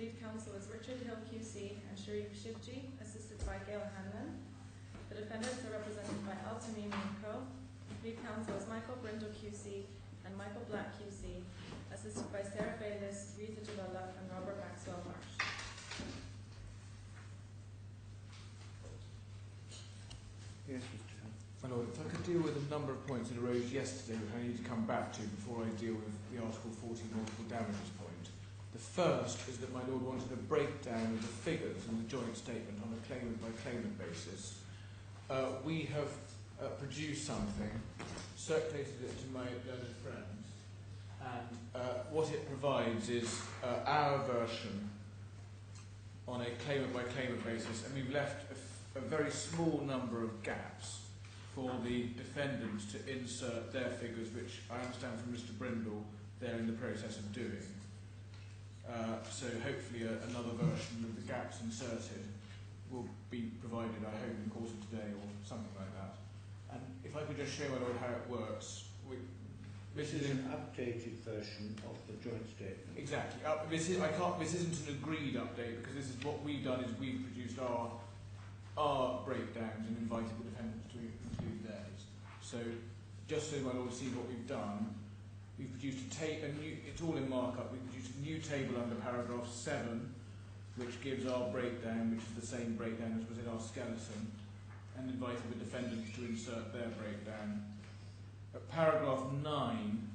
Lead counsel is Richard Hill QC and Sharif Shivji, assisted by Gail Hanlon. The defendants are represented by Al-Tamimi & Co. Lead counsel is Michael Brindle QC and Michael Black QC, assisted by Sarah Bayliss, Rita Javella, and Robert Maxwell Marsh. Yes, Mr. Hill. My Lord, if I could deal with a number of points that arose yesterday which I need to come back to before I deal with the Article 40 multiple damages point. The first is that my Lord wanted a breakdown of the figures in the joint statement on a claimant-by-claimant basis. We have produced something, circulated it to my learned friends, and what it provides is our version on a claimant-by-claimant basis, and we've left a very small number of gaps for the defendants to insert their figures, which I understand from Mr. Brindle they're in the process of doing. So hopefully another version of the gaps inserted will be provided, I hope, in the course of today or something like that. And if I could just show my Lord how it works. This is an updated version of the joint statement. Exactly. This isn't an agreed update, because this is what we've done is we've produced our breakdowns and invited the defendants to include theirs. So just so my Lord sees what we've done, we've produced it's all in markup, we've produced a new table under paragraph 7, which gives our breakdown, which is the same breakdown as was in our skeleton, and invited the defendants to insert their breakdown. At paragraph 9,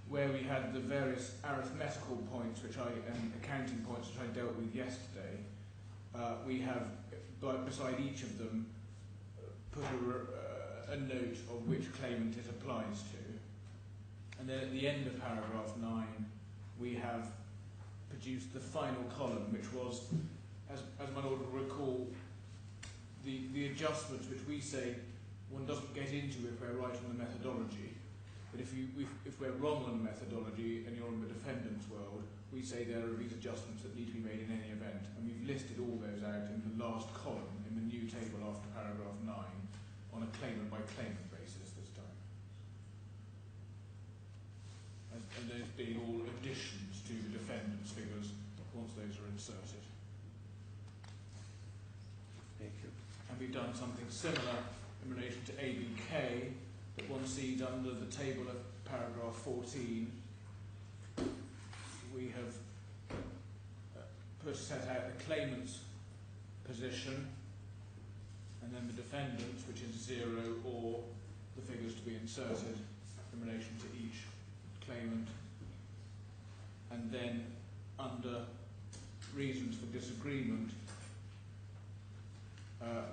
where we had the various arithmetical points and accounting points which I dealt with yesterday, we have, beside each of them, put a note of which claimant it applies to. And then at the end of paragraph 9, we have produced the final column, which was, as my Lord will recall, the adjustments which we say one doesn't get into if we're right on the methodology. But if we're wrong on the methodology and you're in the defendant's world, we say there are these adjustments that need to be made in any event. And we've listed all those out in the last column in the new table after paragraph 9 on a claimant-by-claimant basis this time. And those being all additions to the defendant's figures once those are inserted. Thank you. And we've done something similar in relation to ABK that one sees under the table of paragraph 14. We have set out the claimant's position and then the defendant's, which is 0, or the figures to be inserted in relation to each claimant. And then under reasons for disagreement,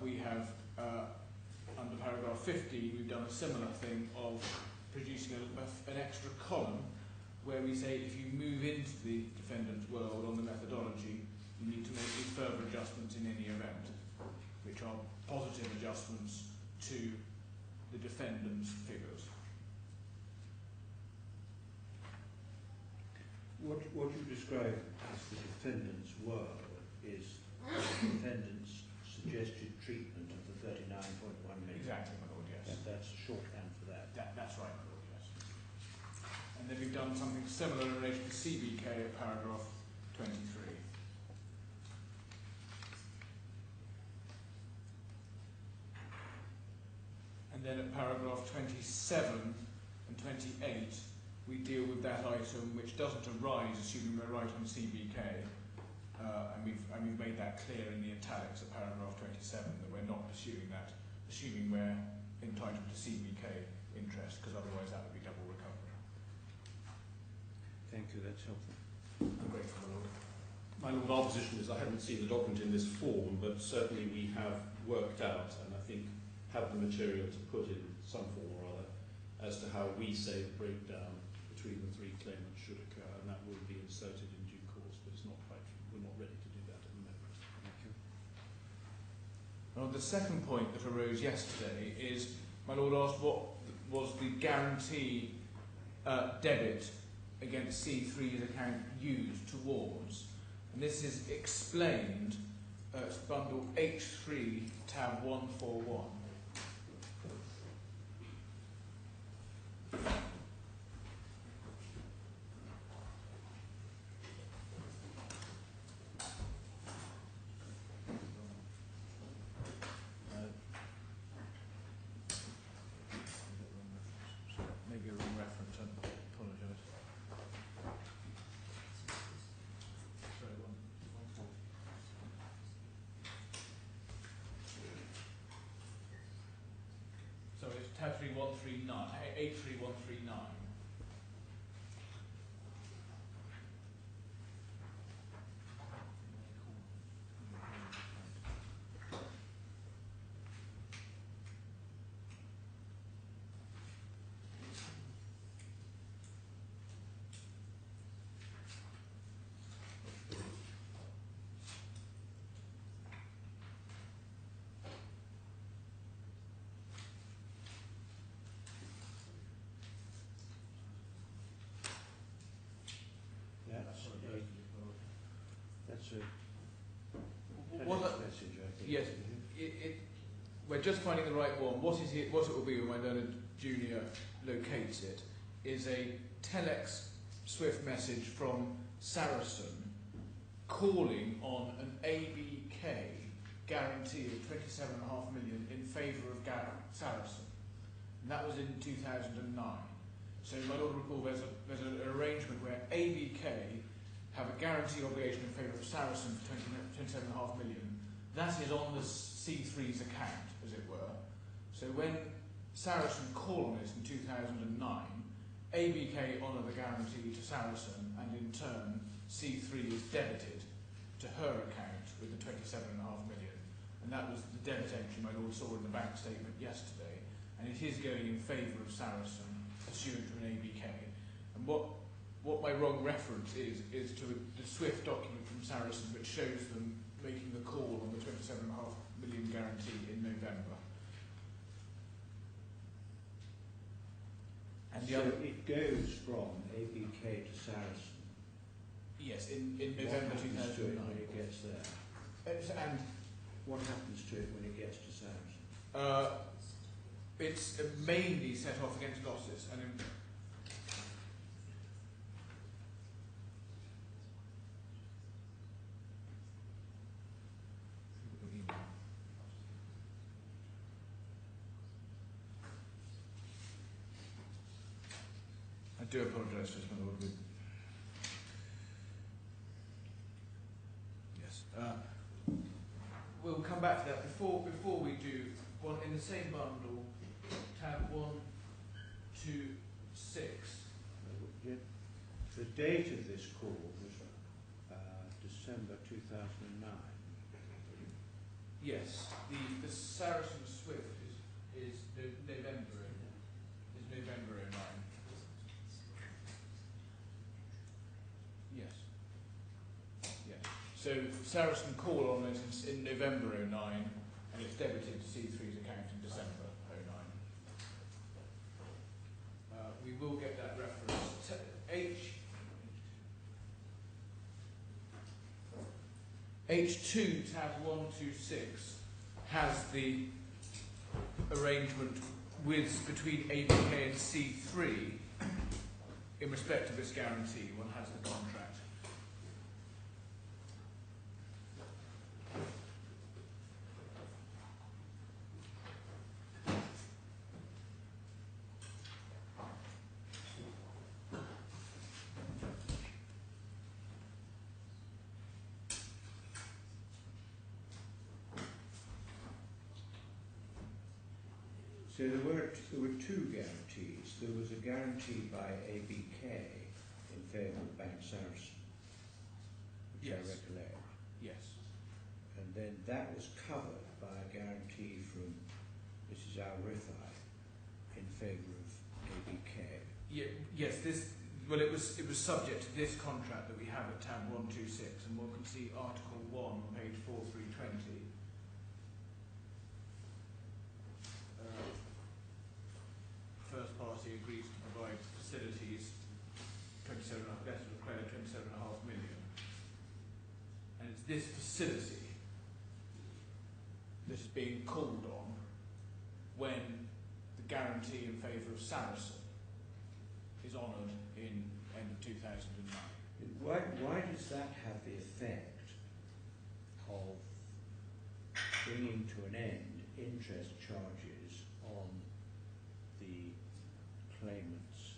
we have under paragraph 50, we've done a similar thing of producing an extra column where we say if you move into the defendant's world on the methodology, you need to make these further adjustments in any event, which are positive adjustments to the defendant's figures. What you describe as the defendant's world is the defendant's suggested treatment of the 39.1 million. Exactly, my Lord, yes. And that's shorthand for that. That's right, my Lord, yes. And then we've done something similar in relation to CBK at paragraph 23. And then at paragraph 27 and 28, we deal with that item which doesn't arise, assuming we're right on CBK. And we've made that clear in the italics of paragraph 27 that we're not pursuing that, assuming we're entitled to CBK interest, because otherwise that would be double recovery. Thank you, that's helpful. I'm grateful, my Lord. My Lord, our position is I haven't seen the document in this form, but certainly we have worked out, and I think have the material to put in some form or other, as to how we say the breakdown between the three claimants should occur, and that will be inserted in due course, but it's not quite, we're not ready to do that at the moment. Thank you. Well, the second point that arose yesterday is, my Lord asked what was the guarantee debit against C3's account used towards, and this is explained at bundle H3 tab 141. tab 3139, 83139. That's a What text message, I think. Yes, we're just finding the right one. What it will be when my learned junior locates it is a telex Swift message from Saracen calling on an ABK guarantee of 27.5 million in favour of Saracen. And that was in 2009. So you might all recall there's an arrangement where ABK have a guarantee obligation in favour of Saracen for 27.5 million. That is on the C3's account, as it were. So when Saracen call on it in 2009, ABK honour the guarantee to Saracen, and in turn C3 is debited to her account with the 27.5 million. And that was the debit entry my lord saw in the bank statement yesterday, and it is going in favour of Saracen pursuant to an ABK. And what my wrong reference is to the Swift document from Saracen which shows them making the call on the 27.5 million guarantee in November. And the so other, it goes from ABK to Saracen. yes, in November What happens to it 2009. when it gets there? And What happens to it when it gets to Saracen? it's mainly set off against losses, and in, I do apologise for this, my lord. Yes. We'll come back to that. Before we do, one in the same bundle, tab 126. The date of this call was December 2009. Yes, the Saracen Swift is November 09. Yes. Yes. So Saracen call on it in November 09, and it's debited to C3's account in December 09. We will get that reference. H2 tab 126 has the arrangement between ABK and C3 in respect of this guarantee. One has the contract. So there were two guarantees. There was a guarantee by ABK in favour of Bank Saracen, which Yes. I recollect. Yes. And then that was covered by a guarantee from Mrs. Rifai in favour of ABK. Yes. It was subject to this contract that we have at tab 126, and one can see Article 1 on page 4320. First party agrees to provide facilities, 27 letters of credit, 27.5 million. And it's this facility that is being called on when the guarantee in favour of Saracen is honoured in end of 2009. Why does that have the effect of bringing to an end interest charges on the claimants,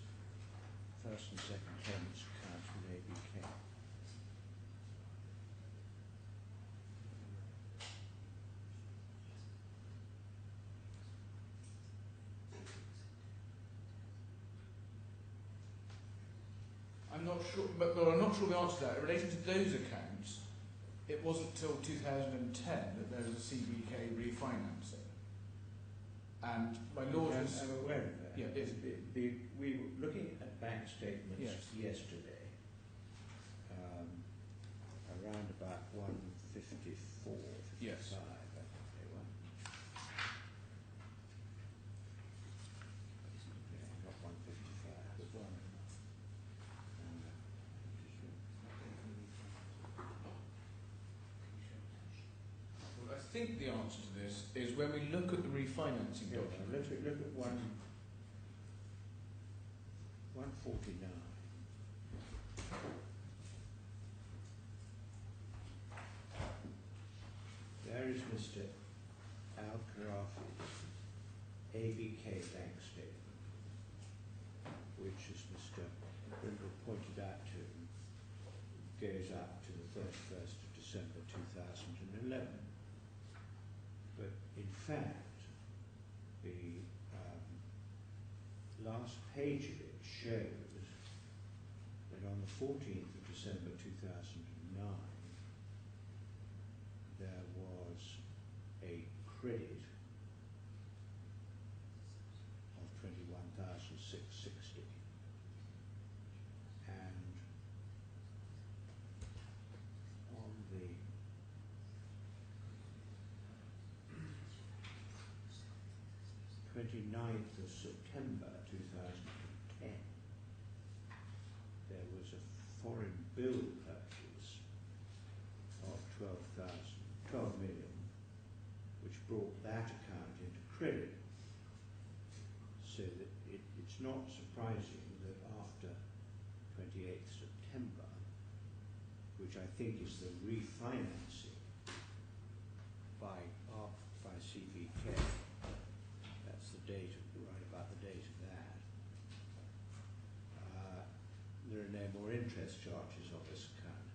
first and second claimants accounts with ABK? I'm not sure, but I'm not sure the answer to that. In relation to those accounts, it wasn't till 2010 that there was a CBK refinancing. And my Lord was... I'm aware of that. Yeah, yes. We were looking at bank statements Yes. yesterday, around about 154, 55, Yes. I think they were. Yeah, not 155, but one. Well, I think the answer to this is when we look at the refinancing Yeah, document. look at 149. There is Mr. AlKhorafi's ABK bank statement, which, as Mr. Brindle pointed out to him, goes up to the 31st of December 2011. But in fact, the last page of it shows that on the 14th of December 2009, there was a credit of 21,660, and on the 29th of September 2010, there was a foreign bill purchase of 12 million, which brought that account into credit. So that it's not surprising that after 28th September, which I think is the refinancing by CBK, that's the date, right about the date of that, there are no more interest charges on this account.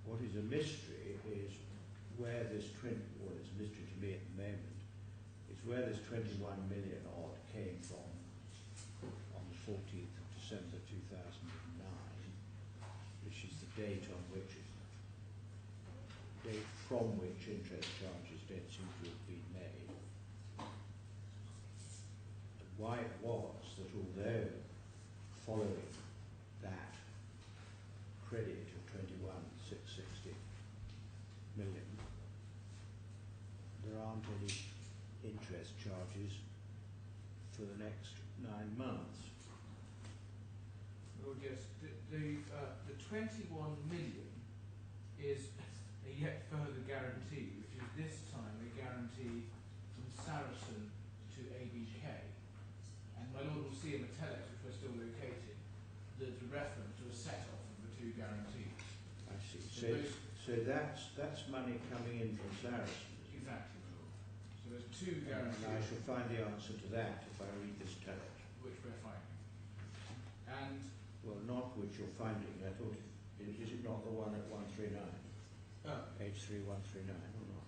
What is a mystery is where this well, it's a mystery to me at the moment, is where this 21 million odd came from on the 14th of December 2009, which is the date from which interest charges don't seem to have been made. And why it was that although following that credit of 21,660 million, there aren't any interest charges for the next 9 months. Lord, yes, the 21 million is a yet further guarantee, which is this time a guarantee from Sarasin to ABK. And my Lord will see in the telex, which we're still locating, there's a reference to a set-off of the two guarantees. I see. So that's money coming in from Sarasin. Exactly, my Lord. So there's two And guarantees. I shall find the answer to that if I read this telex. Which we're finding. And Well, not which you're finding. I thought, is it not the one at 139? Page 3139 or not?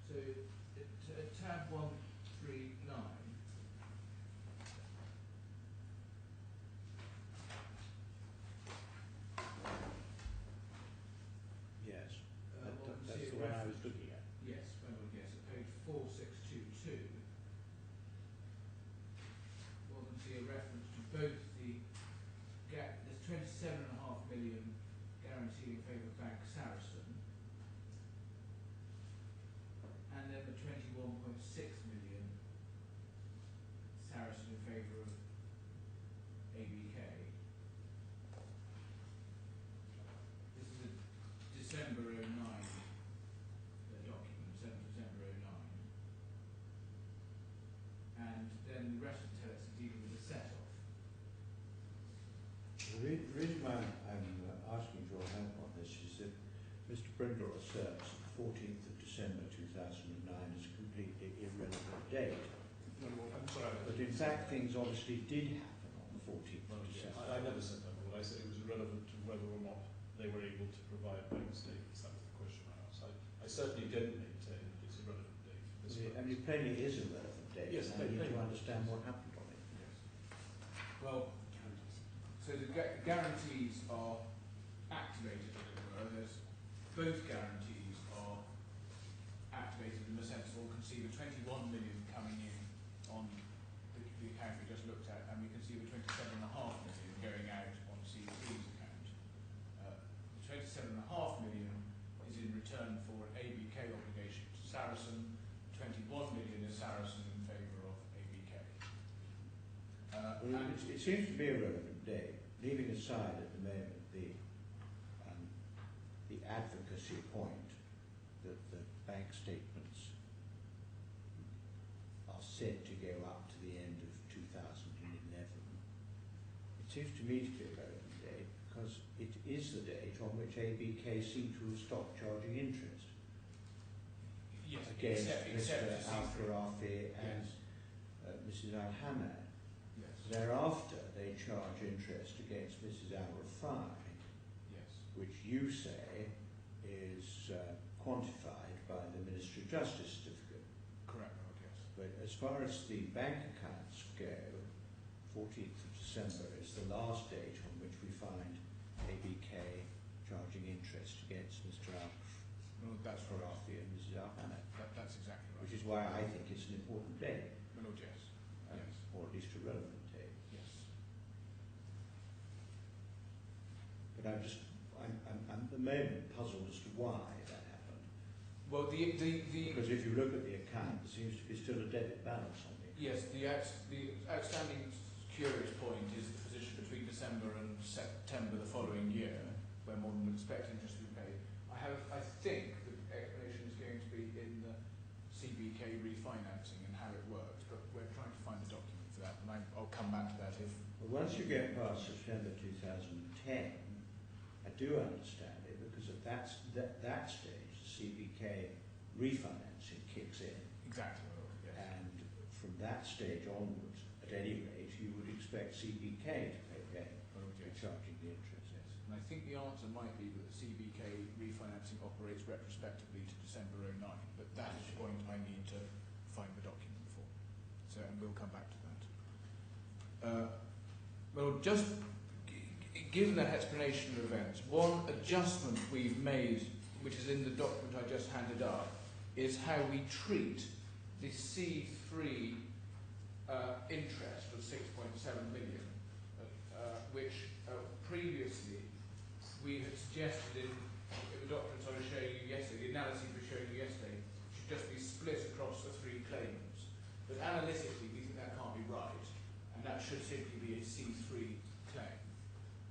so tab 139. Yes. One can That's see the a one I was reference. looking at. Yes, well, yes, at page 4622. One can see a reference to both there's 27.5 million guarantee in favour of Bank Sarasin, and then the 21.6 million Sarasin in favour of ABK. This is a December 09 document, 7th December 09. And then the rest of the telex is dealing with a set-off. The Brindle asserts that 14th of December 2009 is a completely irrelevant date. I'm sorry. But in fact, things obviously did happen on the 14th of December. I never said that. Well, I said it was irrelevant to whether or not they were able to provide bank statements. That was the question I asked. I certainly don't maintain that it's a relevant date for this purpose. I mean, it plainly is a relevant date. Yes, and I need to understand what happened on it. Yes. Well, so the guarantees are activated, as it were. There's both guarantees are activated in the sense that one can see the 21 million coming in on the account we just looked at, and we can see the 27.5 million going out on C3's account. The 27.5 million is in return for an ABK obligation to Saracen. 21 million is Saracen in favour of ABK. Well, it seems to be a relevant date, leaving aside at the moment the advocacy point that the bank statements are said to go up to the end of 2011. It seems to me to be a relevant date because it is the date on which ABK seem to have stopped charging interest. Yes, against except Mr. AlKhorafi and Mrs. Hamad. Yes. Thereafter, they charge interest against Mrs. Rifai, Yes. which you say is quantified by the Ministry of Justice certificate. Correct, Lord, yes. But as far as the bank accounts go, 14th of December is the last date on which we find ABK charging interest against Mr. Well, that's right. AlKhorafi and Mrs. Hamad. That's exactly right. Which is why I think it's an important date, My Lord, yes. Yes. or at least a relevant date. Yes. But I'm at the moment puzzled as to why that happened. Well, Because if you look at the account, there seems to be still a debit balance on it. yes, the outstanding curious point is the position between December and September the following year, where more than expect interest to be paid. I think the explanation is going to be in the CBK refinancing and how it works, but we're trying to find the document for that, and I'll come back to that if. Well, once you get past September 2010, I do understand it because at that stage, the CBK refinancing kicks in. Exactly. Yes. And from that stage onwards, at any rate, you would expect CBK to pay gain for charging the interest. Yes. And I think the answer might be that the CBK refinancing operates retrospectively to December 2009, but that is the point I need to find the document for. So, and we'll come back to that. Well, just given that explanation of events, one adjustment we've made, which is in the document I just handed up, is how we treat the C3 interest of 6.7 million, which previously we had suggested in the documents I was showing you yesterday, the analysis we were showing you yesterday, should just be split across the three claimants. But analytically, we think that can't be right, and that should simply be a C3 claim,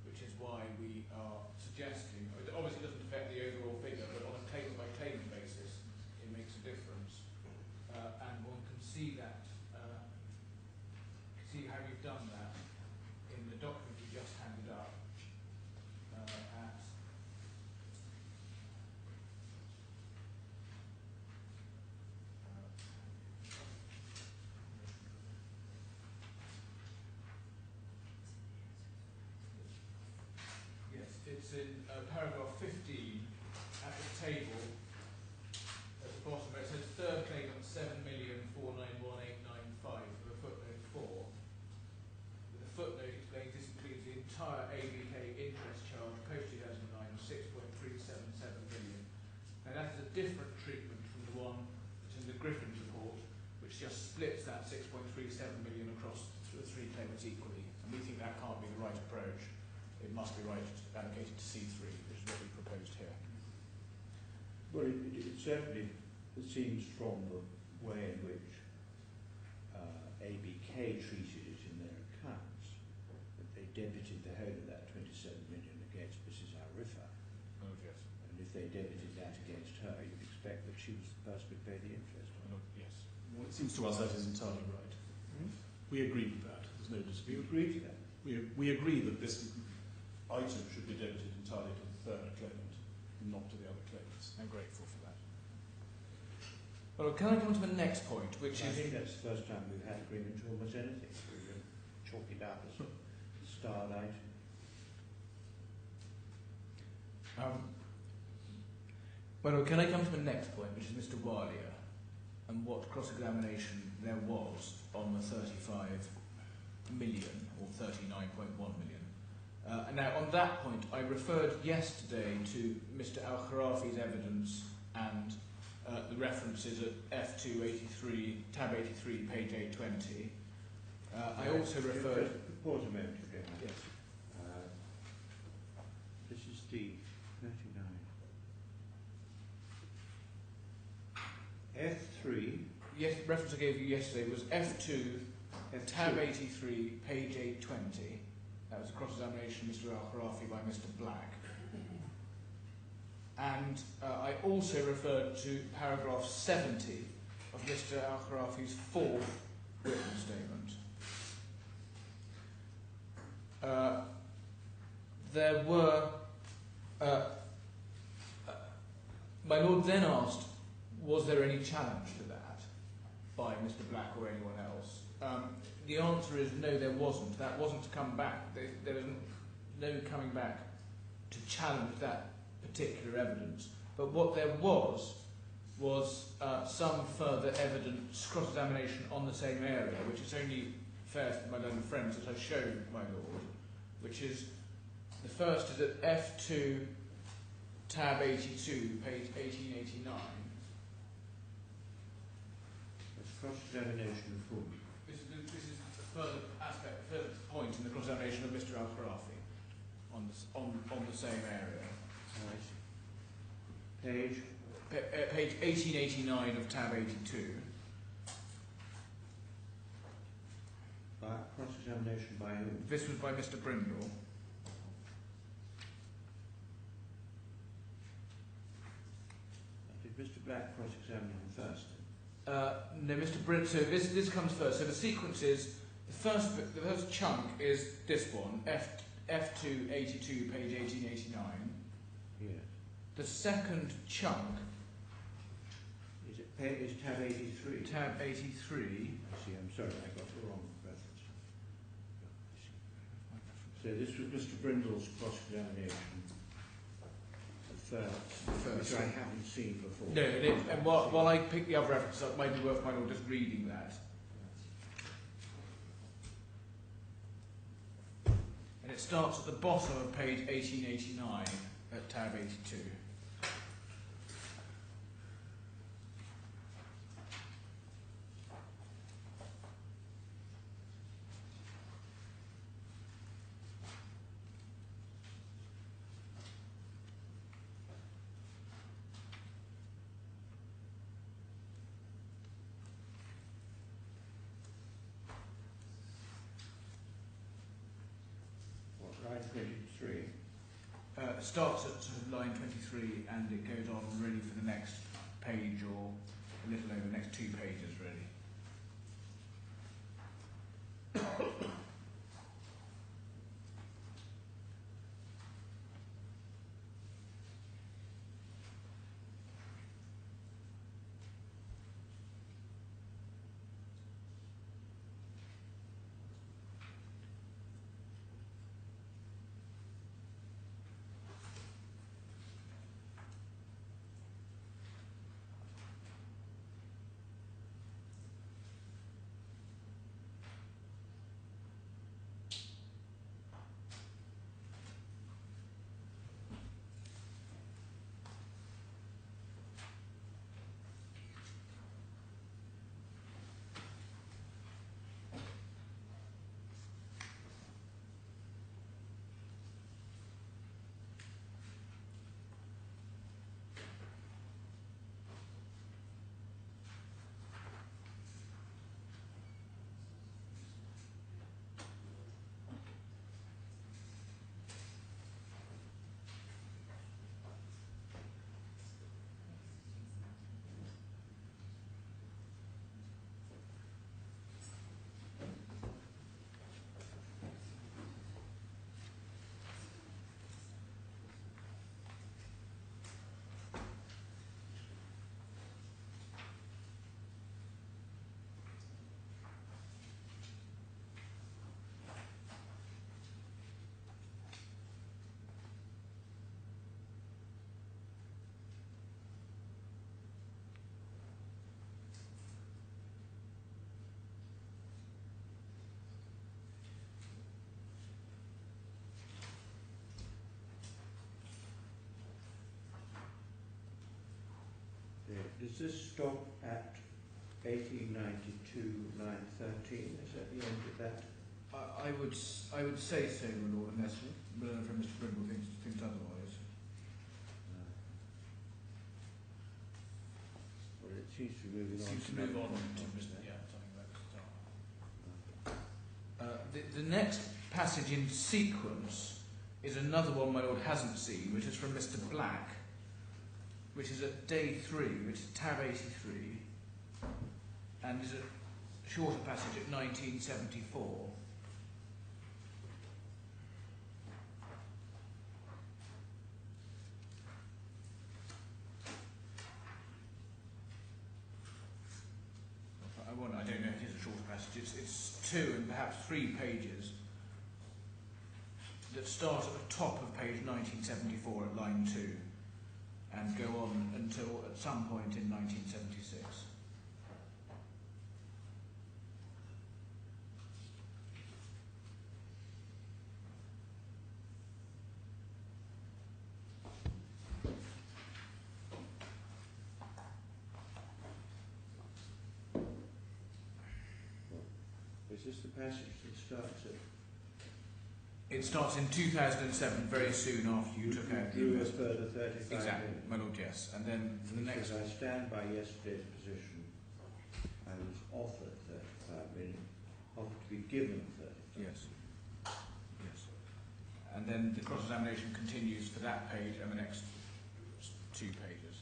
which is why we are suggesting, it obviously doesn't affect the overall figure, but on a claimant-by-claimant basis, it makes a difference. And one can see that, see how we've done that in the document we just handed up at yes, it's in paragraph 15 at the table at the bottom where it says third claimant 7,491,895 for the footnote 4. The footnote explains this includes the entire ABK interest charge post-2009 of 6.377 million. Now that is a different treatment from the one that's in the Griffin's report, which just splits that 6.37 million across the three claimants equally. And we think that can't be the right approach. It must be allocated to C3, which is what we proposed here. Well, it certainly seems from the way in which ABK treated it in their accounts that they debited the whole of that 27 million against Mrs. Rifai. Oh, yes. And if they debited that against her, you'd expect that she was the person who paid the interest. Oh, yes. Well, it seems to us that is entirely right. We agree with that. There's no dispute. You agree to that? We agree that this item should be debited entirely to the third claimant, not to the other claimants. I'm grateful for that. Well, can I come to the next point, which I is... think that's the first time we've had agreement to almost anything. We can chalk it up as a starred item. Well, can I come to the next point, which is Mr. Walia, and what cross-examination there was on the 35 million, or 39.1 million. Now, on that point, I referred yesterday to Mr. AlKhorafi's evidence and the references at F283, tab 83, page 820. I also referred... Just pause a moment again. Yes. This is D 39. F3. Yes, the reference I gave you yesterday was F2, tab 83, page 820. That was a cross-examination of Mr. AlKhorafi by Mr. Black. And I also referred to paragraph 70 of Mr. AlKhorafi's fourth written statement. There were... my Lord then asked, was there any challenge to that by Mr. Black or anyone else? The answer is no, there wasn't. That wasn't to come back. There was no coming back to challenge that particular evidence. But what there was some further evidence, cross-examination on the same area, which is only fair to my learned friends, as I showed my Lord, which is, the first is at F2, tab 82, page 1889. That's cross-examination of whom? This is a further aspect, a further point in the cross-examination of Mr. AlKhorafi on the same area. Page? Page 1889 of tab 82. By cross-examination by whom? This was by Mr. Brindle. Did Mr. Black cross-examine him first? No, Mr. Brindle. So this comes first. So the sequence is the first chunk is this one, F2 82, page 1889. Yes. The second chunk is tab 83. Tab 83. I see, I'm sorry, I got the wrong reference. So this was Mr. Brindle's cross-examination. The first, which I haven't seen before. No, and while I pick the other reference up, it might be worth my Lord just reading that. And it starts at the bottom of page 1889 at tab 82. Line 23. Starts at sort of line 23 and it goes on really for the next page or a little over the next 2 pages really. Does this stop at 1892, line 13? Is that the end of that? I would say so, my lord, unless Mr. Brindle thinks otherwise. Well, it seems to be moving on. Seems to move on to Mr. Yeah, something like that. The next passage in sequence is another one my lord hasn't seen, which is from Mr. Black, which is at day 3, which is tab 83, and is a shorter passage at 1974. I don't know if it is a shorter passage. It's 2 and perhaps 3 pages that start at the top of page 1974 at line 2 and go on until at some point in 1976. Is this the passage that starts at? It starts in 2007, very soon after you took out the drew a investment. further 35 Exactly, million. my lord, yes. And then for the next... I stand by yesterday's position. I was offered 35 million, offered to be given 35. Yes. Yes. And then the cross-examination continues for that page and the next 2 pages.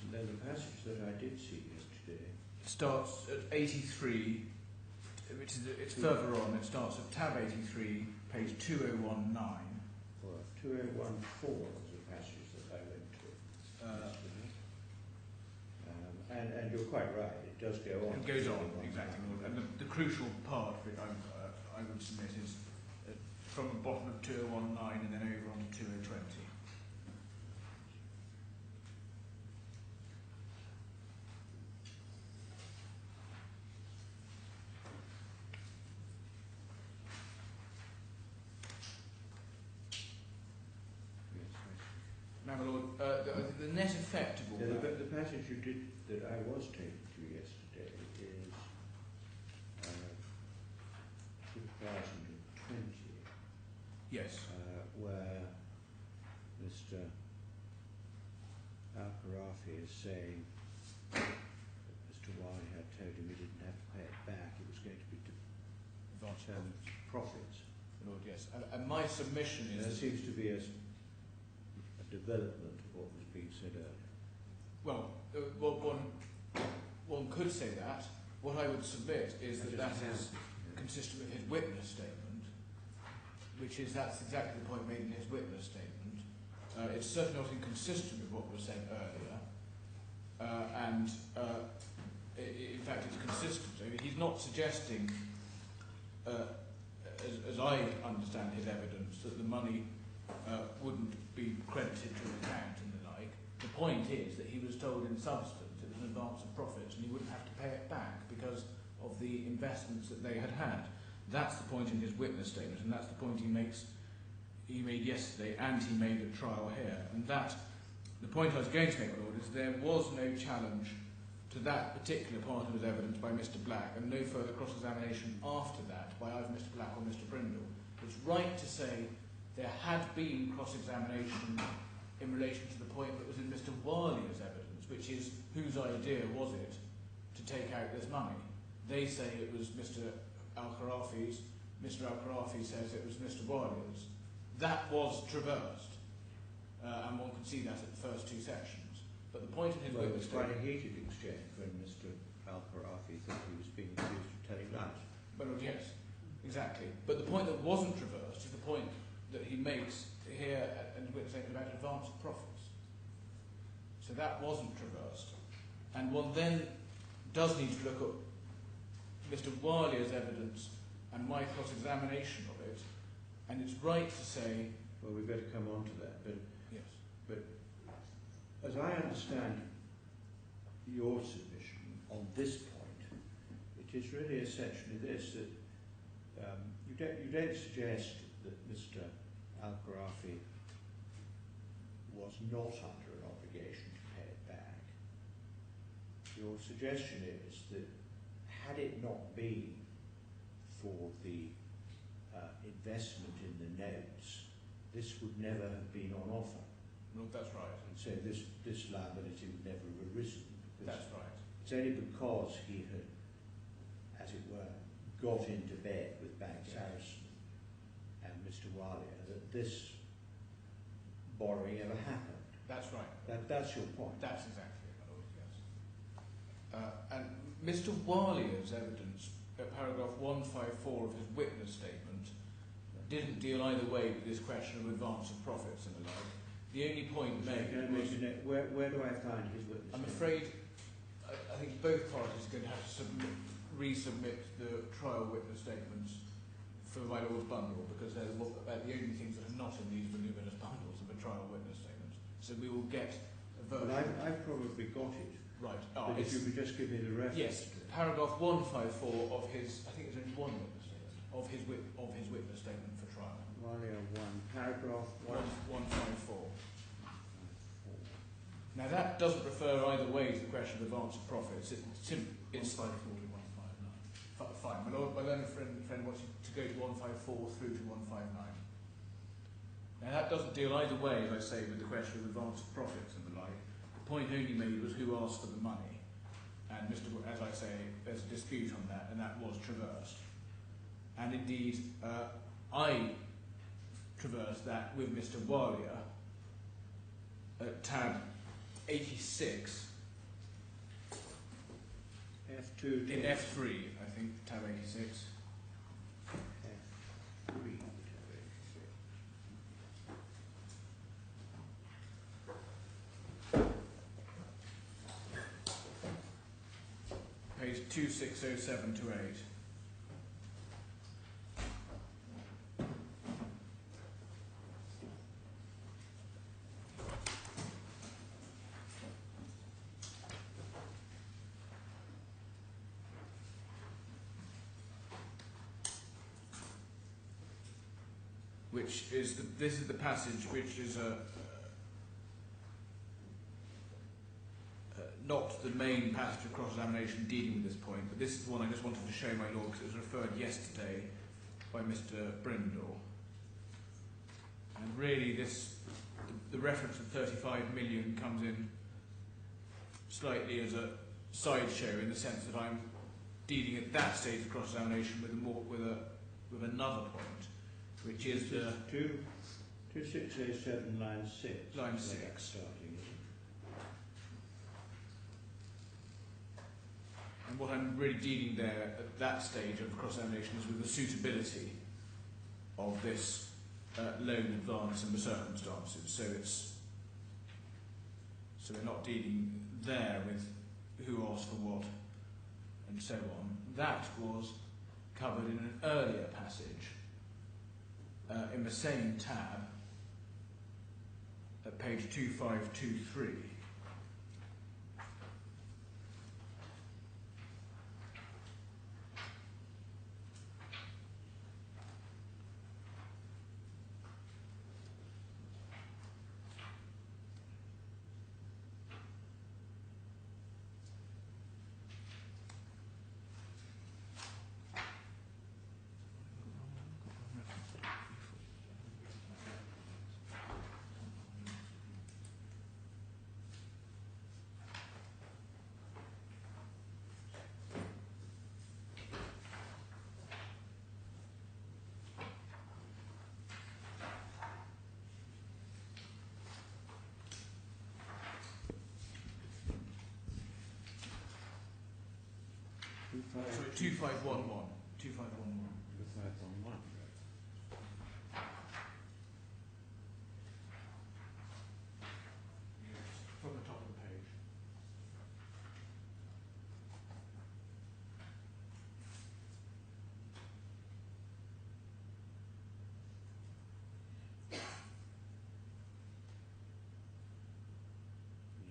And then the passage that I did see yesterday Starts at 83, which is it's further on. It starts at tab 83, page 2019. Well, 2014 was a passage that I went to. And you're quite right, it does go on. It goes on, exactly. And the crucial part of it, I would submit, is from the bottom of 2019 and then over on to 2020. Now, my lord, the net effect of all that... The passage you did that I was taken to yesterday is 2020. Yes. Where Mr. AlKhorafi is saying as to why he had told him he didn't have to pay it back, it was going to be profits. Lord, yes. And my submission is... There seems to be a development of what was being said earlier. Well, one could say that. What I would submit is that is consistent with his witness statement, which is that's exactly the point made in his witness statement. It's certainly not inconsistent with what was said earlier, and in fact it's consistent. I mean, he's not suggesting, as I understand his evidence, that the money wouldn't be credited to an account and the like. The point is that he was told in substance it was an advance of profits and he wouldn't have to pay it back because of the investments that they had had. That's the point in his witness statement, and that's the point he made yesterday and he made at trial here. And that, the point I was going to make, my lord, is there was no challenge to that particular part of his evidence by Mr. Black and no further cross-examination after that by either Mr. Black or Mr. Brindle. It's right to say there had been cross-examination in relation to the point that was in Mr. Walia's evidence, which is whose idea was it to take out this money. They say it was Mr. AlKhorafi's. Mr. AlKhorafi says it was Mr. Walia's. That was traversed. and one can see that at the first two sections. But the point in his Well, it witness was quite a statement... heated exchange when Mr. AlKhorafi thought he was being accused of telling lies. Well, yes, exactly. But the point that wasn't traversed is the point that he makes here in the witness statement about advance of profits. So that wasn't traversed. And one then does need to look at Mr. Walia's evidence and my cross-examination of it, and it's right to say... Well, we better come on to that, but Yes. But as I understand your submission on this point, it is really essentially this, that you don't suggest that Mr. AlKhorafi was not under an obligation to pay it back. Your suggestion is that had it not been for the investment in the notes, this would never have been on offer. No, that's right. And so this liability would never have arisen. That's right. It's only because he had, as it were, got into bed with Bank Sarasin and Mr. Walia that this borrowing ever happened. That's right. That's your point. That's exactly it, my lord, yes. And Mr. Walia's evidence, paragraph 154 of his witness statement, didn't deal either way with this question of advance of profits and the like. The only point made was... Where do I find his witness? I'm afraid I think both parties are going to have to resubmit the trial witness statements for my lord's bundle, because they're about the only things that are not in these voluminous bundles of the trial witness statements. So we will get a version. Well, I've probably got it. Right. But if you could just give me the reference. Yes. Paragraph 154 of his, I think it's only one witness statement, of his witness statement for trial. Walia 1, paragraph 154. Now that doesn't refer either way to the question of advance of profits. It's 154 to 159. Fine. My learned friend wants you to go to 154 through to 159. Now that doesn't deal either way, as I say, with the question of advance of profits and the like. The point only made was who asked for the money. And as I say, there's a dispute on that, and that was traversed. And indeed, I traversed that with Mr. Walia at tab 86. F2 In F3, I think, tab 86. F3, Page 2607 to 8. This is the passage which is not the main passage of cross-examination dealing with this point, but this is the one I just wanted to show my lord because it was referred yesterday by Mr. Brindle. And really the reference of 35 million comes in slightly as a sideshow in the sense that I'm dealing at that stage of cross-examination with another point, which is the 2607 line 6. Line 6. Starting, isn't it? And what I'm really dealing there at that stage of cross-examination is with the suitability of this loan advance under circumstances. So we're not dealing there with who asked for what and so on. That was covered in an earlier passage in the same tab at page 2523. Sorry, 2511. 2511. 2511. From the top of the page.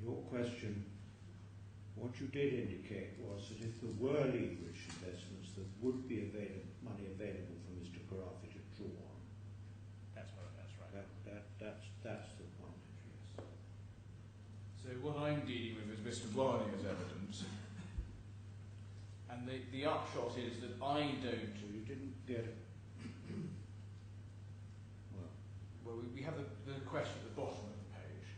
Your question, what you did indicate was that if there were leverage investments, there would be money available for Mr. AlKhorafi to draw on. That's right. That's the point. Yes. So what I'm dealing with is Mr. Walia's evidence, and the upshot is that I don't. So you didn't get it. Well, we have the question at the bottom of the page.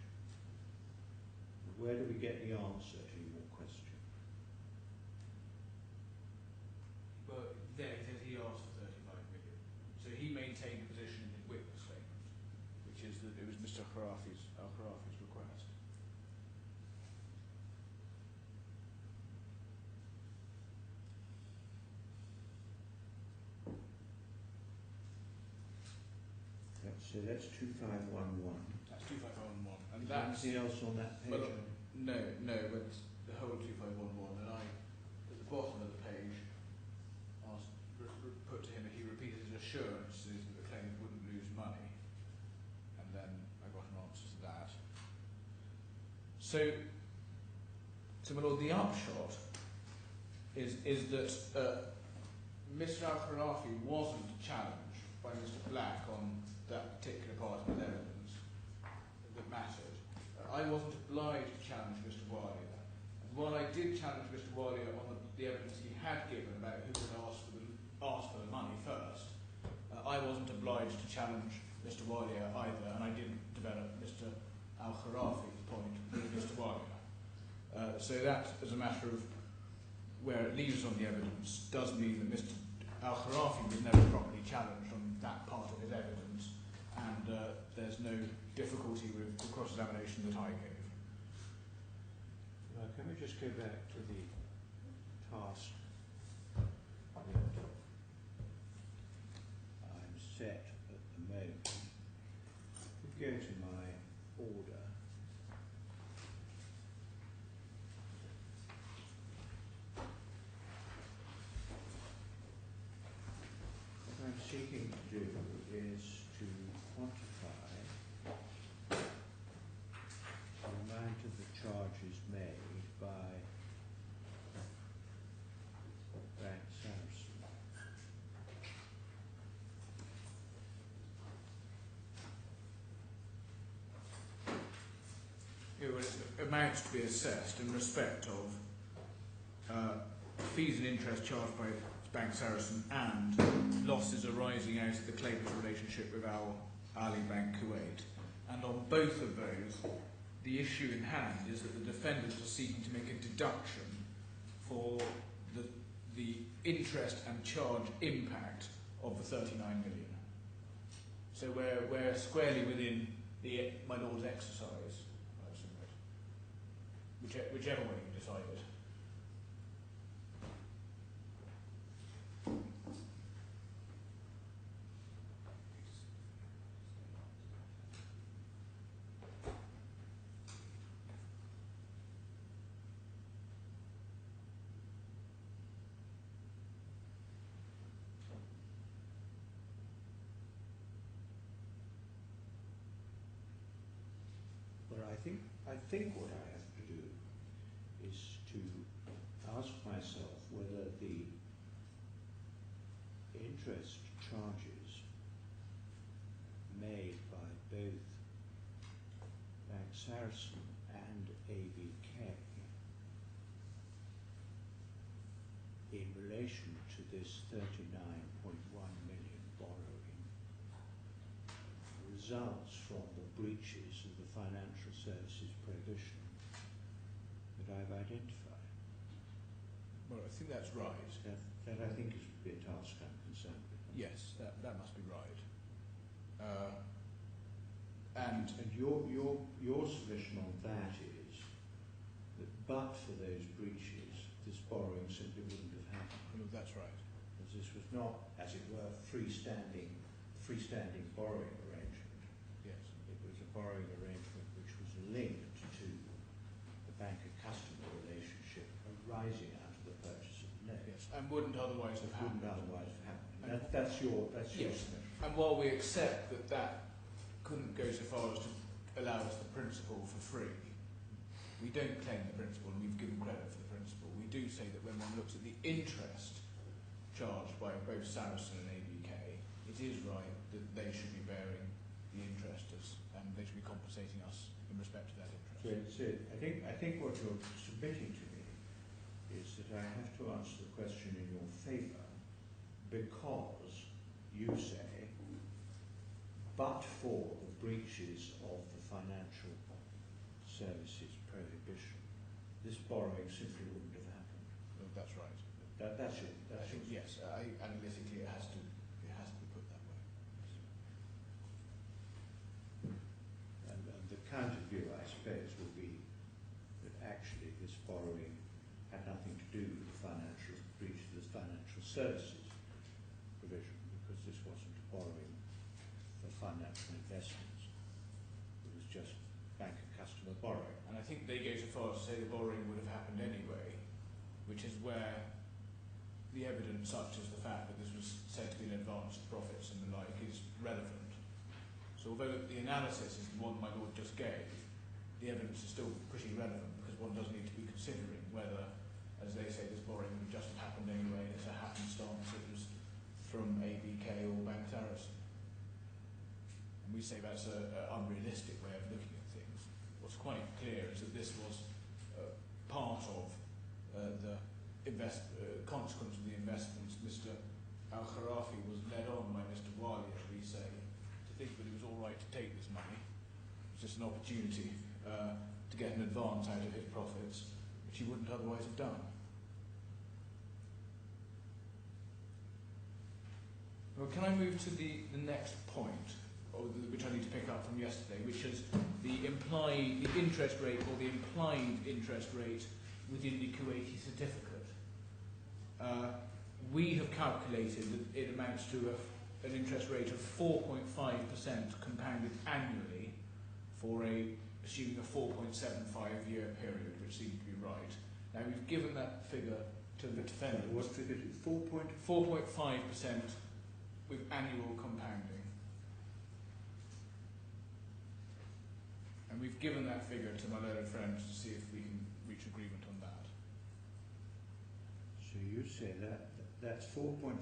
Where do we get the answer to your question? But there he says he asked for 35 million. So he maintained a position in his witness statement, which is that it was Mr. AlKhorafi's request. So that's 2511. That's 2511, and Is there that's anything else on that page? well, no, but the whole 2511, and I, at the bottom of the page, put to him that he repeated his assurances that the claimant wouldn't lose money, and then I got an answer to that. So my lord, the upshot is that Mr. AlKhorafi wasn't challenged by Mr. Black on that particular part of his evidence that mattered. I wasn't obliged to challenge Mr. Walia. And while I did challenge Mr. Walia on the evidence he had given about who had asked for the money first, I wasn't obliged to challenge Mr. Walia either, and I didn't develop Mr. AlKhorafi's point with Mr. Walia. So that, as a matter of where it leaves on the evidence, does mean that Mr. AlKhorafi was never properly challenged on that part of his evidence, and there's no difficulty with the cross-examination that I gave. Can we just go back to the task that I'm set at the moment? If we go to my order, what I'm seeking to do is to quantify the amount of the charges made by Bank Sarasin. It amounts to be assessed in respect of fees and interest charged by Bank Sarasin and losses arising out of the claimant's relationship with Ali Bank Kuwait. And on both of those, the issue in hand is that the defendants are seeking to make a deduction for the interest and charge impact of the 39 million. So we're squarely within my lord's exercise, I submit. Whichever way you decide it. Well, I think what I have to do is to ask myself whether the interest charges made by both Bank Sarasin and ABK in relation to this 39.1 million borrowing results from the breaches of the financial services prohibition that I've identified. Well, I think that's right. That I think is a task I'm concerned with. Yes, that must be right. And your submission on that is that but for those breaches, this borrowing simply wouldn't have happened. No, that's right. Because this was not, as it were, freestanding borrowing arrangement. Yes. It was a borrowing arrangement which was linked to the banker-customer relationship arising out of the purchase of the note. Yes. And wouldn't otherwise have happened. Wouldn't otherwise have happened. That's your Yes. submission. And while we accept that that couldn't go so far as to allow us the principal for free, we don't claim the principal, and we've given credit for the principal. We do say that when one looks at the interest charged by both Saracen and ABK, it is right that they should be bearing the interest and they should be compensating us in respect to that interest. So I think what you're submitting to me is that I have to answer the question in your favour because you say, but for the breaches of the financial services prohibition, this borrowing simply wouldn't have happened. No, that's right. That's it. Yes, analytically it has to be put that way. And the counter view, I suppose, would be that actually this borrowing had nothing to do with the financial breach of the financial services provision, because this wasn't borrowing for financial investments. It was just banker-customer borrowing. And I think they go so far as to say the borrowing would have happened anyway, which is where the evidence, such as the fact that this was said to be an advance of profits and the like, is relevant. So although the analysis is the one my lord just gave, the evidence is still pretty relevant because one does need to be considering whether, as they say, this borrowing would just have happened anyway, and it's a happenstance, it was from ABK or Bank Saracen. And we say that's an unrealistic way of looking at things. What's quite clear is that this was part of the consequence of the investments. Mr. AlKhorafi was led on by Mr. Alia, as we say, to think that it was all right to take this money. It was just an opportunity to get an advance out of his profits, which he wouldn't otherwise have done. Well, can I move to the next point, which I need to pick up from yesterday, which is the interest rate or the implied interest rate within the Kuwaiti certificate. We have calculated that it amounts to an interest rate of 4.5% compounded annually for assuming a 4.75-year period, which seems to be right. Now, we've given that figure to the defendant. What figure? 4.5% with annual compounding. And we've given that figure to my learned friends to see if we can reach agreement on that. So you say that's 4.5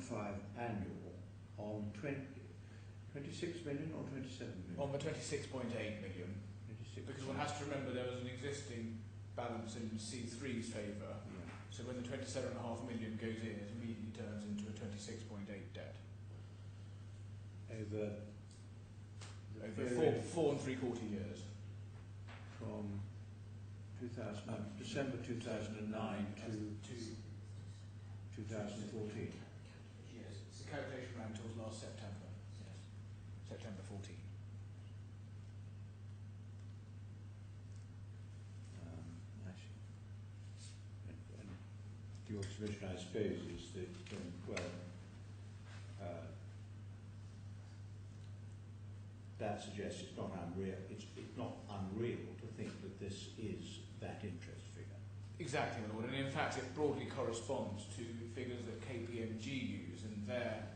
annual on 26 million or 27 million? On the 26.8 million. 26. Because one has to remember there was an existing balance in C3's favour. Yeah. So when the 27.5 million goes in, it immediately turns into a 26.8 debt. Over four and 3/4 years. From December 2009 to 2014. Yes, it's the calculation ran until last September. Yes, September 14. I see. And your submission, I suppose, is that that suggests it's not unreal. It's not unreal to think that this is that interest figure. Exactly, my lord. And in fact, it broadly corresponds to figures that KPMG use in their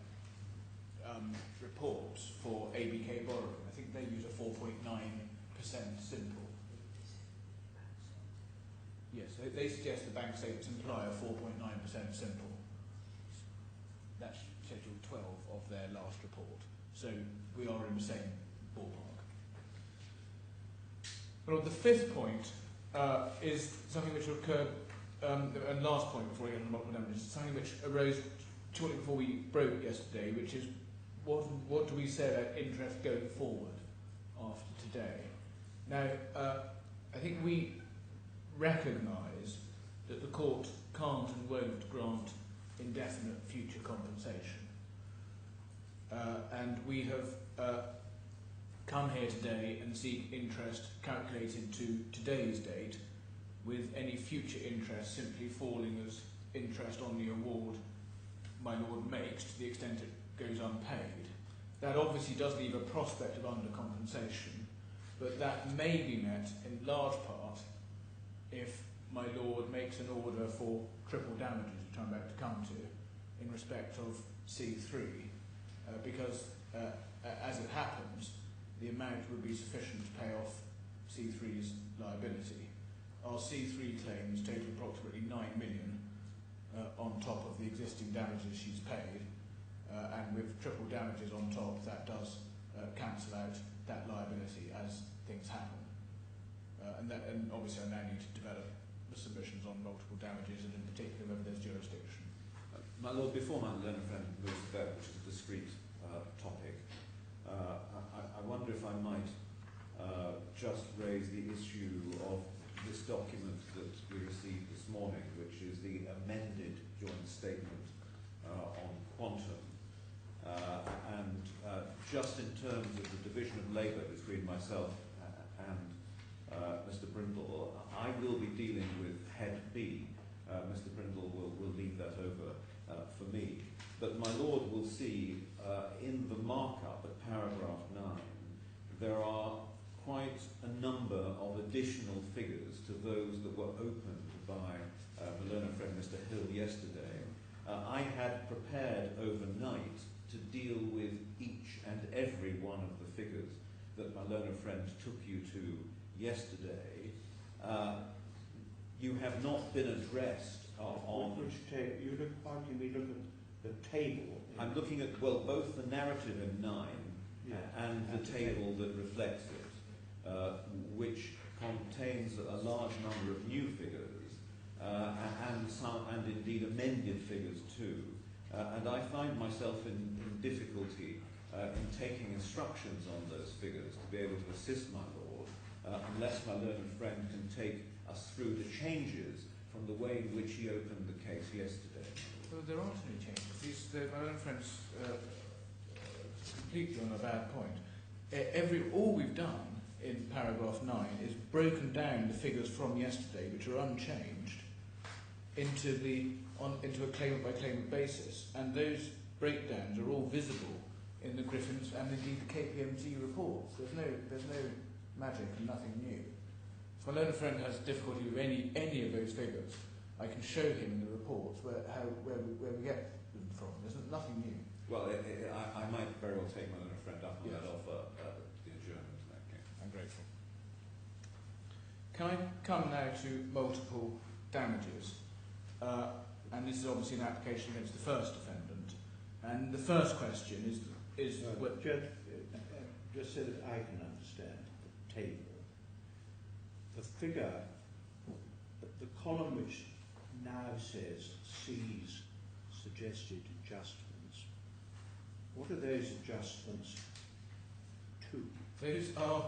reports for ABK borrowing. I think they use a 4.9% simple. Yes, they suggest the bank statements imply a 4.9% simple. That's Schedule 12 of their last report. So we are in the same ballpark. Well, the fifth point is something which occurred, and last point before we get on the multiple damages, something which arose shortly before we broke yesterday, which is what do we say about interest going forward after today? Now, I think we recognise that the court can't and won't grant indefinite future compensation. And we have come here today and seek interest calculated to today's date with any future interest simply falling as interest on the award my Lord makes to the extent it goes unpaid. That obviously does leave a prospect of undercompensation, but that may be met in large part if my Lord makes an order for triple damages, which I'm about to come to, in respect of C3, because as it happens, the amount would be sufficient to pay off C3's liability. Our C3 claims total approximately 9 million on top of the existing damages she's paid, and with triple damages on top, that does cancel out that liability as things happen. And obviously I now need to develop the submissions on multiple damages, and in particular whether there's jurisdiction. My Lord, before my learned friend moves to that, which is a discrete topic, I wonder if I might just raise the issue of this document that we received this morning, which is the amended joint statement on quantum. And just in terms of the division of labour between myself and Mr. Brindle, I will be dealing with head B. Mr. Brindle will leave that over for me. But my Lord will see in the markup at paragraph 9, there are quite a number of additional figures to those that were opened by the learned friend Mr. Hill yesterday. I had prepared overnight to deal with each and every one of the figures that my learned friend took you to yesterday. You have not been addressed on... Which table? You look, why do we look at the table? I'm looking at, well, both the narrative in 9 and the table that reflects it, which contains a large number of new figures and indeed amended figures too. And I find myself in difficulty in taking instructions on those figures to be able to assist my Lord, unless my learned friend can take us through the changes from the way in which he opened the case yesterday. Well, there aren't any changes. My learned friend's completely on a bad point. All we've done in paragraph 9 is broken down the figures from yesterday, which are unchanged, into a claimant by claimant basis, and those breakdowns are all visible in the Griffins and indeed the KPMG reports. There's no magic and nothing new. If my learned friend has difficulty with any of those figures, I can show him in the reports where we get them from. There's nothing new. Well, I might very well take my learned friend up on that offer, the adjournment in that case. I'm grateful. Can I come now to multiple damages? And this is obviously an application against the first defendant. And the first question is just so that I can understand the table. The figure, the column which now says C's suggested adjustments, what are those adjustments to? Those are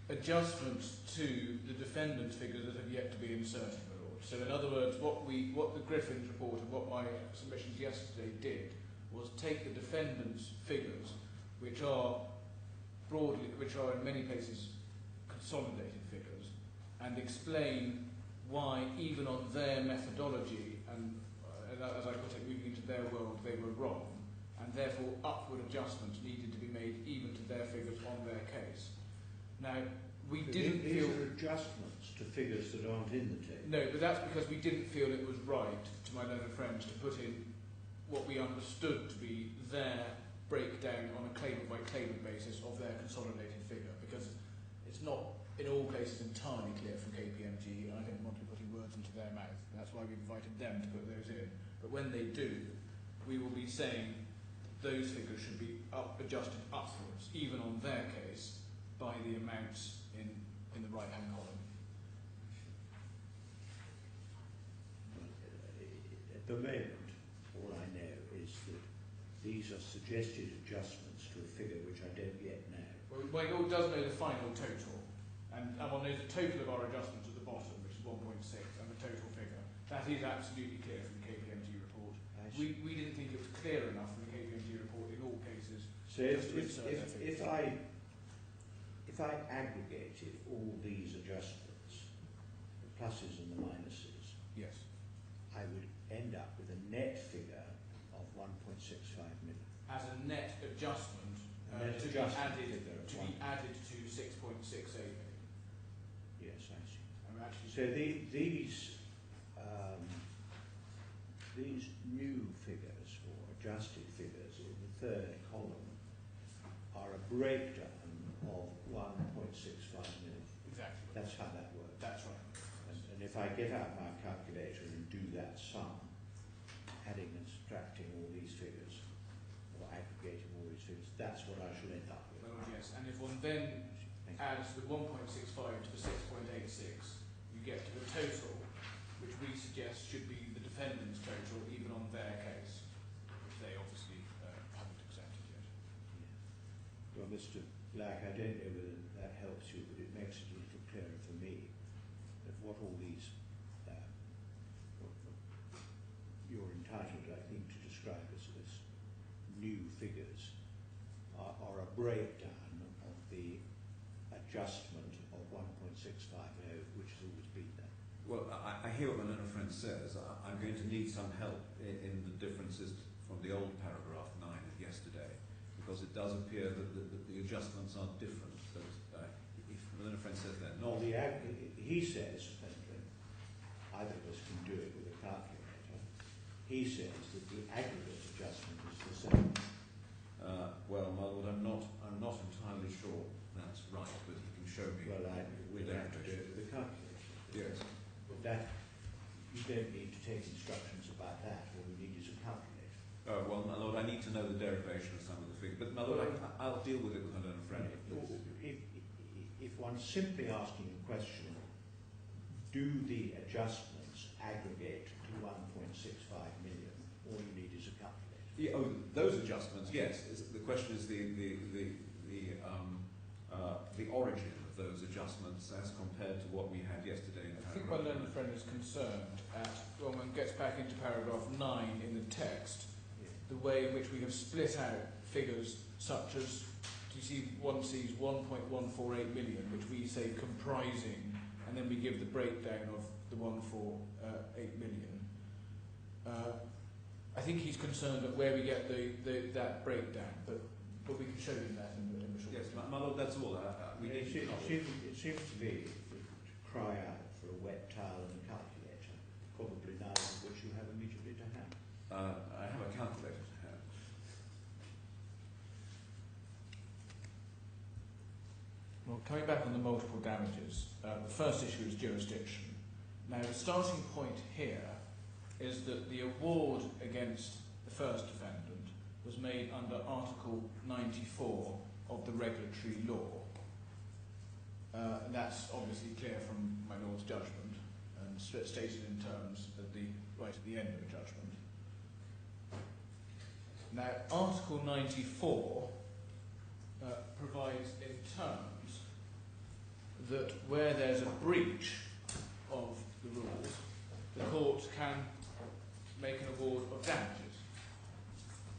adjustments to the defendant's figures that have yet to be inserted, my Lord. So in other words, what the Griffins report and what my submissions yesterday did was take the defendant's figures, which are in many places consolidated figures, and explain why even on their methodology, and as I put it, moving into their world, they were wrong, and therefore upward adjustments needed to be made even to their figures on their case. Now, These are adjustments to figures that aren't in the table. No, but that's because we didn't feel it was right, to my learned friends, to put in what we understood to be their breakdown on a claimant-by-claimant basis of their consolidated figure, because it's not in all cases entirely clear from KPMG, and I didn't want to be putting words into their mouth, and that's why we invited them to put those in. But when they do, we will be saying those figures should be adjusted upwards, even on their case, by the amounts in the right-hand column. At the moment, all I know is that these are suggested adjustments to a figure which I don't yet know. Well, my Lord does know the final total, and one knows the total of our adjustments at the bottom, which is 1.6, and the total figure. That is absolutely clear from the KPMG report. We didn't think it was clear enough from the KPMG report in all cases. So if I aggregated all these adjustments, pluses and the minuses, Yes. I would end up with a net figure of 1.65 million. As a net adjustment Net to adjustment be figure of added to 6.68 million. Yes, I see. I'm actually So these new figures, or adjusted figures, in the third column are a breakdown of 1.65 million. exactly. That's how that works. That's right. And if I get out my calculator and do that sum, adding and subtracting all these figures, or aggregating all these figures, that's what I shall end up with. Well, yes, and if one then Thank you. adds the 1.65 to the 6.86, you get to the total, which we suggest should be the defendant's total, even on their case, which they obviously haven't accepted yet. Yeah. Well, Mr. Black, I don't know whether that helps you, but it makes it a little clearer for me of what all these, you're entitled, I think, to describe as new figures are a breakdown of the adjustment of 1.650, which has always been there. Well, I hear what my learned friend says. I'm going to need some help in the differences from the old paragraph 9 of yesterday, because it does appear that the adjustments are different. But if my learned friend says they're not, He says, and either of us can do it with a calculator, he says that the aggregate adjustment is the same. well, my lord, I'm not entirely sure that's right, but he can show me. Well, we'll have to do it with a calculator. Yes. But that, you don't need to take instructions about that. All you need is a calculator. Well, my lord, I need to know the derivation of some of the figures. But my lord, I'll deal with it with my learned friend. If one's simply asking a question, do the adjustments aggregate to 1.65 million? All you need is a calculator. Yeah, oh, those adjustments, yes. The question is the origin of those adjustments as compared to what we had yesterday in I think my paragraph learned friend is concerned at, when one gets back into paragraph 9 in the text, Yeah. the way in which we have split out figures such as, do you see, one sees 1.148 million, which we say comprising, and then we give the breakdown of the 148 million. I think he's concerned at where we get that breakdown, but we can show him that in the short Yes, term. my lord, that's all. It seems to me to cry out for a wet towel and a calculator, probably neither of which you have immediately to hand. I have a calculator to hand. Well, coming back on the multiple damages, the first issue is jurisdiction. Now, the starting point here is that the award against the first defendant was made under Article 94 of the regulatory law. And that's obviously clear from my Lord's judgment and stated in terms right at the end of the judgment. Now, Article 94 provides in terms that where there's a breach of the rules, the court can make an award of damages.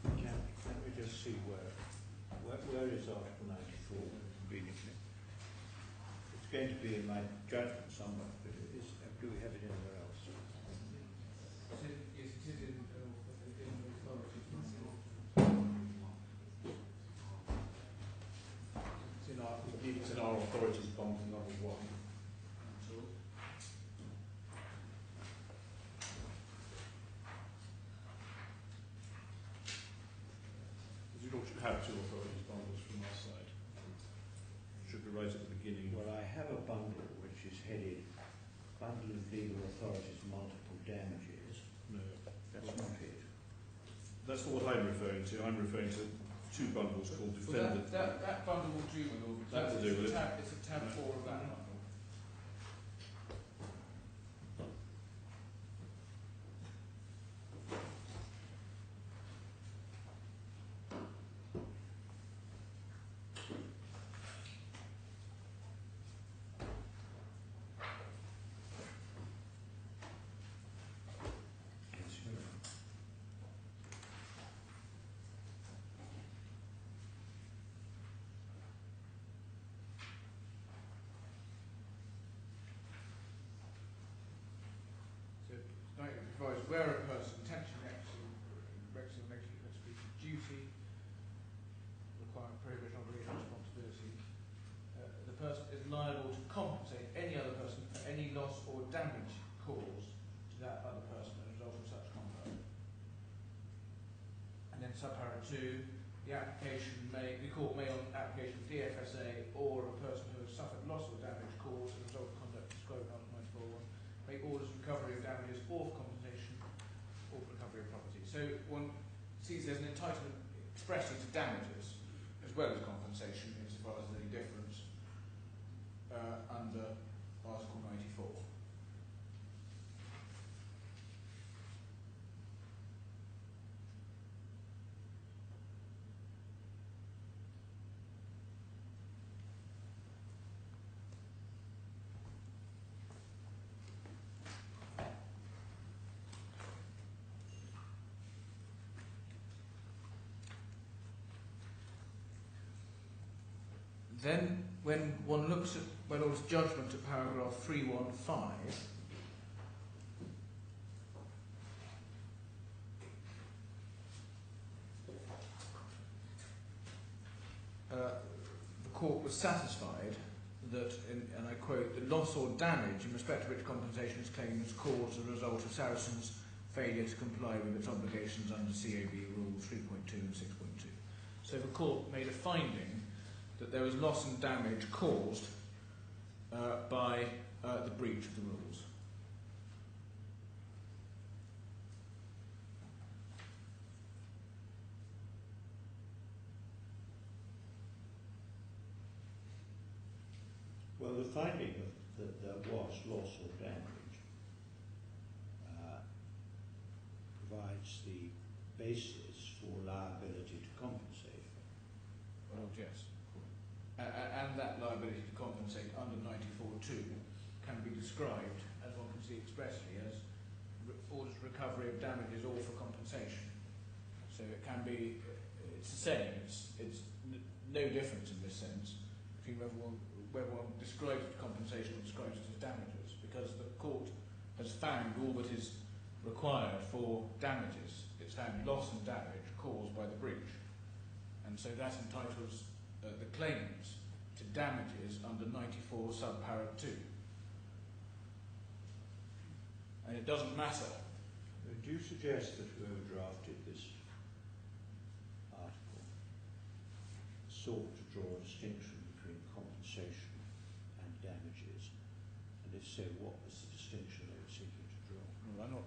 Can we just see where is Article 94 conveniently? It's going to be in my judgment somewhere, but do we have it anywhere else? Yes, it is in authority. It's in our authorities bond number 1. You should have 2 authorities bundles from our side. Should be right at the beginning. Well, I have a bundle which is headed Bundle of Legal Authorities Multiple Damages. No, That's not it. that's not what I'm referring to. I'm referring to 2 bundles called Defendant. That bundle will do, my Lord. That will do, will it? It's a tab 4 of that bundle. where a person intentionally breaks or negatively breach of duty, requiring prohibition, obligation, responsibility, the person is liable to compensate any other person for any loss or damage caused to that other person as a result of such conduct. And then subparagraph 2, the court may on application of DFSA or a person who has suffered loss or damage caused as a result of conduct described in Article 94.1 make orders for recovery of damages or for compensation or for recovery of property. So one sees there's an entitlement expressly to damages as well as compensation insofar as there's any difference under Article 94. Then, when one looks at my Lord's judgment at paragraph 315, the court was satisfied that, and I quote, the loss or damage in respect to which compensation is claimed as caused as a result of Sarasin's failure to comply with its obligations under CAB Rules 3.2 and 6.2. So the court made a finding that there was loss and damage caused by the breach of the rules. Well, the finding that there was loss or damage provides the basis for liability to compensate. Well, yes. And that liability to compensate under 94.2 can be described, as one can see expressly, as orders for recovery of damages or for compensation. So it can be, it's the same, it's no difference in this sense between whether one describes it as compensation or describes it as damages, because the court has found all that is required for damages. It's found loss and damage caused by the breach. And so that entitles the claimants to damages under 94 subparagraph 2. And it doesn't matter. Do you suggest that whoever drafted this article sought to draw a distinction between compensation and damages? And if so, what was the distinction they were seeking to draw? Well,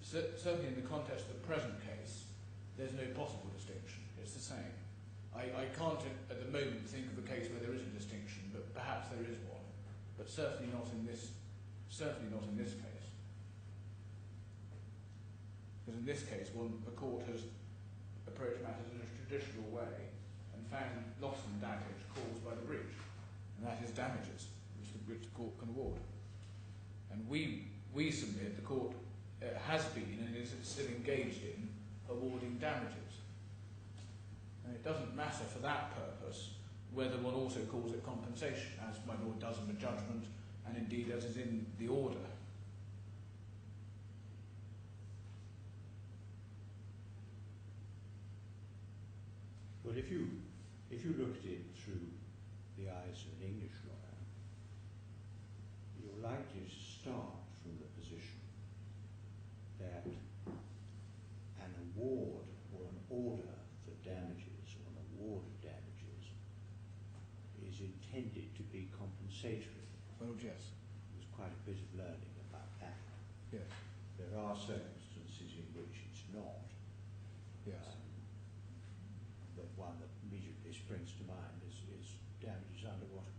certainly in the context of the present case, there's no possible distinction. It's the same. I can't at the moment think of a case where there is a distinction, but perhaps there is one. But certainly not in this case. Because in this case, the court has approached matters in a traditional way and found loss and damage caused by the breach. And that is damages, which the court can award. And we submit the court has been and is still engaged in awarding damages. And it doesn't matter for that purpose whether one also calls it compensation, as my Lord does in the judgment, and indeed as is in the order. Well, if you look at it through the eyes of an English lawyer, you're likely to start from the position that an award or an order for damages or an award of damages is intended to be compensatory. Well, yes. There's quite a bit of learning about that. Yes. There are circumstances in which it's not. Yes. But one that immediately springs to mind is damages under what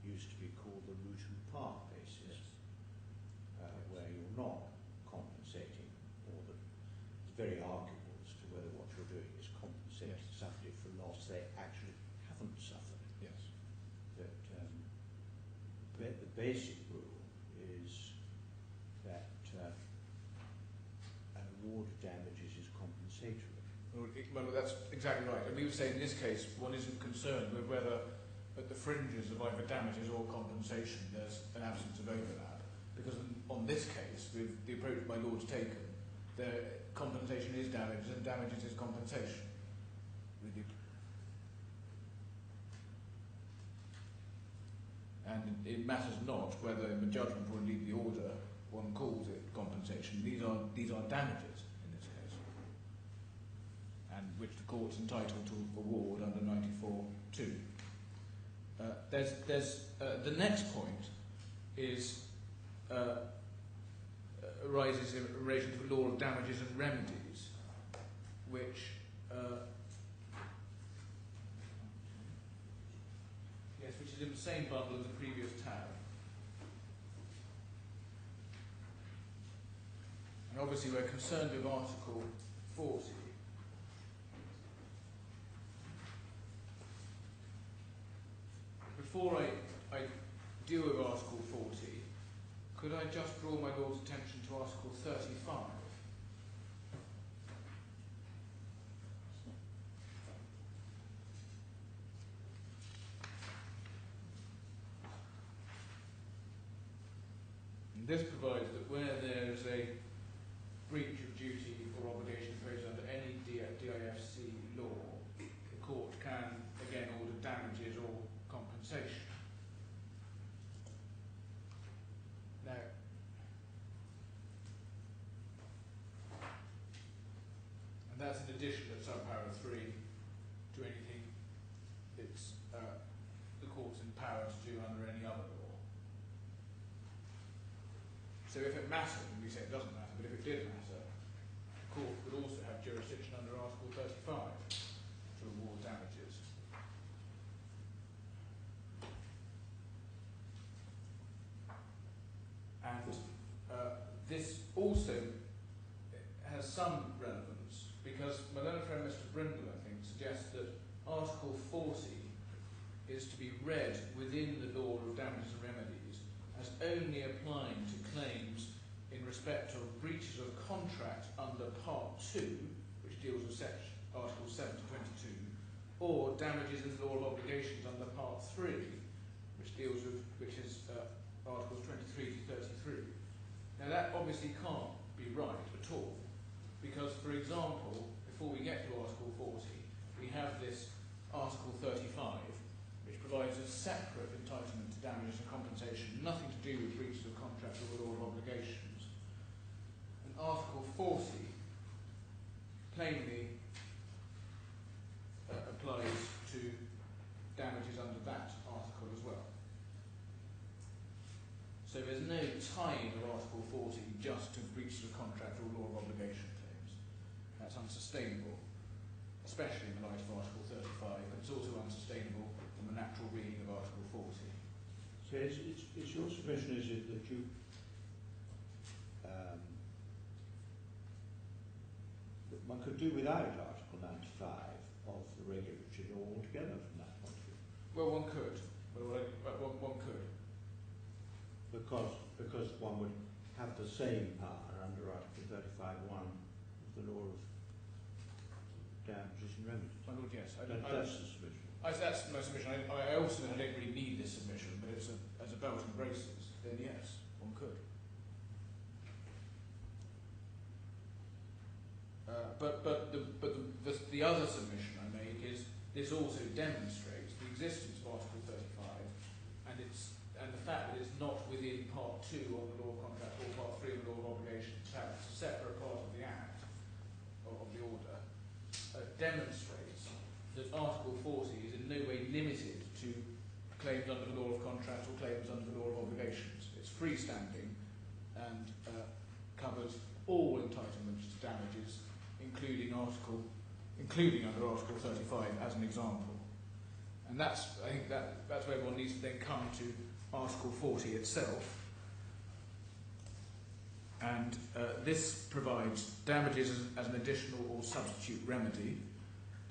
used to be called the root and part basis, where you're not compensating, or it's very arguable as to whether what you're doing is compensating somebody for loss they actually haven't suffered. Yes. That the basic rule is that an award of damages is compensatory. Well, that's exactly right. And we would say in this case, one isn't concerned with whether at the fringes of either damages or compensation there's an absence of overlap. because on this case, with the approach my Lord's taken, the compensation is damages and damages is compensation. And it matters not whether in the judgment or indeed the order one calls it compensation. These are damages in this case, and which the court's entitled to award under 94(2). The next point is arises in relation to the law of damages and remedies, which which is in the same bundle as the previous tab. And obviously we're concerned with Article 40. Before I deal with Article 40, could I just draw my Lord's attention to Article 35? And this provides that where there is a breach of duty or obligation imposed under any DIFC law, the court can again order damages or compensation. Now, and that's in addition at subparagraph 3 to anything it's the court's empowered to do under any other law. So if it mattered, and we say it doesn't matter, but if it did matter, the court would also have jurisdiction under Article 35 to award damages. And this also has some relevance because my learned friend Mr. Brindle, I think, suggests that Article 40 is to be read within the law of damages and remedies as only applying to claims in respect of breaches of contract under Part 2, which deals with Article 7 to 22, or damages in the law of obligations under Part 3, which is Articles 23 to 33. Now that obviously can't be right at all, because, for example, before we get to Article 40, we have this Article 35, which provides a separate entitlement to damages and compensation, nothing to do with breaches of contract or the law of obligations. And Article 40 plainly applies to damages under that article as well. So there's no tying of Article 40 just to breaches of contract or law of obligation claims. That's unsustainable, especially in the light of Article 35, but it's also unsustainable from the natural reading of Article 40. So it's your submission, is it, that you that one could do without Article 95 of the regulatory law altogether from that point of view? Well, one could. One could. Because one would have the same power under Article 35(1) of the law of damages and remedies. My Lord, yes. That's the submission. That's my submission. I also don't really need this submission, but it's as a belt and braces, then yes, one could. But the other submission I make is this also demonstrates the existence of Article 35 and the fact that it's not within Part 2 of the law of contract or Part 3 of the law of obligations. It's a separate part of the Act, of the order, demonstrates that Article 40 is in no way limited to claims under the law of contract or claims under the law of obligations. It's freestanding and covers all entitlements to damages, including under Article 35 as an example. And I think that's where one needs to then come to Article 40 itself. And this provides damages as an additional or substitute remedy.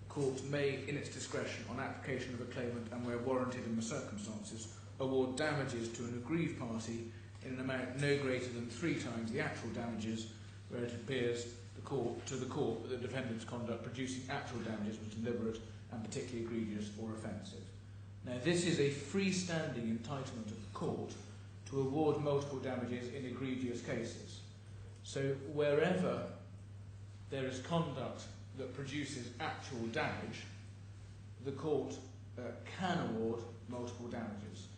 The court may, in its discretion, on application of a claimant and where warranted in the circumstances, award damages to an aggrieved party in an amount no greater than 3 times the actual damages where it appears to the court that the defendant's conduct producing actual damages was deliberate and particularly egregious or offensive. Now, this is a freestanding entitlement of the court to award multiple damages in egregious cases. So wherever there is conduct that produces actual damage, the court can award multiple damages.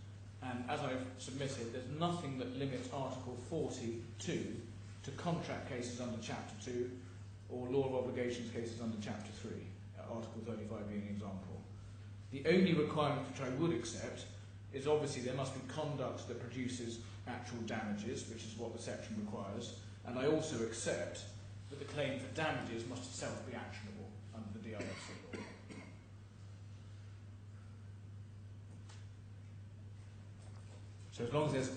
And as I've submitted, there's nothing that limits Article 42 to contract cases under Chapter 2 or law of obligations cases under Chapter 3, Article 35 being an example. The only requirement which I would accept is obviously there must be conduct that produces actual damages, which is what the section requires, and I also accept that the claim for damages must itself be actionable under the DRC law. So as long as there's an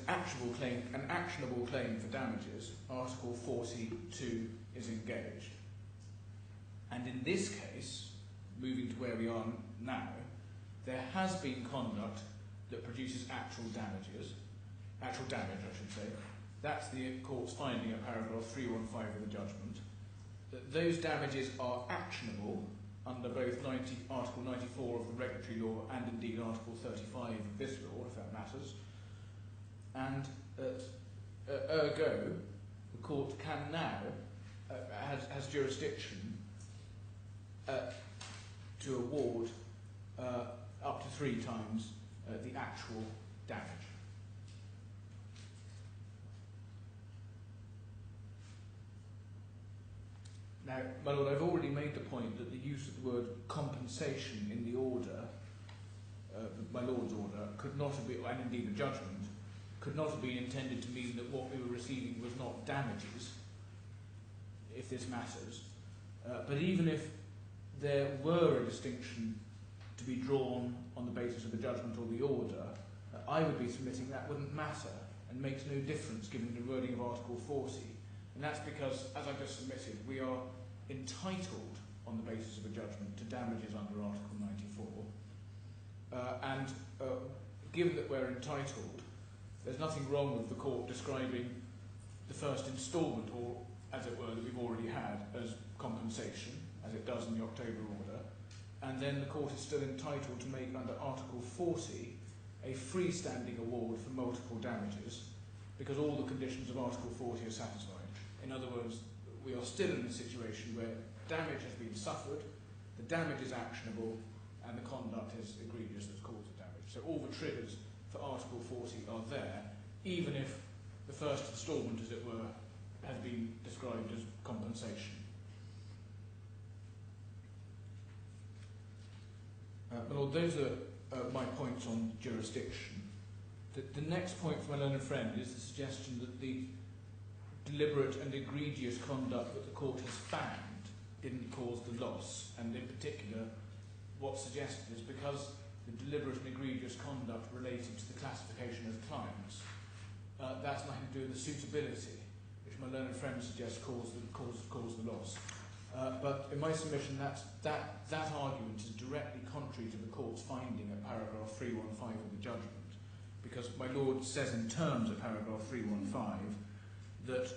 actionable claim for damages, Article 42 is engaged. And in this case, moving to where we are now, there has been conduct that produces actual damage, I should say. That's the court's finding at paragraph 315 of the judgment, that those damages are actionable under both Article 94 of the regulatory law and indeed Article 35 of this law, if that matters. And ergo, the court can now, has jurisdiction to award up to 3 times the actual damage. Now, my Lord, I've already made the point that the use of the word compensation in the order, my Lord's order, could not have been, and indeed the judgment, could not have been intended to mean that what we were receiving was not damages, if this matters. But even if there were a distinction to be drawn on the basis of the judgment or the order, I would be submitting that wouldn't matter and makes no difference given the wording of Article 40. And that's because, as I've just submitted, we are entitled on the basis of a judgment to damages under Article 94. Given that we're entitled, there's nothing wrong with the court describing the first instalment, or as it were, that we've already had, as compensation, as it does in the October order, and then the court is still entitled to make under Article 40 a freestanding award for multiple damages, because all the conditions of Article 40 are satisfied. In other words, we are still in a situation where damage has been suffered, the damage is actionable, and the conduct is egregious that's caused the damage. So all the triggers for Article 40 are there, even if the first instalment, as it were, has been described as compensation. Well, those are my points on jurisdiction. The next point from my learned friend is the suggestion that the deliberate and egregious conduct that the court has found didn't cause the loss, and in particular, what's suggested is because the deliberate and egregious conduct related to the classification of claimants, that's nothing to do with the suitability, which my learned friend suggests caused the loss. But in my submission, that argument is directly contrary to the court's finding at paragraph 315 of the judgment, because my Lord says in terms of paragraph 315 that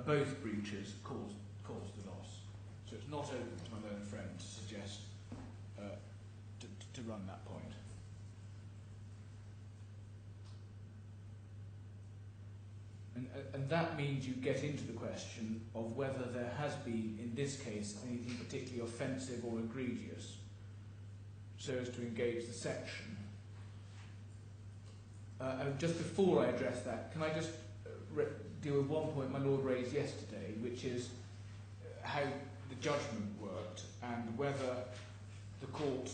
both breaches caused the loss. So it's not open to my learned friend to suggest to run that point. And that means you get into the question of whether there has been, in this case, anything particularly offensive or egregious so as to engage the section. And just before I address that, can I just deal with one point my Lord raised yesterday, which is how the judgment worked and whether the court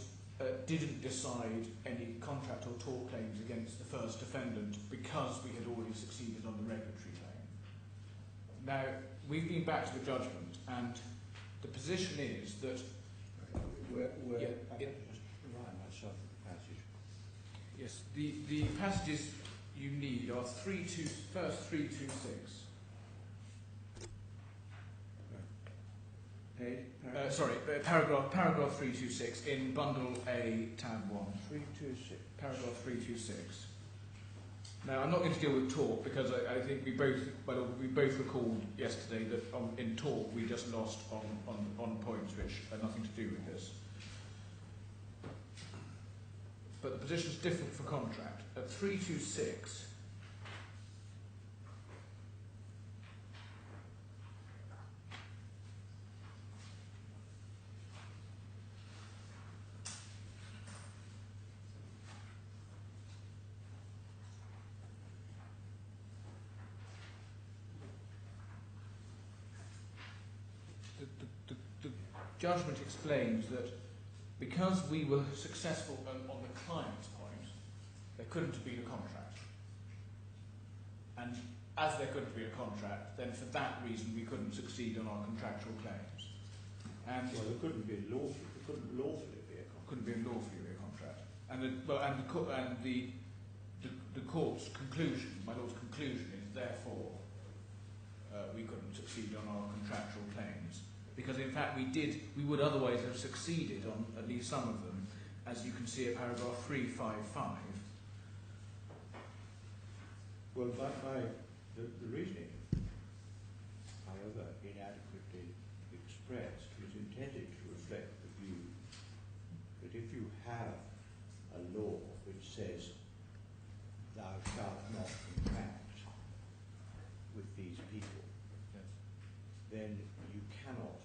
didn't decide any contract or tort claims against the first defendant because we had already succeeded on the regulatory claim. Now, we've been back to the judgment, and the position is that... Yes, the passages you need are first 326. Paragraph 326 in Bundle A, Tab 1. 326. Paragraph 326. Now, I'm not going to deal with talk because I think we both recalled yesterday that in talk we just lost on points which had nothing to do with this. But the position is different for contract. At 326, judgment explains that because we were successful on the client's point, there couldn't have been a contract. And as there couldn't be a contract, then for that reason we couldn't succeed on our contractual claims. And well, there couldn't lawfully be a contract. Couldn't be lawfully be a contract. And the court's conclusion, my Lord's conclusion, is therefore we couldn't succeed on our contractual claims, because in fact we would otherwise have succeeded on at least some of them, as you can see at paragraph 355. Well, the reasoning, however inadequately expressed, was intended to reflect the view that if you have a law which says thou shalt not contract with these people, Yes. then you cannot,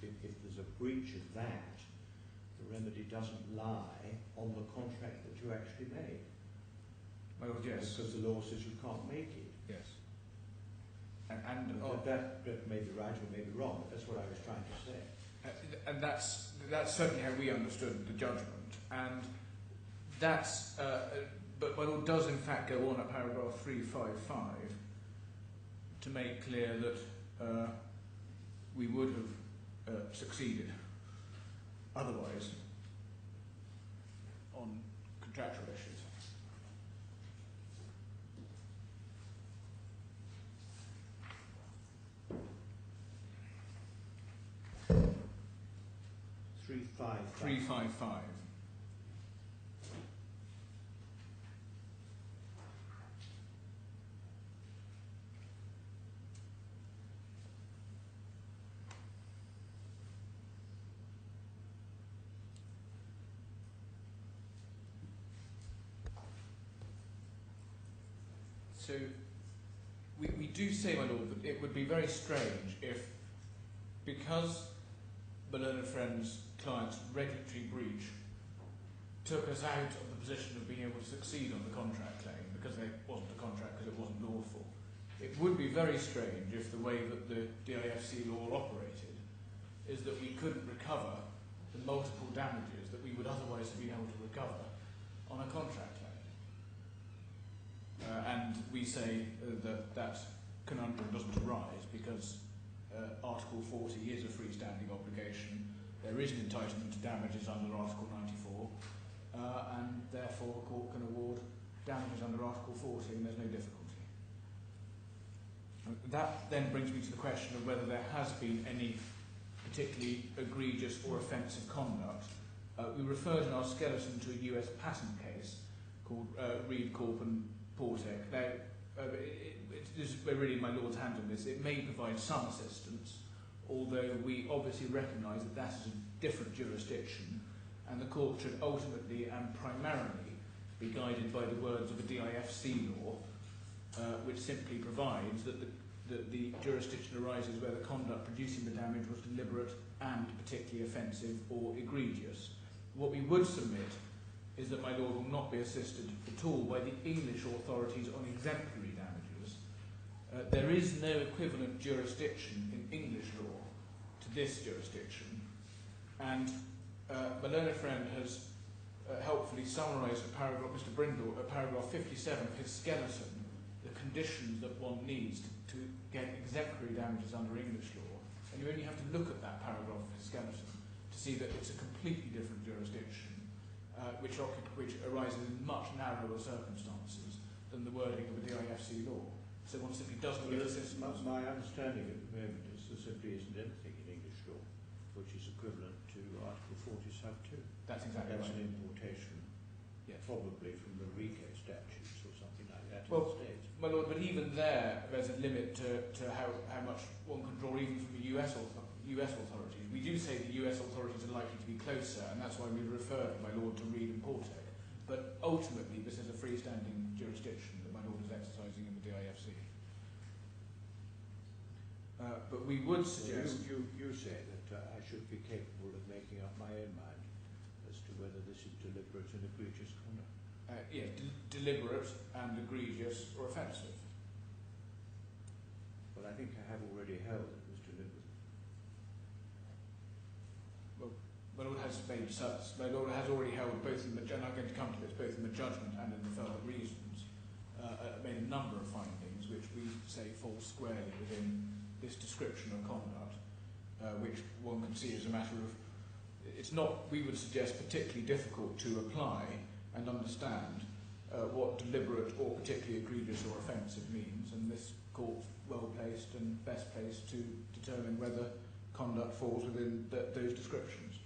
if there's a breach of that, the remedy doesn't lie on the contract that you actually made. Well, yes. Because the law says you can't make it. Yes. That may be right or may be wrong, but that's what I was trying to say. And that's certainly how we understood the judgment, and that's but my Lord does in fact go on at paragraph 355 to make clear that we would have succeeded otherwise on contractual issues. Three five five. So we do say, my Lord, that it would be very strange if, because the learned friend's client's regulatory breach took us out of the position of being able to succeed on the contract claim, because there wasn't a contract because it wasn't lawful. It would be very strange if the way that the DIFC law operated is that we couldn't recover the multiple damages that we would otherwise have been able to recover on a contract claim. And we say that conundrum doesn't arise because Article 40 is a freestanding obligation. There is an entitlement to damages under Article 94, and therefore a court can award damages under Article 40, and there's no difficulty. That then brings me to the question of whether there has been any particularly egregious or offensive conduct. We referred in our skeleton to a US patent case called Reed, Corp and Portek. Now, this is really my Lord's hand on this. It may provide some assistance, although we obviously recognise that that is a different jurisdiction, and the court should ultimately and primarily be guided by the words of a DIFC law, which simply provides that the jurisdiction arises where the conduct producing the damage was deliberate and particularly offensive or egregious. What we would submit is that my Lord will not be assisted at all by the English authorities on exemplary damages. There is no equivalent jurisdiction in English law to this jurisdiction, and my learned friend has helpfully summarised at paragraph, Mr. Brindle, at paragraph 57 of his skeleton, the conditions that one needs to get exemplary damages under English law, and you only have to look at that paragraph of his skeleton to see that it's a completely different jurisdiction, which arises in much narrower circumstances than the wording of a DIFC law. So one simply doesn't get assistance. My understanding at the moment is there simply isn't anything in English law which is equivalent to Article 40 sub 2. That's exactly That's right. an importation, Yes. probably from the RICO statutes or something like that Well, in the States. My Lord, but even there's a limit to how much one can draw even from the US authorities. We do say the US authorities are likely to be closer, and that's why we refer, my Lord, to Reed and Portek. But ultimately, this is a freestanding jurisdiction that my Lord is exercising in the DIFC. But we would suggest... You say that I should be capable of making up my own mind as to whether this is deliberate and egregious conduct. Yes, deliberate and egregious or offensive. Well, I think I have already held that it was deliberate. my Lord has already held both in the, and I'm going to come to this, both in the judgment and in the further reasons, made a number of findings which we say fall squarely within this description of conduct, which one can see as a matter of, it's not, we would suggest, particularly difficult to apply and understand what deliberate or particularly egregious or offensive means, and this court's well placed and best placed to determine whether conduct falls within those descriptions.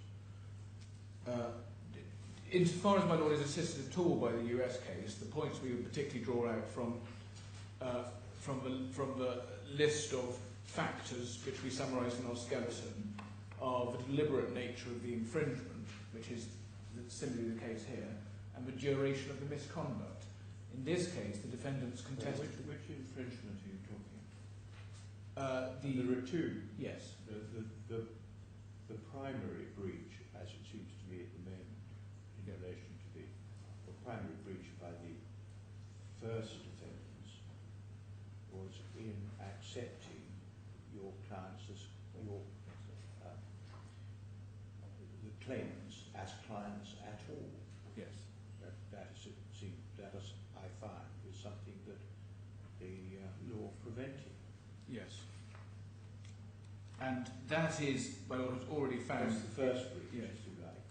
Insofar as my Lord is assisted at all by the US case, the points we would particularly draw out from the list of factors which we summarise in our skeleton are the deliberate nature of the infringement, which is similarly the case here, and the duration of the misconduct. In this case, the defendants contested... Which infringement are you talking? There are two. Yes. The primary breach, as it seems to me at the moment, in relation to the primary breach by the first defendants, was in accepting your clients as the claimants as clients at all. Yes. That is, I find, is something that the law prevented. Yes. And that is, my Lord has already found... That's the first breach, yes. if you like.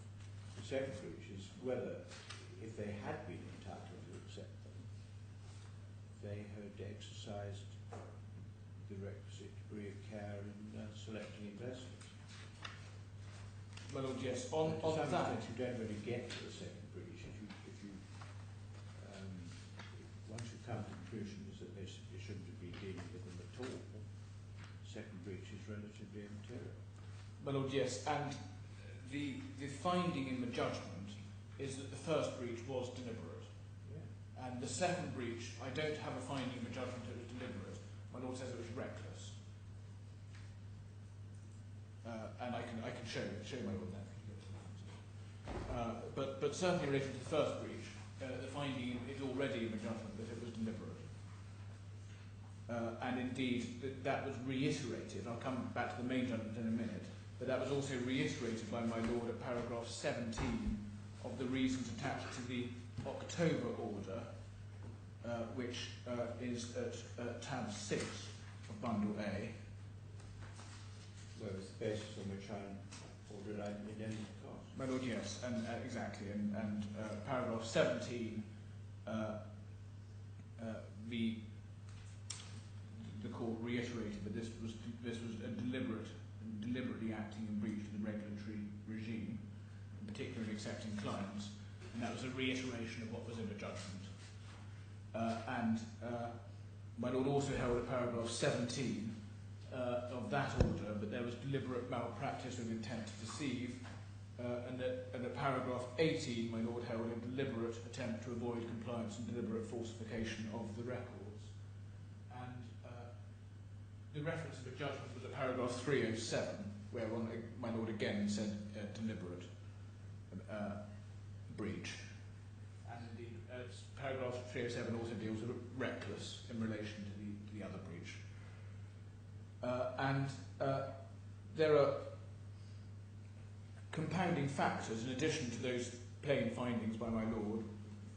The second breach is whether, if they had been entitled to accept them, they had exercised the requisite degree of care in selecting investors. My Lord, yes. On that, you don't really get to the second breach once you come to the conclusion is that they shouldn't have been dealing with them at all. Second breach is relatively immaterial. my Lord, yes. And the finding in the judgment is that the first breach was deliberate. Yeah. And the second breach, I don't have a finding in the judgment that it was deliberate. My Lord says it was reckless. And I can show my Lord that. But certainly related to the first breach, the finding is already in the judgment that it was deliberate. And indeed, that was reiterated. I'll come back to the main judgment in a minute. But that was also reiterated by my Lord at paragraph 17 of the reasons attached to the October order, which is at tab 6 of bundle A. Well, it's the basis on which I ordered an indemnity cost. My Lord, yes, and exactly, and paragraph 17, the court reiterated that this was a deliberately acting in breach of the regulatory regime, in particular in accepting clients, and that was a reiteration of what was in the judgment. My Lord also held at paragraph 17 of that order, but there was deliberate malpractice with intent to deceive, and at paragraph 18, my Lord held a deliberate attempt to avoid compliance and deliberate falsification of the records. And the reference to the judgment was at paragraph 307, where my Lord again said deliberate breach. And indeed, paragraph 307 also deals with reckless in relation to the other breach. There are compounding factors in addition to those plain findings by my Lord.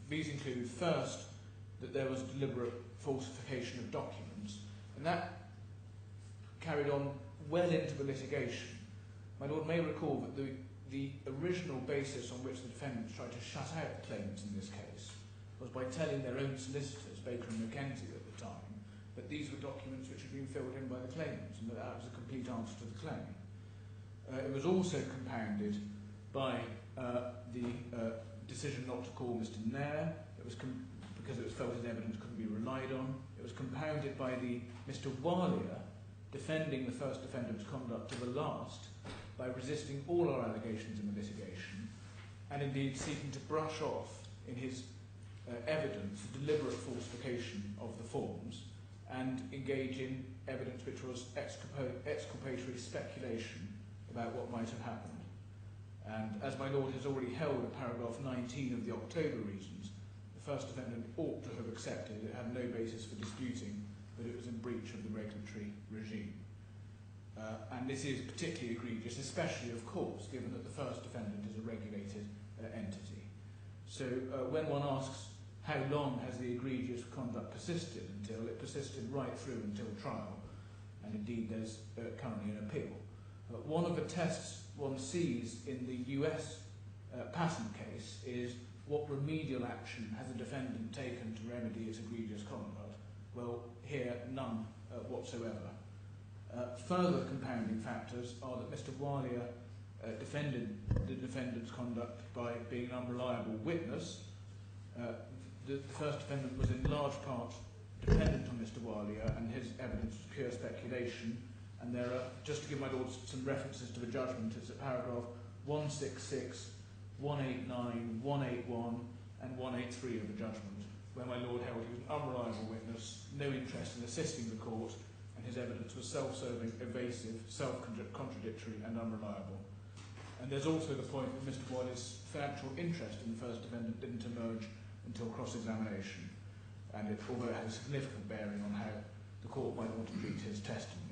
These include, first, that there was deliberate falsification of documents, and that carried on well into the litigation. My Lord may recall that the original basis on which the defendants tried to shut out the claimants in this case was by telling their own solicitors, Baker and Mackenzie at the time, that these were documents which had been filled in by the claimants, and that was a complete answer to the claim. It was also compounded by the decision not to call Mr. Nair. It was because it was felt his evidence couldn't be relied on. It was compounded by Mr. Alia defending the first defendant's conduct to the last by resisting all our allegations in the litigation, and indeed seeking to brush off in his evidence the deliberate falsification of the forms and engage in evidence which was exculpatory speculation about what might have happened. And as my Lord has already held at paragraph 19 of the October reasons, the first defendant ought to have accepted it had no basis for disputing that it was in breach of the regulatory regime. And this is particularly egregious, especially, of course, given that the first defendant is a regulated entity. So when one asks how long has the egregious conduct persisted until, it persisted right through until trial, and indeed there's currently an appeal. One of the tests one sees in the US patent case is what remedial action has a defendant taken to remedy its egregious conduct. Well, here, none whatsoever. Further compounding factors are that Mr. Walia defended the defendant's conduct by being an unreliable witness. The first defendant was in large part dependent on Mr. Walia, and his evidence was pure speculation. And there are, just to give my Lord some references to the judgment, it's at paragraph 166, 189, 181 and 183 of the judgment, where my Lord held he was an unreliable witness, no interest in assisting the court, and his evidence was self-serving, evasive, self-contradictory and unreliable. And there's also the point that Mr. Walia's financial interest in the first defendant didn't emerge until cross-examination, and although it had a significant bearing on how the court might want to treat his testimony.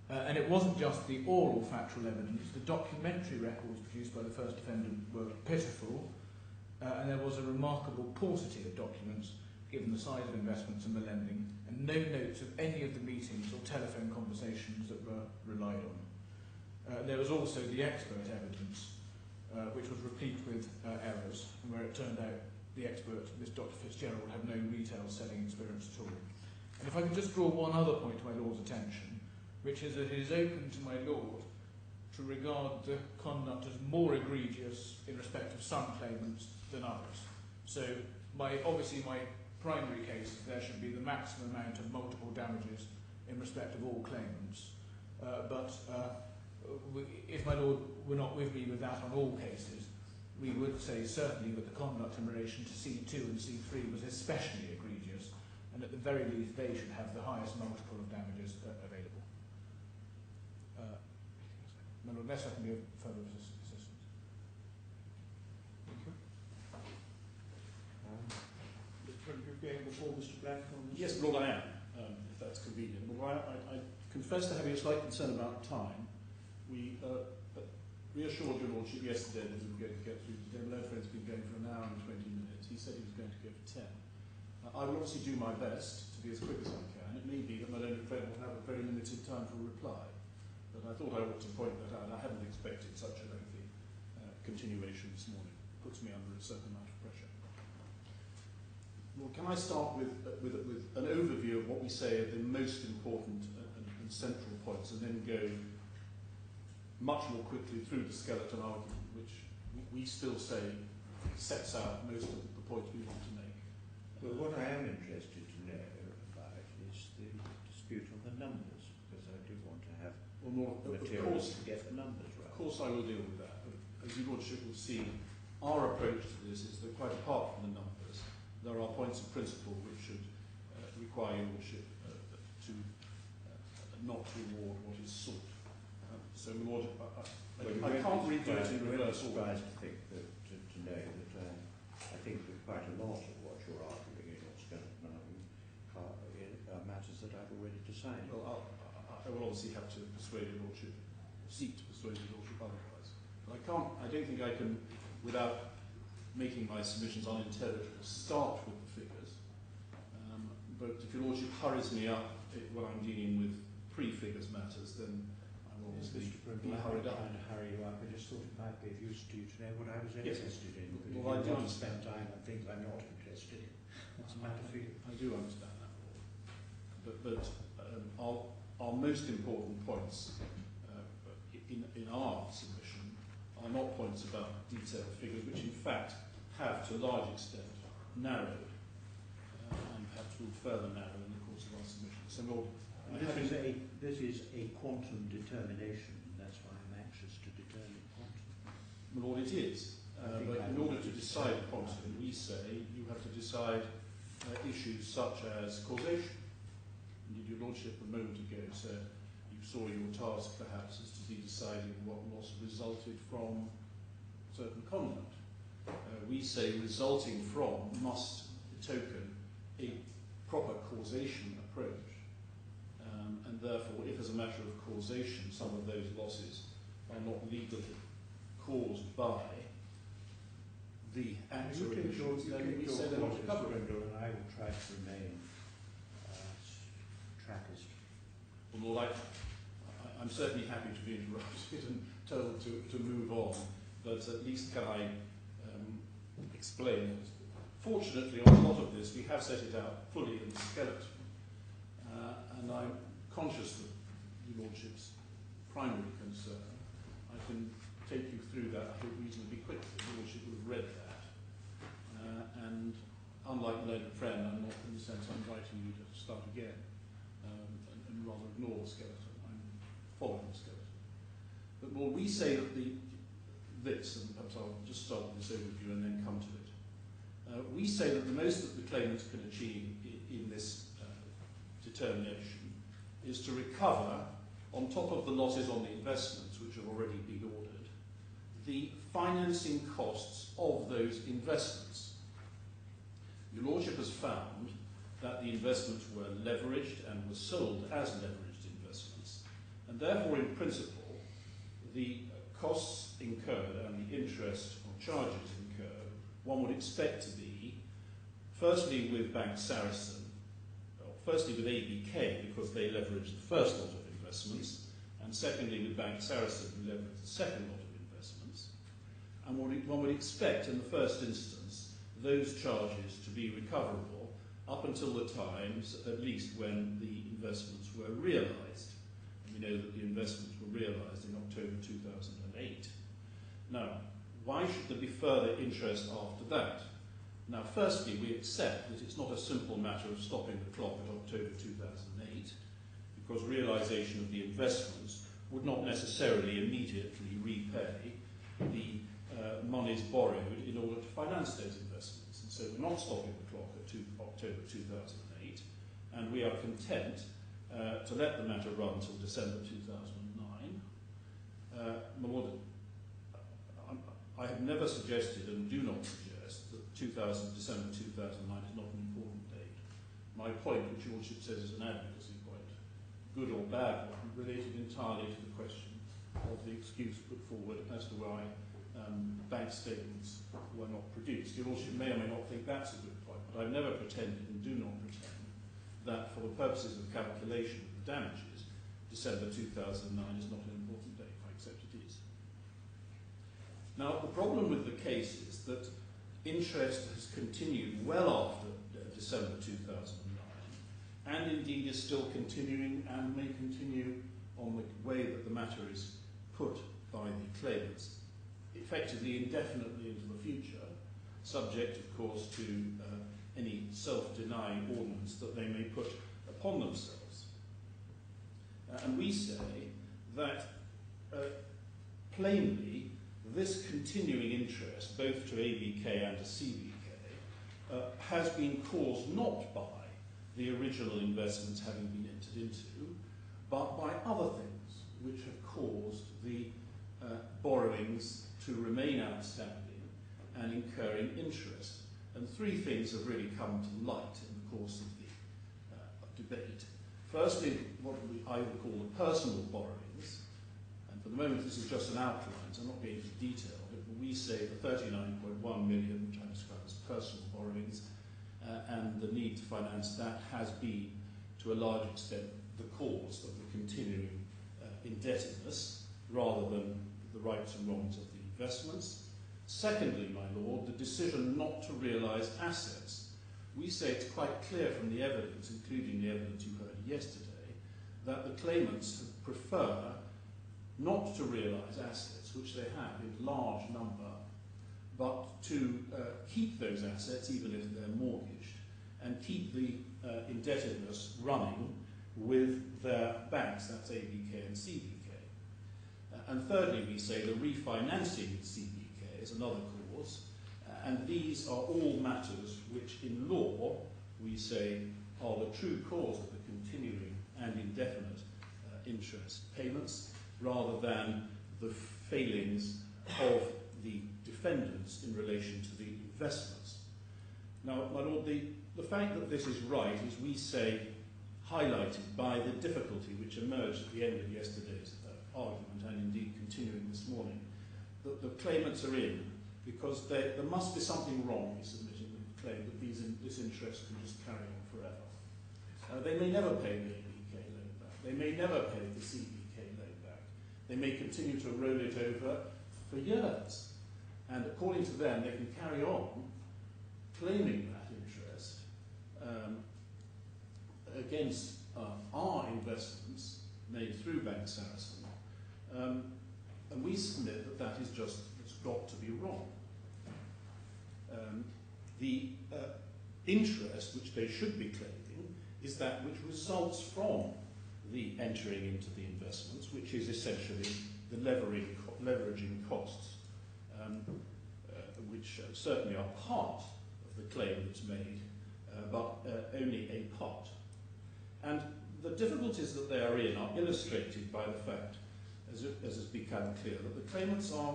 And it wasn't just the oral factual evidence, the documentary records produced by the first defendant were pitiful, and there was a remarkable paucity of documents given the size of investments and the lending, and no notes of any of the meetings or telephone conversations that were relied on. There was also the expert evidence, which was replete with errors, and where it turned out the expert, Miss Dr. Fitzgerald, had no retail selling experience at all. And if I could just draw one other point to my Lord's attention, which is that it is open to my Lord to regard the conduct as more egregious in respect of some claimants than others. So obviously my primary case is there should be the maximum amount of multiple damages in respect of all claimants. If my Lord were not with me with that on all cases, we would say certainly that the conduct in relation to C2 and C3 was especially egregious, and at the very least they should have the highest multiple of damages available. My Lord, unless I can be of further assistance. Thank you. You're going before Mr. Black on this? Yes, Lord, I am, if that's convenient. Well, I confess to having a slight concern about time. We reassured your Lordship yesterday that we were going to get through today. My friend's been going for an hour and 20 minutes. He said he was going to go for 10. I will obviously do my best to be as quick as I can. It may be that my learned friend will have a very limited time for a reply, but I thought I ought to point that out. I hadn't expected such a lengthy continuation this morning. It puts me under a certain amount of pressure. Well, can I start with an overview of what we say are the most important and central points, and then go much more quickly through the skeleton argument, which we still say sets out most of the points we want to make. Well, what I am interested to know about is the dispute on the numbers, because I do want to have materials to get the numbers right. Of course I will deal with that. But as your Lordship will see, our approach to this is that quite apart from the numbers, there are points of principle which should require your Lordship to not to award what is sought. So, Lord, I can't redo it in reverse order. I'm surprised to think that, to know that I think that quite a lot of what you're arguing in your skeleton argument are matters that I've already decided. Well, I will obviously have to persuade your Lordship, seek to persuade your Lordship otherwise. But I don't think I can, without making my submissions unintelligible, start with the figures. But if your Lordship hurries me up when I'm dealing with pre-figures matters, then obviously be hurried up. I'm trying to hurry you up. I just thought it might be of use to you to know what I was interested in. Because well, if you want to spend time on things I'm not interested in, what's the matter for you? I do understand that. But our most important points in our submission are not points about detailed figures, which in fact have to a large extent narrowed, and perhaps will further narrow in the course of our submission. So, Lord, this is a quantum determination, and that's why I'm anxious to determine quantum. Lord, it is. But in order to decide quantum, we say you have to decide issues such as causation. Indeed, your Lordship a moment ago said you saw your task perhaps as to be deciding what loss resulted from certain conduct. We say resulting from must betoken a proper causation approach. and therefore, if as a matter of causation some of those losses are not legally caused by the acts or omissions, then we say they're not recoverable. And I will try to remain trackers. Well, Lord, I'm certainly happy to be interrupted and told to move on, but at least can I explain. Fortunately, on a lot of this, we have set it out fully in the skeleton, and I'm conscious of your Lordship's primary concern. I can take you through that, I hope, reasonably quickly. Your Lordship would have read that. And unlike the learned friend, I'm not, in the sense, I'm inviting you to start again and rather ignore the skeleton. I'm following the skeleton. But well, we say that this, and perhaps I'll just start with this overview and then come to it. We say that the most that the claimants can achieve in this determination is to recover, on top of the losses on the investments which have already been ordered, the financing costs of those investments. Your Lordship has found that the investments were leveraged and were sold as leveraged investments, and therefore, in principle, the costs incurred and the interest or charges incurred, one would expect to be, firstly with Bank Saracen, or firstly with ABK because they leveraged the first lot of investments, and secondly with Bank Saracen who leveraged the second lot of investments. And one would expect in the first instance those charges to be recoverable up until the times, at least, when the investments were realised. And we know that the investments were realised in October 2008. Now, why should there be further interest after that? Now, firstly, we accept that it's not a simple matter of stopping the clock at October 2008, because realisation of the investments would not necessarily immediately repay the monies borrowed in order to finance those investments. And so we're not stopping the clock at October 2008, and we are content to let the matter run till December 2009. My Lord, I have never suggested and do not suggest that December 2009 is not an important date. My point, which Your Lordship says is an advocacy point, good or bad one, related entirely to the question of the excuse put forward as to why bank statements were not produced. Your Lordship may or may not think that's a good point, but I've never pretended and do not pretend that for the purposes of calculation of the damages, December 2009 is not an important date. I accept it is. Now, the problem with the case is that interest has continued well after December 2009, and indeed is still continuing and may continue on the way that the matter is put by the claimants, effectively indefinitely into the future, subject, of course, to any self-denying ordinance that they may put upon themselves. And we say that plainly, this continuing interest, both to ABK and to CBK, has been caused not by the original investments having been entered into, but by other things which have caused the borrowings to remain outstanding and incurring interest. And three things have really come to light in the course of the debate. Firstly, what I would call the personal borrowings, and for the moment this is just an outline, so I'm not going into detail of it, but we say the 39.1 million, which I describe as personal borrowings, and the need to finance that has been, to a large extent, the cause of the continuing indebtedness, rather than the rights and wrongs of the investments. Secondly, my Lord, the decision not to realise assets. We say it's quite clear from the evidence, including the evidence you heard yesterday, that the claimants prefer not to realise assets, which they have in large number, but to keep those assets, even if they're mortgaged, and keep the indebtedness running with their banks, that's ABK and CBK. And thirdly, we say the refinancing with CBK is another cause, and these are all matters which in law we say are the true cause of the continuing and indefinite interest payments, rather than the failings of the defendants in relation to the investments. Now, my Lord, the fact that this is right is we say highlighted by the difficulty which emerged at the end of yesterday's argument and indeed continuing this morning. The claimants are in because there must be something wrong in submitting the claim that this interest can just carry on forever. They may never pay the ABK loan back. They may never pay the CBK loan back. They may continue to roll it over for years. And according to them, they can carry on claiming that interest against our investments made through Bank Sarasin. And we submit that is just, it's got to be wrong. The interest which they should be claiming is that which results from the entering into the investments, which is essentially the leveraging costs, which certainly are part of the claim that's made, but only a part. And the difficulties that they are in are illustrated by the fact, as has become clear, that the claimants are,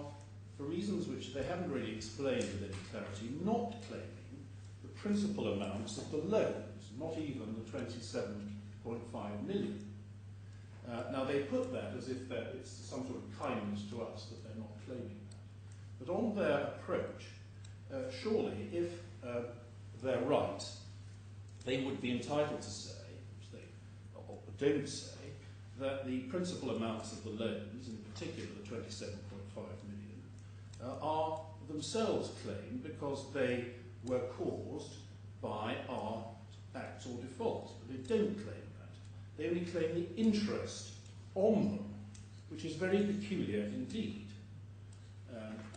for reasons which they haven't really explained with any clarity, not claiming the principal amounts of the loans, not even the 27.5 million. Now they put that as if it's some sort of kindness to us that they're not claiming that. But on their approach, surely if they're right, they would be entitled to say, which they don't say, that the principal amounts of the loans, in particular the 27.5 million, are themselves claimed because they were caused by our acts or defaults. But they don't claim that. They only claim the interest on them, which is very peculiar indeed.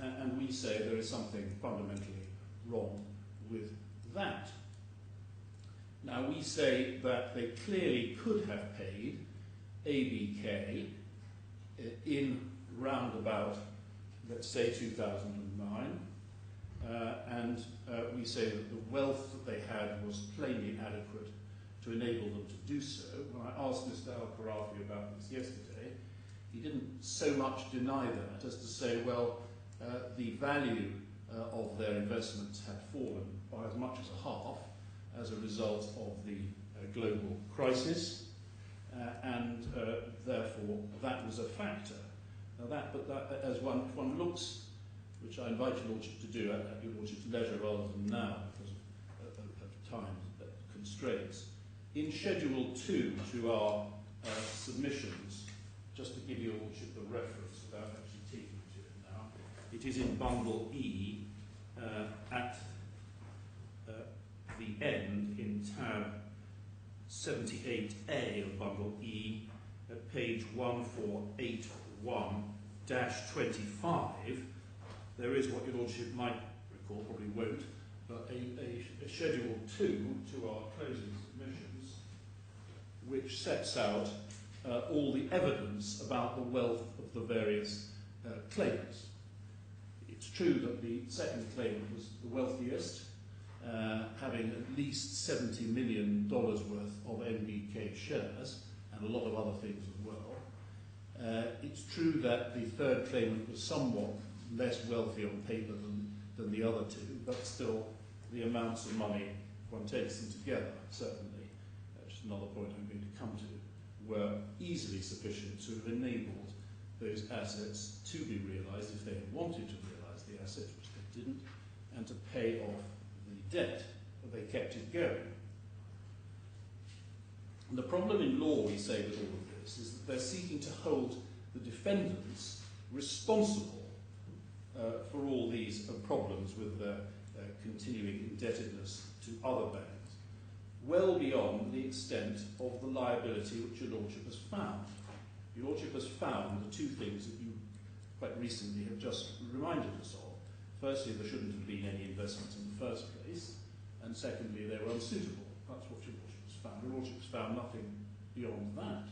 And we say there is something fundamentally wrong with that. Now we say that they clearly could have paid ABK in round about, let's say, 2009, and we say that the wealth that they had was plainly adequate to enable them to do so. When I asked Mr. AlKhorafi about this yesterday, he didn't so much deny that as to say, well, the value of their investments had fallen by as much as a half as a result of the global crisis, and therefore that was a factor. Now but as one looks, which I invite your Lordship to do at your Lordship's leisure rather than now because of time constraints, in Schedule 2 to our submissions, just to give your Lordship the reference without actually taking to it now, it is in Bundle E at the end in tab 78A of Bundle E at page 1481-25. There is what your Lordship might recall, probably won't, but a Schedule 2 to our closing submissions, which sets out all the evidence about the wealth of the various claimants. It's true that the second claimant was the wealthiest, having at least $70 million worth of NBK shares, and a lot of other things as well. It's true that the third claimant was somewhat less wealthy on paper than the other two, but still the amounts of money, if one takes them together, certainly, just another point I'm going to come to, were easily sufficient to have enabled those assets to be realised if they had wanted to realise the assets, which they didn't, and to pay off the debt, but they kept it going. And the problem in law, we say, with all of this, is that they're seeking to hold the defendants responsible for all these problems with their continuing indebtedness to other banks, well beyond the extent of the liability which your Lordship has found. Your Lordship has found the two things that you quite recently have just reminded us of. Firstly, there shouldn't have been any investments in the first place, and secondly, they were unsuitable. That's what your Lordship has found. Your Lordship has found nothing beyond that.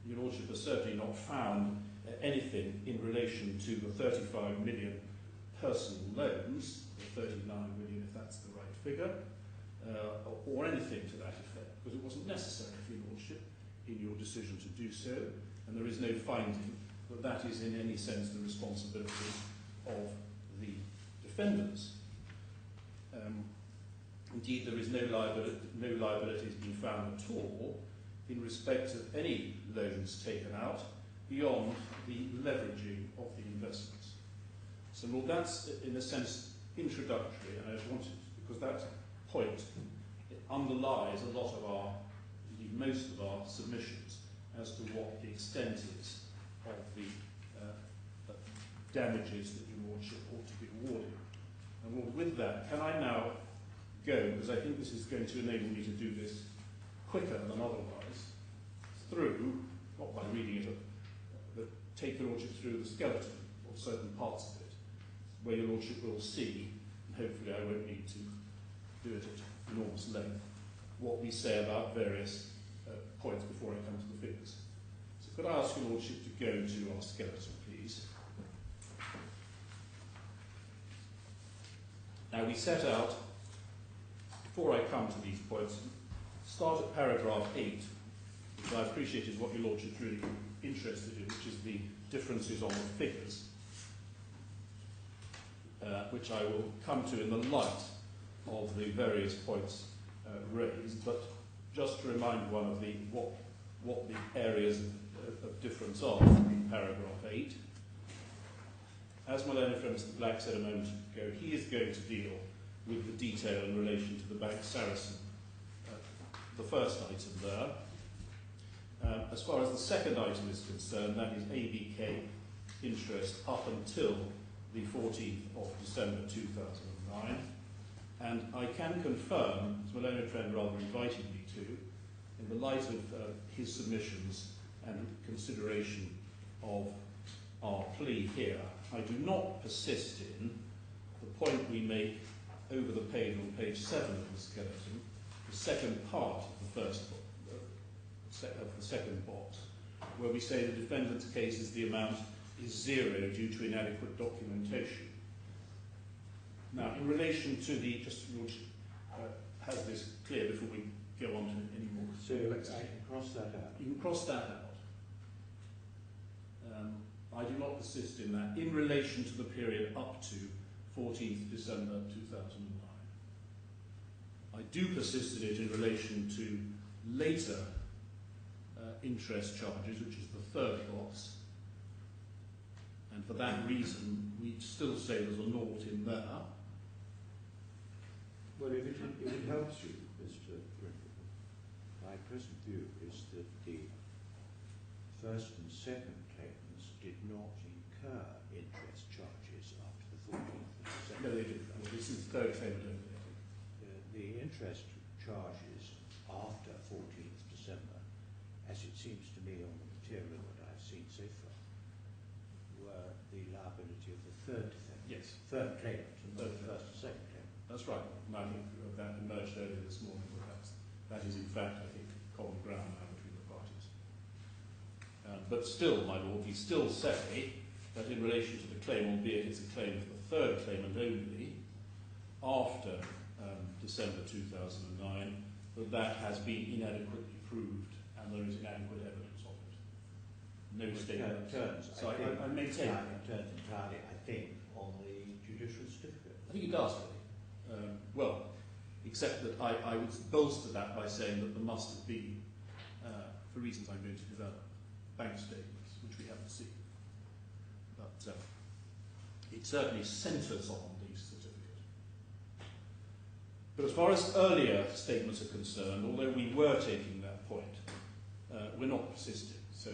Your Lordship has certainly not found anything in relation to the 35 million personal loans, or 39 million if that's the right figure, or anything to that effect, because it wasn't necessary for your Lordship in your decision to do so, and there is no finding that that is in any sense the responsibility of the defendants. Indeed, there is no liability has been found at all in respect of any loans taken out beyond the leveraging of the investments. So, Lord, that's, in a sense, introductory, and I just wanted, because that point underlies a lot of our, indeed most of our submissions as to what the extent is of the damages that your Lordship ought to be awarding. And Lord, with that, can I now go, because I think this is going to enable me to do this quicker than otherwise, through, not by reading it, but take your Lordship through the skeleton of certain parts of it, where your Lordship will see, and hopefully I won't need to do it at enormous length, what we say about various points before I come to the figures. So could I ask your Lordship to go to our skeleton, please? Now we set out, before I come to these points, start at paragraph 8, which I appreciate is what your Lordship's really interested in, which is the differences on the figures, which I will come to in the light of the various points raised, but just to remind one of what the areas of difference are in paragraph 8. As my learned friend Mr. Black said a moment ago, he is going to deal with the detail in relation to the Bank Saracen, the first item there. As far as the second item is concerned, that is ABK interest up until the 14th of December 2009. And I can confirm, as my learned friend rather invited me to, in the light of his submissions and consideration of our plea here, I do not persist in the point we make over the page on page 7 of the skeleton, the second part of the first of the second box, where we say the defendant's case is the amount is 0 due to inadequate documentation. Now, in relation to the, just has this clear before we go on to any more. So I can cross that out. You can cross that out. I do not persist in that in relation to the period up to 14th December 2009. I do persist in it in relation to later interest charges, which is the third box. And for that reason, we still say there's a naught in there. Well, if it helps you, Mr. Rifai, my present view is that the first and second claimants did not incur interest charges after the 14th of December. No, they didn't. I mean, this is the third claimant only, I think. The interest charges after 14th December, as it seems to me on the material that I've seen so far, were the liability of the third defendant. Yes. Third claimant, and not the first and second claimant. That's right. And I think that emerged earlier this morning, but that is in fact, I think, common ground now between the parties. But still, my Lord, we still say that in relation to the claim, albeit it's a claim for the third claimant only, after December 2009, that has been inadequately proved and there is inadequate evidence of it. No statement. So I maintain it turns entirely, I think, on the judicial certificate. I think it does, really. Well, except that I would bolster that by saying that there must have been, for reasons I'm going to develop, bank statements, which we haven't seen. But it certainly centres on the certificate. But as far as earlier statements are concerned, although we were taking that point, we're not persisting. So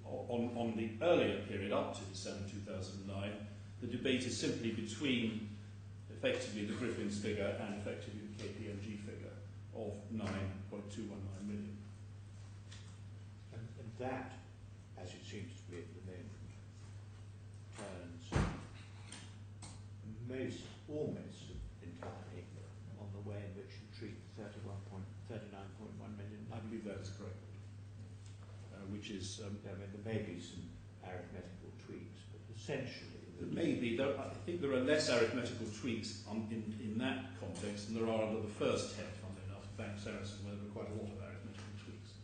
on the earlier period, up to December 2009, the debate is simply between effectively the Griffin's figure and effectively the KPMG figure of 9.219 million. And that, as it seems to be at the moment, turns almost entirely on the way in which you treat the 39.1 million. I believe that is correct. Which is, I mean, there may be some arithmetical tweaks, but essentially, there may be. I think there are less arithmetical tweaks in that context than there are under the first head, funnily enough, Bank Saracen, where there are quite a lot of arithmetical tweaks.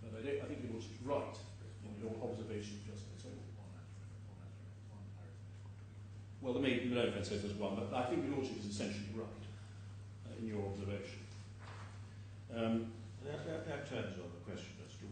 But I think your Lordship's right in your observation just so on arithmetical tweak. Well, there may be no offence if there's one, but I think your Lordship is essentially right in your observation. that turns on the question as to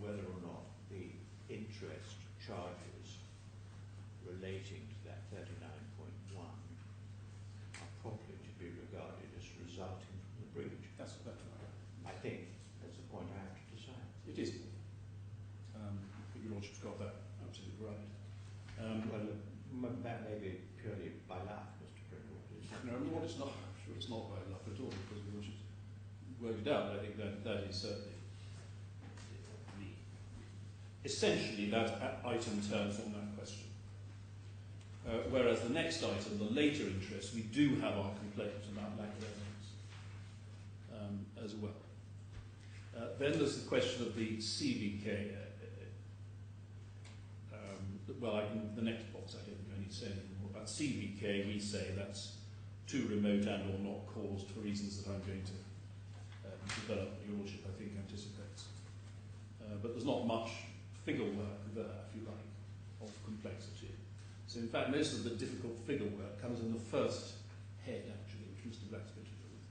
that may be purely by luck, Mr. Brindle. No, well, it's not. I'm sure it's not by luck at all, because we should work it out. I think that is certainly essentially that item turns on that question. Whereas the next item, the later interest, we do have our complaint about lack of evidence as well. Then there's the question of the CBK. The next box I don't think I need to say anything more about. CBK, we say that's too remote and or not caused for reasons that I'm going to develop, Your Lordship, I think, anticipates. But there's not much figure work there, if you like, of complexity. So in fact, most of the difficult figure work comes in the first head, actually, which Mr. Black's going to do with,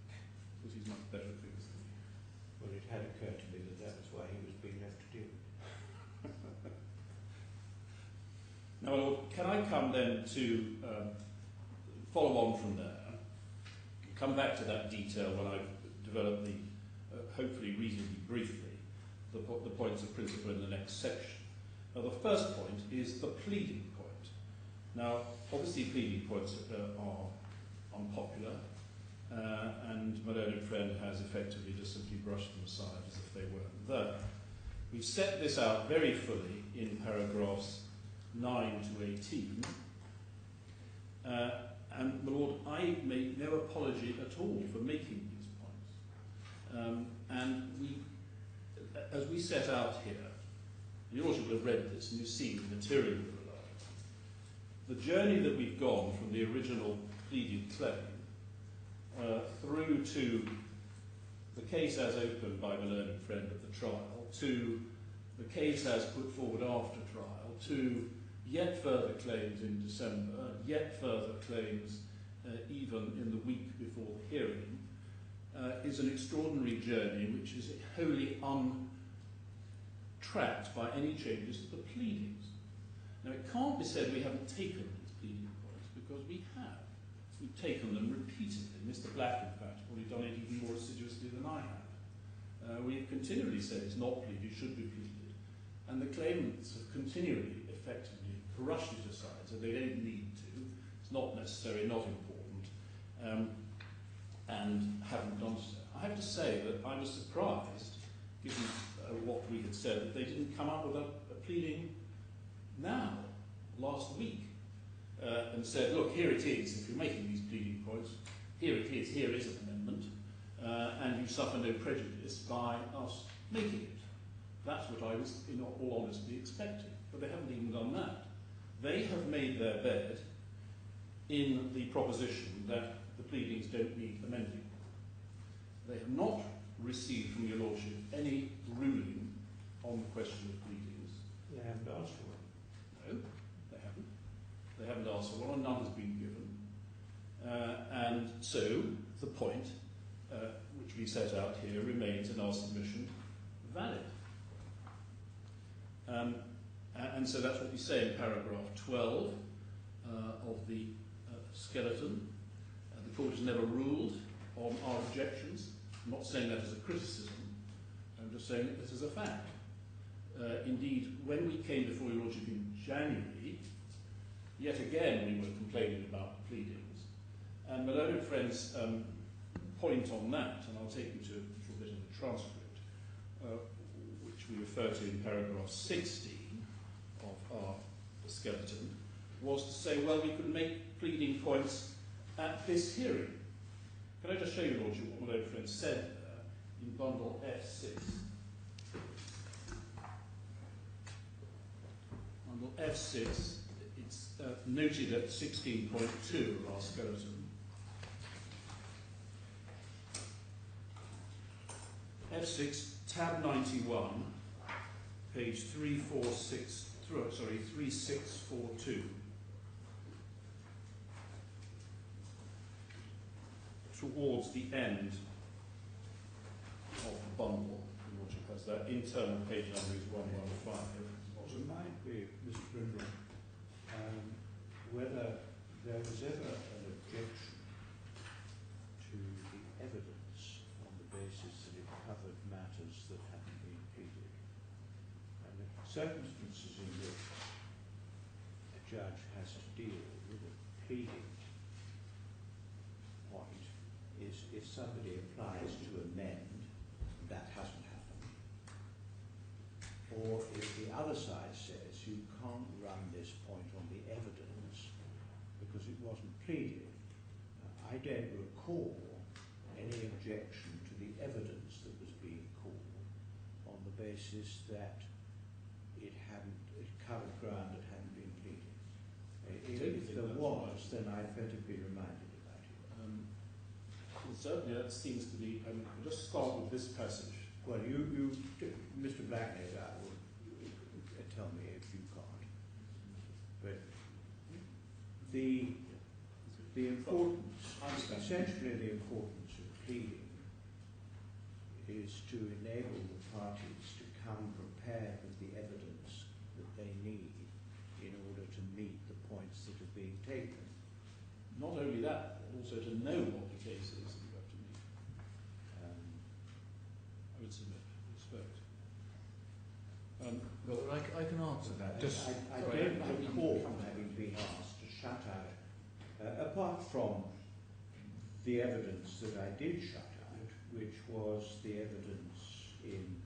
because he's much better at figures than me. Well, it had occurred to me that that was why he was being left to deal with it. Now, Lord, can I come then to follow on from there, come back to that detail when I've developed the, hopefully reasonably briefly, the points of principle in the next section. Now, the first point is the pleading point. Now, obviously pleading points are unpopular, and my learned friend has effectively just simply brushed them aside as if they weren't there. We've set this out very fully in paragraphs 9 to 18, and my Lord, I make no apology at all for making these points. And we, as we set out here, you also will have read this and you've seen the material we rely on. The journey that we've gone from the original pleaded claim through to the case as opened by my learned friend at the trial, to the case as put forward after trial, to yet further claims in December, yet further claims even in the week before the hearing, is an extraordinary journey which is wholly untracked by any changes to the pleadings. Now, it can't be said we haven't taken these pleading points, because we have. We've taken them repeatedly. Mr. Black, in fact, has probably done it even more assiduously than I have. We've continually said it's not pleaded, should be pleaded, and the claimants have continually, effectively, brushed it aside, so they don't need to. It's not necessary, not important, and haven't done so. I have to say that I was surprised, given what we had said, that they didn't come up with a pleading now, last week, and said, look, here it is, if you're making these pleading points, here it is, here is an amendment, and you suffer no prejudice by us making it. That's what I was, in all honesty, expecting, but they haven't even done that. They have made their bed in the proposition that the pleadings don't need amending. They have not received from your Lordship any ruling on the question of pleadings. They haven't asked for one. No, they haven't. They haven't asked for one, and none has been given. And so the point, which we set out here, remains in our submission valid. And so that's what we say in paragraph 12 of the skeleton. The court has never ruled on our objections. I'm not saying that as a criticism, I'm just saying that this is a fact. Indeed, when we came before your Lordship in January, yet again we were complaining about the pleadings. And my learned friend's point on that, and I'll take you to a little bit of the transcript, which we refer to in paragraph 16 of our skeleton, was to say, well, we could make pleading points at this hearing. Can I just show you, Lordship, what my learned friend said there in bundle F6? Bundle F6, it's noted at 16.2 of our skeleton. F6, tab 91, page 3642. Towards the end of the bundle, the Lordship has that internal page number is 115. What might be, Mr. Brindle, whether there was ever an objection to the evidence on the basis that it covered matters that hadn't been pleaded, and the circumstances in which judge has to deal with a pleading point is if somebody applies to amend, that hasn't happened. Or if the other side says you can't run this point on the evidence because it wasn't pleaded. I don't recall any objection to the evidence that was being called on the basis that it covered ground that hadn't been pleaded. If there was, then I'd better be reminded about it. Well, certainly that seems to be, I'll just start with this passage. Well, Mr. Black, no doubt, will tell me if you can't. But the importance, essentially the importance of pleading is to enable the parties to come prepared with the evidence that they need in order to meet the points that are being taken. Not only that, but also to know what the case is that you have to meet. I would submit, respect. Well, I can answer that. I don't recall having been asked to shut out, apart from the evidence that I did shut out, which was the evidence in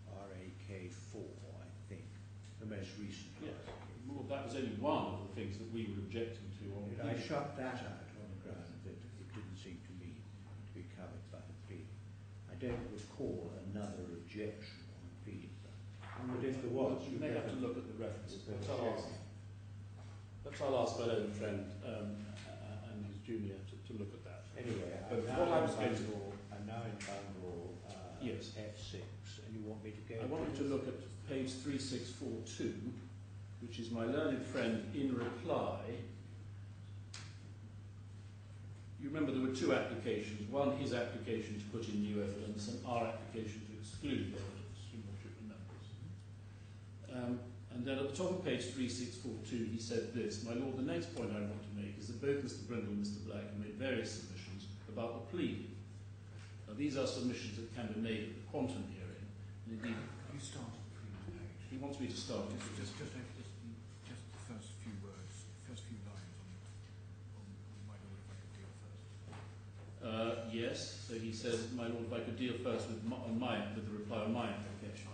RAK4, I think, the most recent. Yes. Well, that was only one of the things that we were objecting to. I shut that out on the ground that it didn't seem to me to be covered by the pleading. I don't recall another objection on the pleading. But if there was, you may have to look at the references. Perhaps I'll ask my own friend and his junior to look at that. Anyway, but I'm now in bundle yes. F6, and you want me to go? I want you to look at page 3642, which is my learned friend in reply. You remember there were two applications. One, his application to put in new evidence, and our application to exclude the evidence. You remember. And then at the top of page 3642, he said this: "My Lord, the next point I want to make is that both Mr. Brindle and Mr. Black have made various submissions about the pleading. Now, these are submissions that can be made at the quantum hearing. And indeed, you start on the previous page. He wants me to start. Just the first few words, first few lines on my Lord, if I could deal first. Yes. So he says, "My Lord, if I could deal first with the reply on my application."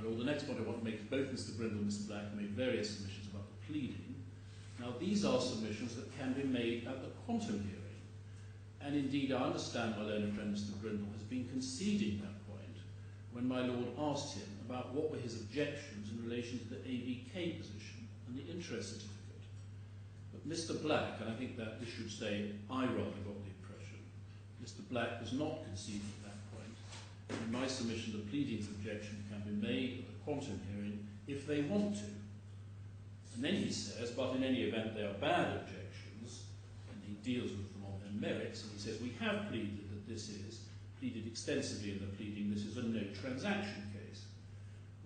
My Lord, the next point I want to make is both Mr. Brindle and Mr. Black have made various submissions about the pleading. Now, these are submissions that can be made at the quantum hearing. And indeed, I understand my learned friend Mr. Brindle has been conceding that point when my Lord asked him about what were his objections in relation to the ABK position and the interest certificate. But Mr. Black, and I think that this should say, I rather got the impression, Mr. Black was not conceding that point. In my submission, the pleadings objection can be made at the quantum hearing if they want to. And then he says, but in any event they are bad objections, and he deals with them on their merits, and he says, we have pleaded that this is, pleaded extensively in the pleading, this is a no transaction case.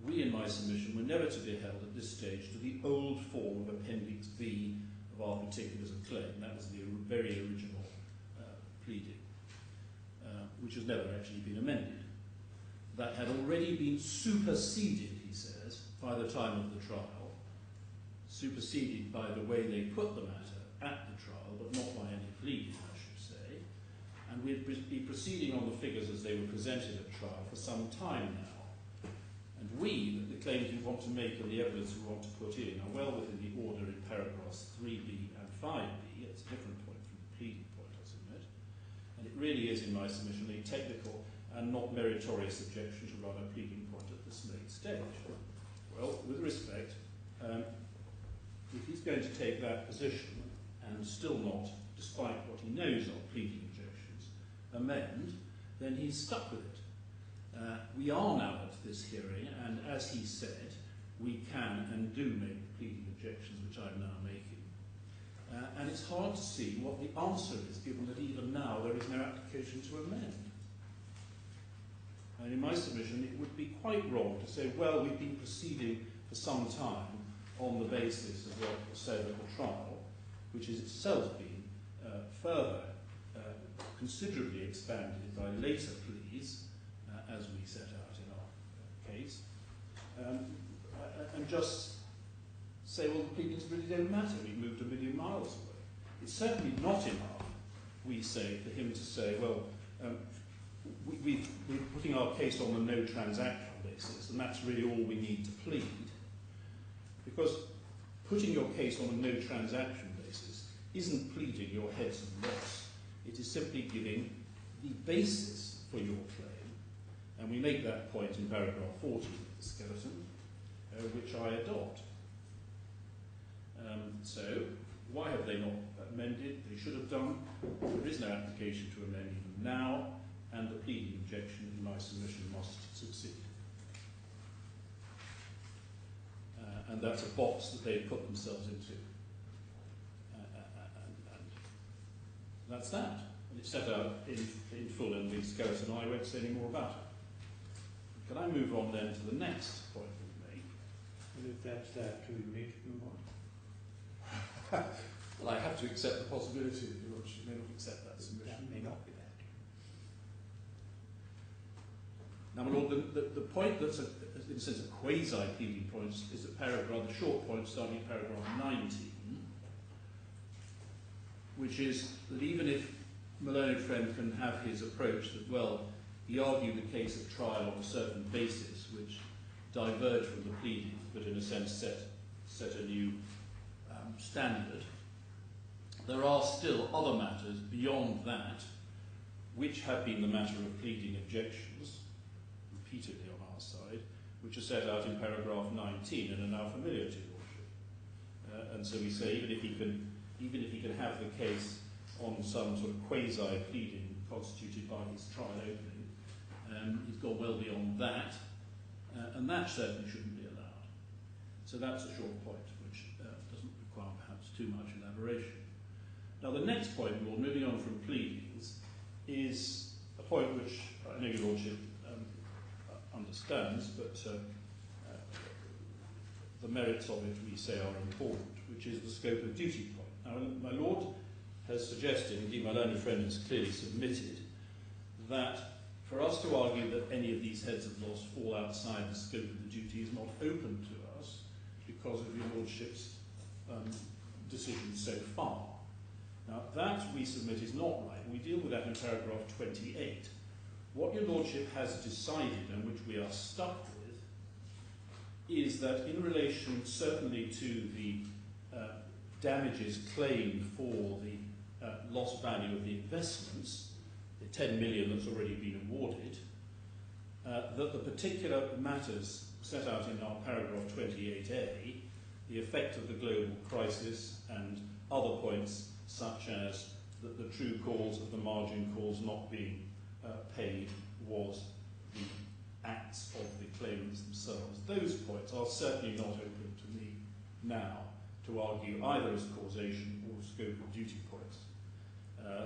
We, in my submission, were never to be held at this stage to the old form of Appendix B of our particulars of claim. That was the very original pleading, which has never actually been amended. That had already been superseded, he says, by the time of the trial, superseded by the way they put the matter at the trial, but not by any pleading, I should say. And we'd be proceeding on the figures as they were presented at trial for some time now. And we, the claims we want to make and the evidence we want to put in, are well within the order in paragraphs 3b and 5b. It's a different point from the pleading point, I submit. And it really is, in my submission, a technical and not meritorious objection to run a pleading point at this late stage. Well, with respect, if he's going to take that position and still not, despite what he knows of pleading objections, amend, then he's stuck with it. We are now at this hearing, and as he said, we can and do make pleading objections, which I'm now making. And it's hard to see what the answer is, given that even now there is no application to amend. And in my submission, it would be quite wrong to say, well, we've been proceeding for some time on the basis of what was said at the trial, which has itself been further considerably expanded by later pleas, as we set out in our case. and just say, well, the pleadings really don't matter, we've moved 1 million miles away. It's certainly not enough, we say, for him to say, well, we're putting our case on the no transaction basis, and that's really all we need to plead. Because putting your case on a no transaction basis isn't pleading your heads of loss. It is simply giving the basis for your claim. And we make that point in paragraph 40 of the skeleton, which I adopt. So, why have they not amended? They should have done. There is no application to amend even now, and the pleading objection in my submission must succeed. And that's a box that they've put themselves into. And that's that. And it's set out in full in the skeleton. I won't say any more about it. Can I move on then to the next point we make? And if that's that, do we need to move on? Well, I have to accept the possibility that you may not accept that submission. That may not be that. Now, my Lord, the point that's, in a sense, a quasi-pleading point is the paragraph, the short point starting at paragraph 19, which is that even if my learned friend can have his approach that, well, he argued the case at trial on a certain basis which diverged from the pleading, but in a sense set a new standard, there are still other matters beyond that which have been the matter of pleading objections repeatedly on our side, which are set out in paragraph 19 and are now familiar to your Lordship. And so we say even if he can have the case on some sort of quasi-pleading constituted by his trial opening, he's gone well beyond that, and that certainly shouldn't be allowed. So that's a short point, which doesn't require perhaps too much elaboration. Now the next point, Lord, moving on from pleadings, is a point which I know your Lordship understands, but the merits of it, we say, are important, which is the scope of duty point. Now, my Lord has suggested, indeed my learned friend has clearly submitted, that for us to argue that any of these heads of loss fall outside the scope of the duty is not open to us because of your Lordship's decision so far. Now, that, we submit, is not right. We deal with that in paragraph 28. What your Lordship has decided, and which we are stuck with, is that in relation certainly to the damages claimed for the lost value of the investments, the 10 million that's already been awarded, that the particular matters set out in our paragraph 28a, the effect of the global crisis and other points such as that the true cause of the margin calls not being paid was the acts of the claimants themselves. Those points are certainly not open to me now to argue either as causation or scope of duty points.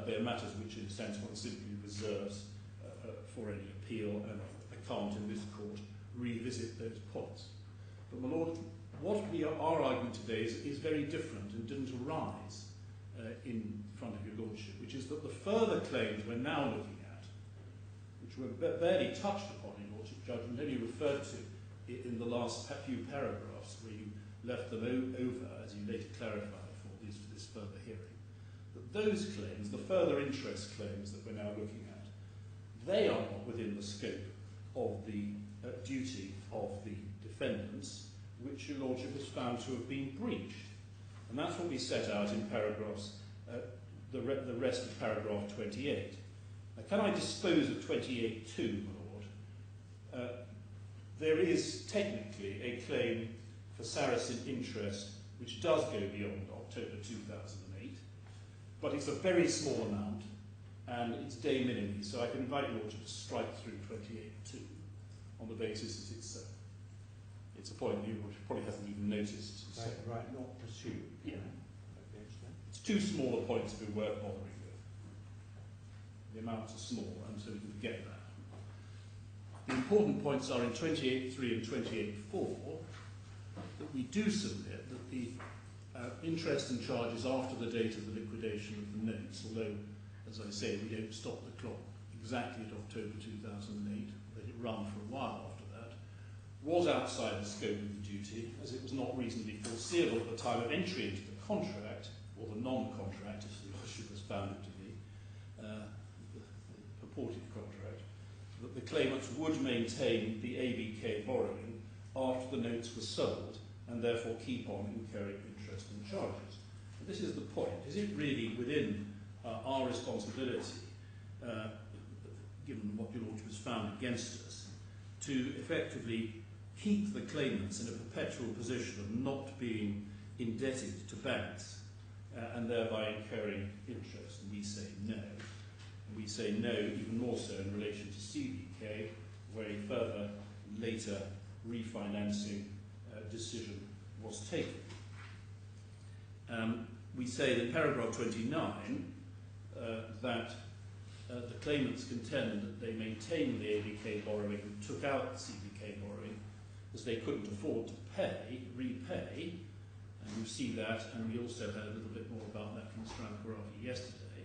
They are matters which in a sense one simply reserves for any appeal, and I can't in this court revisit those points. But my Lord, what we are arguing today is very different and didn't arise in front of your Lordship, which is that the further claims we're now looking at, which were barely touched upon in Lordship judgment, only referred to in the last few paragraphs where you left them over, as you later clarified for this further hearing, that those claims, the further interest claims that we're now looking at, they are not within the scope of the duty of the defendants, which your Lordship has found to have been breached. And that's what we set out in paragraphs, the rest of paragraph 28. Now, can I dispose of 28 too, my Lord? There is technically a claim for Sarasin interest which does go beyond October 2008, but it's a very small amount and it's de minimis, so I can invite you all to strike through 28 too on the basis that it's a point you probably hasn't even noticed. Right, not pursued. Yeah. It's too small a point to be worth bothering with. The amounts are small, and so we can forget that. The important points are in 28.3 and 28.4 that we do submit that the interest and charges after the date of the liquidation of the notes, although, as I say, we don't stop the clock exactly at October 2008, let it run for a while after that, was outside the scope of the duty, as it was not reasonably foreseeable at the time of entry into the contract, or the non-contract, as the Lordship has found it to be, the purported contract, that the claimants would maintain the ABK borrowing after the notes were sold, and therefore keep on incurring interest and charges. And this is the point. Is it really within our responsibility, given what your Lordship has found against us, to effectively keep the claimants in a perpetual position of not being indebted to banks and thereby incurring interest? And we say no. And we say no even more so in relation to CBK, where a further later refinancing decision was taken. We say in paragraph 29 that the claimants contend that they maintained the ABK borrowing and took out the CBK borrowing as they couldn't afford to repay, and you see that, and we also heard a little bit more about that from AlKhorafi yesterday.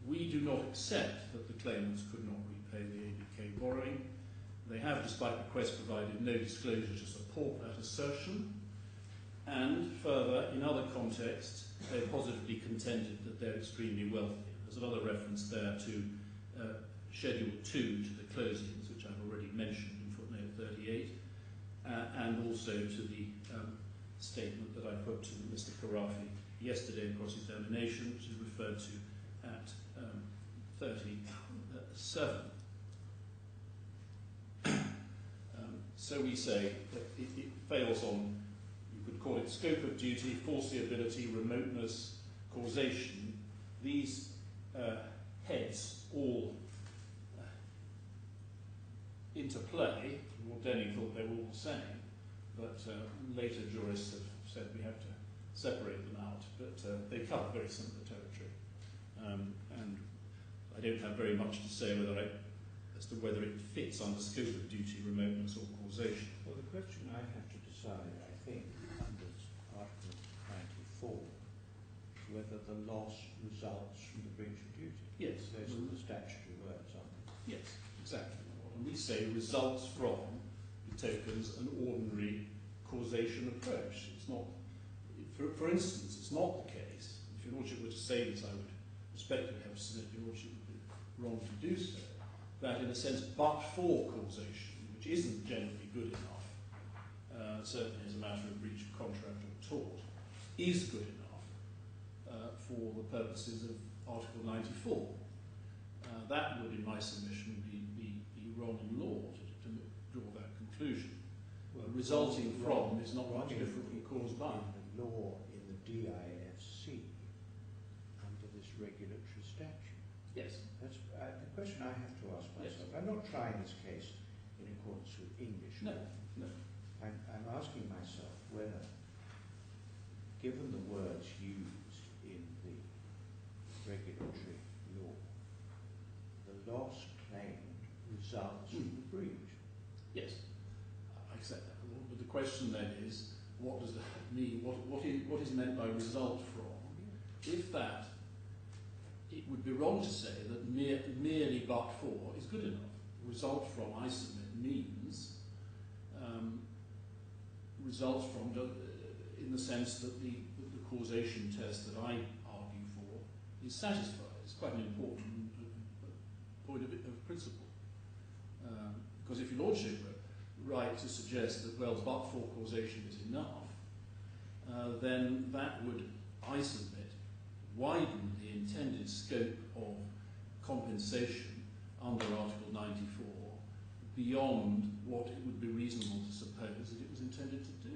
We do not accept that the claimants could not repay the ABK borrowing. They have, despite requests, provided no disclosure to support that assertion, and further, in other contexts, they positively contended that they're extremely wealthy. There's another reference there to Schedule 2 to the closings, which I've already mentioned in footnote 38, and also to the statement that I put to Mr. Khorafi yesterday in cross-examination, which is referred to at 37. So we say that it fails on, you could call it scope of duty, foreseeability, remoteness, causation. These heads all interplay. Lord Denning thought they were all the same, but later jurists have said we have to separate them out, but they cover very similar territory. And I don't have very much to say as to whether it fits under scope of duty, remoteness or causation. Well, the question I have to decide, I think, under Article 94, is whether the loss results from the breach of duty. Yes. Those are the statutory words, aren't they? Yes, exactly. And we say results from betokens an ordinary causation approach. It's not, for instance, it's not the case, if your Lordship were to say this, I would respectfully have said your Lordship would be wrong to do so, that in a sense, but for causation, which isn't generally good enough, certainly as a matter of breach of contract or tort, is good enough for the purposes of Article 94. That would, in my submission, be wrong in law to draw that conclusion. Well, resulting from is not much different from caused by. In the law, in the DIFC, under this regulatory statute. Yes. That's the question I have to ask myself. Yes. I'm not trying this case in accordance with English law. No. I'm asking myself whether, given the words used in the regulatory law, the loss claimed results from the breach. Yes, I accept that. But the question then is, what does that mean? What is meant by result from? If that, it would be wrong to say that merely but for is good enough. Result from, I submit, means results from in the sense that the causation test that I argue for is satisfied. It's quite an important point of principle. Because if your Lordship were right to suggest that, well, but for causation is enough, then that would, I submit, widen the intended scope of compensation under Article 94 beyond what it would be reasonable to suppose that it was intended to do.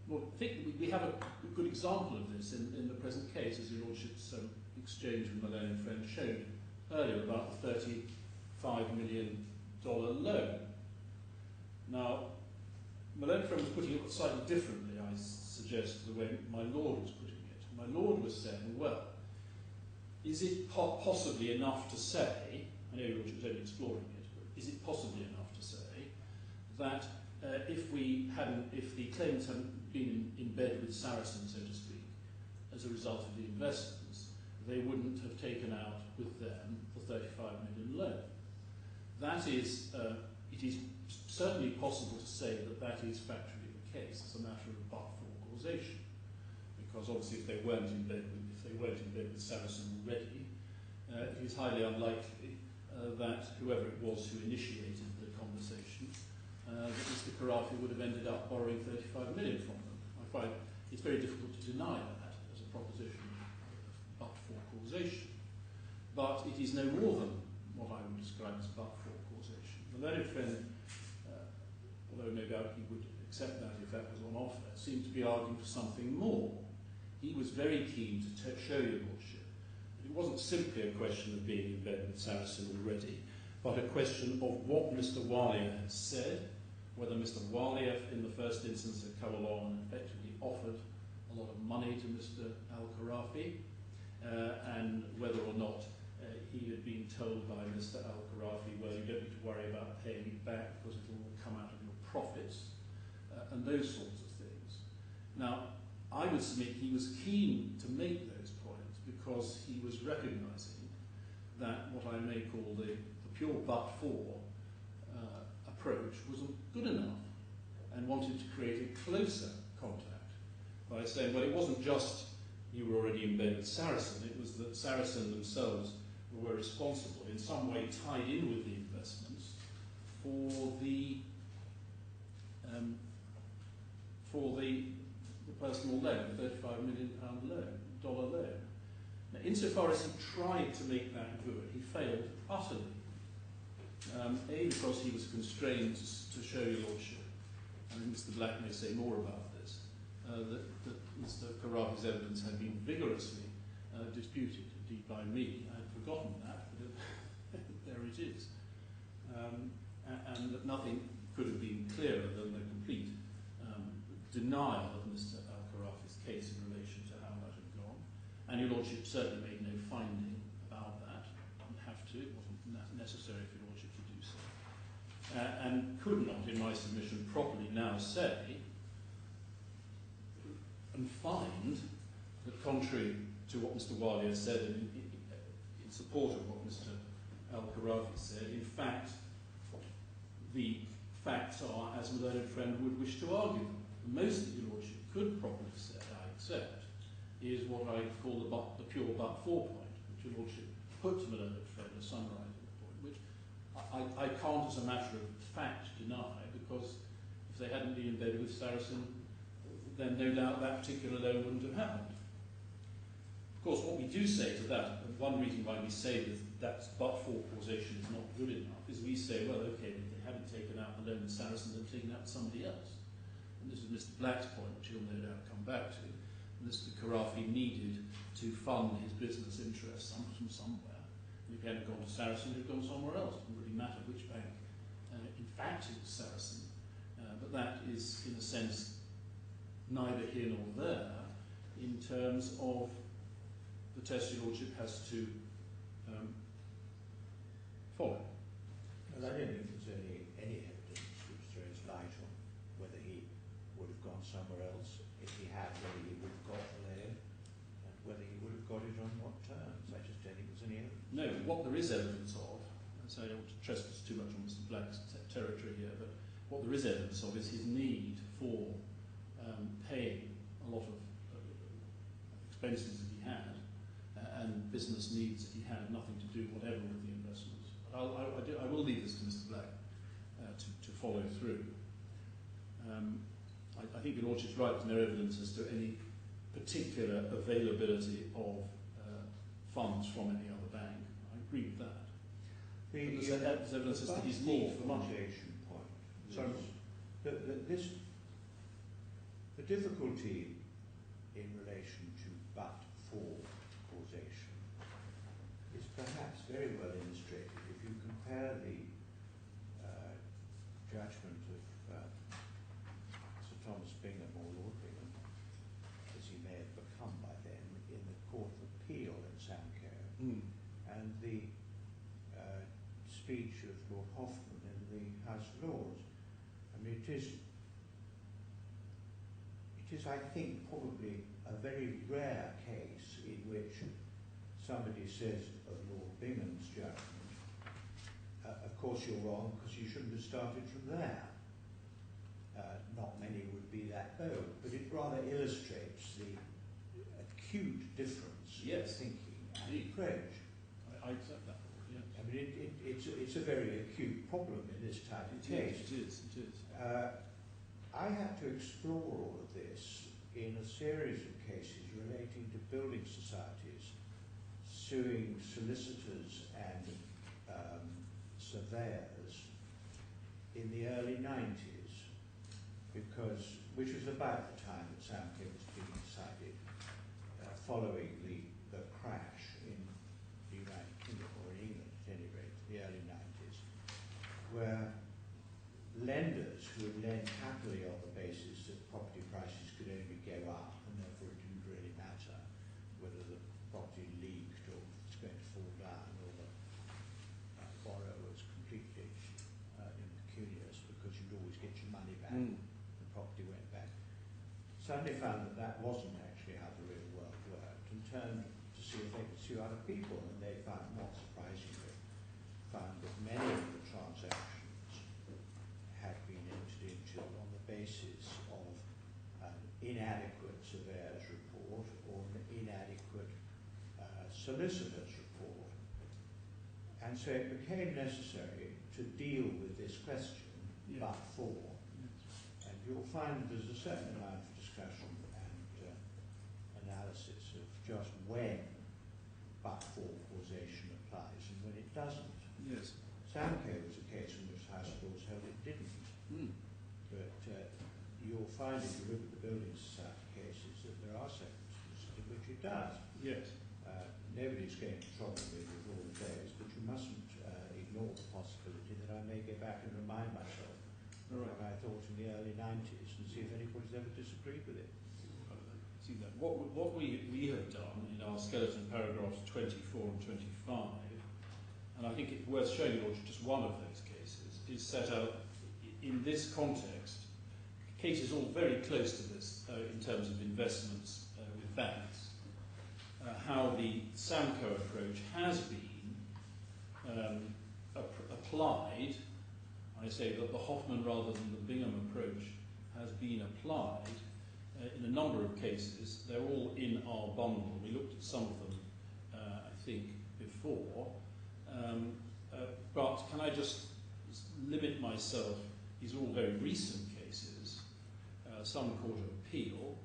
Well, I think we have a good example of this in the present case, as your Lordship's exchange with my learned friend showed earlier about the $35 million loan. Now, my learned friend was putting it slightly differently, I suggest, to the way my Lord was putting it. My Lord was saying, well, is it possibly enough to say, I know your Lordship was only exploring it, but is it possibly enough to say that if the claimants hadn't been in bed with Sarasin, so to speak, as a result of the investments, they wouldn't have taken out with them the $35 million loan? That is, it is certainly possible to say that that is factually the case. It's a matter of but-for causation, because obviously if they weren't in bed with Saracen already, it is highly unlikely that whoever it was who initiated the conversation, that Mr. AlKhorafi would have ended up borrowing 35 million from them. I find it's very difficult to deny that as a proposition of but-for causation. But it is no more than what I would describe as but-for causation. The learned friend, although no doubt he would accept that if that was on offer, seemed to be arguing for something more. He was very keen to show your lordship that it wasn't simply a question of being in bed with Saracen already, but a question of what Mr. Walia had said, whether Mr. Walia in the first instance had come along and effectively offered a lot of money to Mr. AlKhorafi, and whether or not he had been told by Mr. AlKhorafi, well, you don't need to worry about paying it back because it will all come out of your profits, and those sorts of things. Now, I would submit he was keen to make those points because he was recognising that what I may call the pure but-for approach wasn't good enough, and wanted to create a closer contact by saying, well, it wasn't just you were already in bed with Saracen, it was that Saracen themselves were responsible, in some way tied in with the investments, for the personal loan, the £35 million loan. Now, insofar as he tried to make that good, he failed utterly. A, because he was constrained to show your lordship, and Mr. Black may say more about this, that Mr. AlKhorafi's evidence had been vigorously disputed, indeed by me. I had forgotten that, but there it is. And that nothing could have been clearer than the complete denial of Mr. AlKhorafi's case in relation to how that had gone. And your lordship certainly made no finding about that. Didn't have to, it wasn't necessary for your lordship to do so. And could not, in my submission, properly now say and find that, contrary to what Mr. Walia said in support of what Mr. AlKhorafi said, in fact, the facts are as my learned friend would wish to argue them. The most that your lordship could properly say, I accept, is what I call the pure but-for point, which your lordship put to my learned friend as summarising the point, which I can't as a matter of fact deny, because if they hadn't been in bed with Saracen, then no doubt that particular loan wouldn't have happened. Of course, what we do say to that, and one reason why we say that but-for causation is not good enough, is we say, well, okay, if they hadn't taken out the loan with Saracen, they'd taken out somebody else. And this is Mr. Black's point, which he'll no doubt come back to. Mr. AlKhorafi needed to fund his business interests from somewhere. And if he hadn't gone to Saracen, he'd gone somewhere else. It didn't really matter which bank. In fact, it was Saracen. But that is, in a sense, neither here nor there in terms of the test your lordship has to follow. Well, I don't think there's any evidence which throws light on whether he would have gone somewhere else. If he had, whether he would have got the loan, and whether he would have got it on what terms. I just don't think there's any evidence. No, what there is evidence of, and so I don't want to trespass too much on Mr. Black's territory here, but what there is evidence of is his need for paying a lot of expenses that he had, and business needs that he had, nothing to do whatever with the investments. But I will leave this to Mr. Black to follow through. I think your lordship's right, there's no evidence as to any particular availability of funds from any other bank. I agree with that. There's evidence as to his need for money. Sorry? The difficulty in relation to but-for causation is perhaps very well illustrated if you compare the judgment of Sir Thomas Bingham, or Lord Bingham, as he may have become by then, in the Court of Appeal in Samco, and the speech of Lord Hoffman in the House of Lords. I mean, it is, I think, probably a very rare case in which somebody says of Lord Bingham's judgment, of course course you're wrong, because you shouldn't have started from there. Not many would be that bold, but it rather illustrates the acute difference in thinking and approach. I accept that. Yes. I mean, it's a very acute problem in this type of case. It is. I had to explore all of this in a series of cases relating to building societies suing solicitors and surveyors in the early 90s, which was about the time that Samco was being decided, following the crash in the United Kingdom, or in England at any rate, the early 90s, where lenders who would lend happily on the basis that property prices could only go up, and therefore it didn't really matter whether the property leaked or was going to fall down, or the borrower was completely impecunious because you'd always get your money back. The property went back. Suddenly found that wasn't actually how the real world worked, and turned to see if they could sue other people, and they found, not surprisingly, that many of the transactions had been entered into on the basis of an inadequate surveyor's report or an inadequate solicitor's report. And so it became necessary to deal with this question, but for. And you'll find there's a certain amount of discussion and analysis of just when but-for causation applies and when it doesn't. Yes. Samco was a case in which House Laws held it didn't. But you'll find if you look at the building society cases that there are circumstances in which it does. Yes. Nobody's going to trouble me with all of those, but you mustn't ignore the possibility that I may go back and remind myself of what I thought in the early 90s and see if anybody's ever disagreed with it. See that. What we have done in our skeleton paragraphs 24 and 25, and I think it's worth showing you just one of those cases, is set out in this context, cases all very close to this in terms of investments with banks, how the Samco approach has been applied. I say that the Hoffman rather than the Bingham approach has been applied in a number of cases. They're all in our bundle. We looked at some of them, I think, before. But can I just limit myself? These are all very recent cases, some Court of Appeal.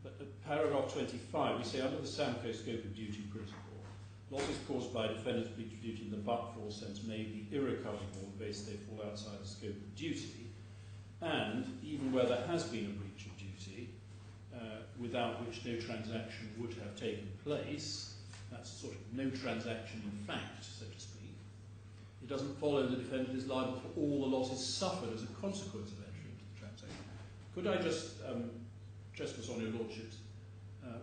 But at paragraph 25, we say, under the Samco scope of duty principle, losses caused by defendant's breach of duty in the but-for sense may be irrecoverable on the basis they fall outside the scope of duty, and even where there has been a breach of duty, without which no transaction would have taken place, that's sort of no transaction in fact, so to speak, it doesn't follow the defendant is liable for all the losses suffered as a consequence of entry into the transaction. Could I just trespass on your Lordship's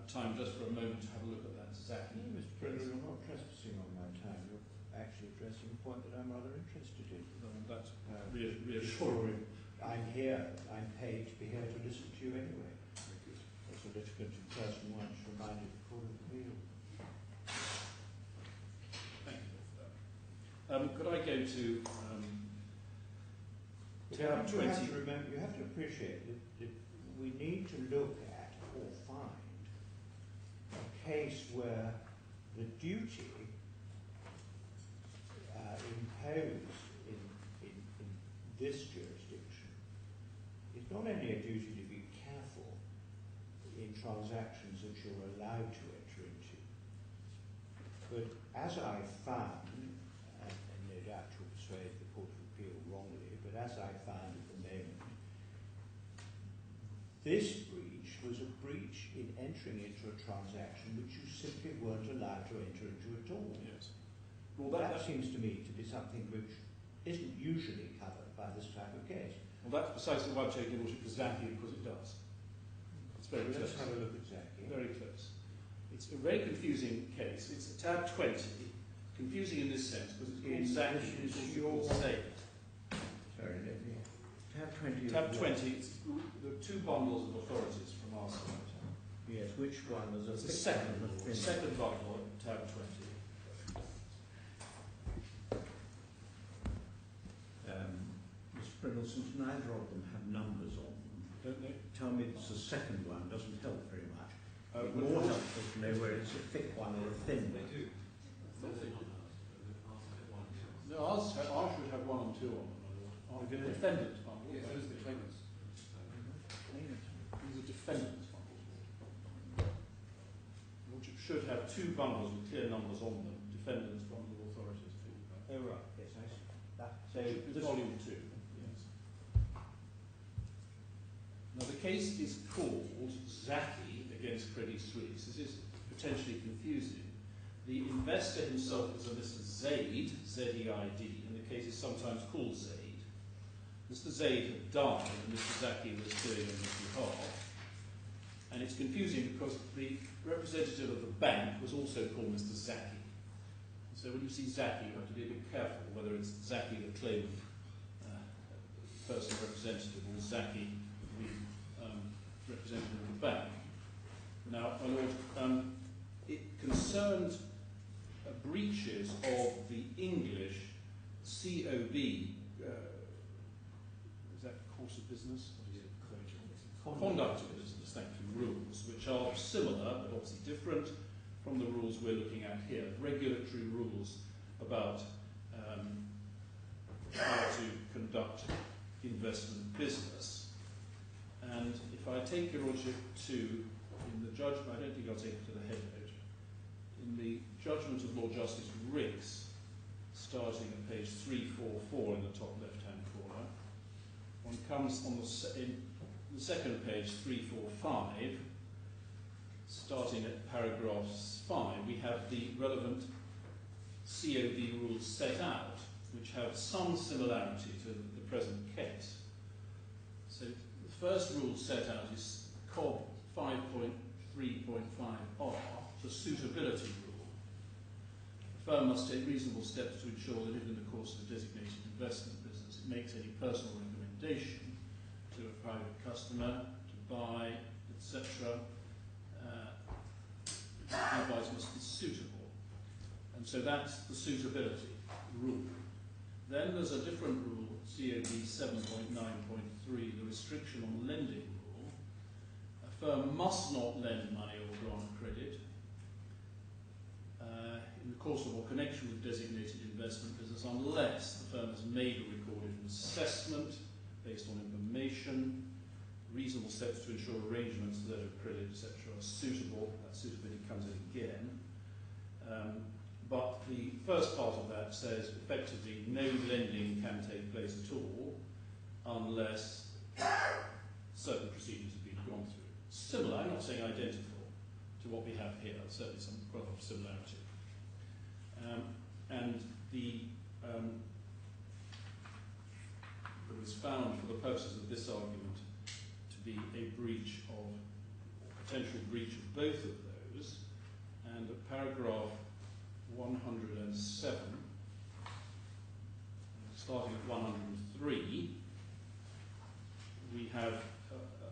time just for a moment to have a look at that exactly? No, Mr. President, you're not trespassing on my time. You're actually addressing a point that I'm rather interested in. That's reassuring. I'm here. I'm paid to be here to listen to you anyway. As a litigant in person once reminded the Court of Appeal. Thank you for that. Could I go to tab 20? You have to appreciate that we need to look at or find a case where the duty imposed in this jurisdiction is not only a duty to be careful in transactions that you're allowed to enter into, but as I found, and no doubt to persuade the Court of Appeal wrongly, but as I found at the moment, this breach was a breach in entering into a transaction which you simply weren't allowed to enter into at all. Yes. Well, that seems to me to be something which isn't usually covered by this type of case. Well, that's precisely why I'm taking Lordship exactly because it does. It's very close. Let's have a look at Zaki. Very close. It's a very confusing case. It's tab 20. Confusing in this sense because it's called Zaki. This is your saved. Sorry, let me. Tab 20. Tab 20. It's the two bundles of authorities from our side. Yes, which one? There's It's the second bundle, tab 20. Brindle, since neither of them have numbers on them, Don't they? tell me it's the second one doesn't help very much. It's But more the- helpful to know whether it's a thick one or a thin one. No, ours should have 1 and 2 on them. The defendant bundle. Yes, those are the claimants. These are defendant bundles. Which should have 2 bundles with clear numbers on them. Defendant's bundle, authorities fee. Oh, right, yes, I see. That, so It's this volume 2. Yes. Now the case is called Zaki against Credit Suisse. This is potentially confusing. The investor himself is a Mr. Zaid, Z-E-I-D, and the case is sometimes called Zaid. Mr. Zaid had died and Mr. Zaki was doing on his behalf. And it's confusing because the representative of the bank was also called Mr. Zaki. So when you see Zaki, you have to be a bit careful whether it's Zaki the claimant, person representative, or Zaki the representative of the bank. Now, my lord, it concerned breaches of the English COB, is that course of business? What is it? Conduct of business, thank you, rules, which are similar but obviously different from the rules we're looking at here, regulatory rules about how to conduct investment business. And if I take your lordship to, in the judgment, I don't think I'll take it to the head note, in the judgment of Lord Justice Riggs, starting at page 344 in the top left-hand corner, one comes on in the second page, 345, starting at paragraph 5, we have the relevant COB rules set out, which have some similarity to the present case. So the first rule set out is COB 5.3.5R, the suitability rule. The firm must take reasonable steps to ensure that if in the course of a designated investment business it makes any personal recommendation to a private customer to buy, etc., the advice must be suitable. And so that's the suitability rule. Then there's a different rule, COB 7.9.3, the restriction on lending rule. A firm must not lend money or grant credit in the course of or connection with designated investment business unless the firm has made a recorded assessment based on information, reasonable steps to ensure arrangements for that of credit, etc., are suitable. That suitability comes in again. But the first part of that says effectively no lending can take place at all unless certain procedures have been gone through. Similar, I'm not saying identical, to what we have here, certainly some quite a lot of similarity. And it was found for the purposes of this argument to be a breach of, or potential breach of both of those, and at paragraph 107, starting at 103, we have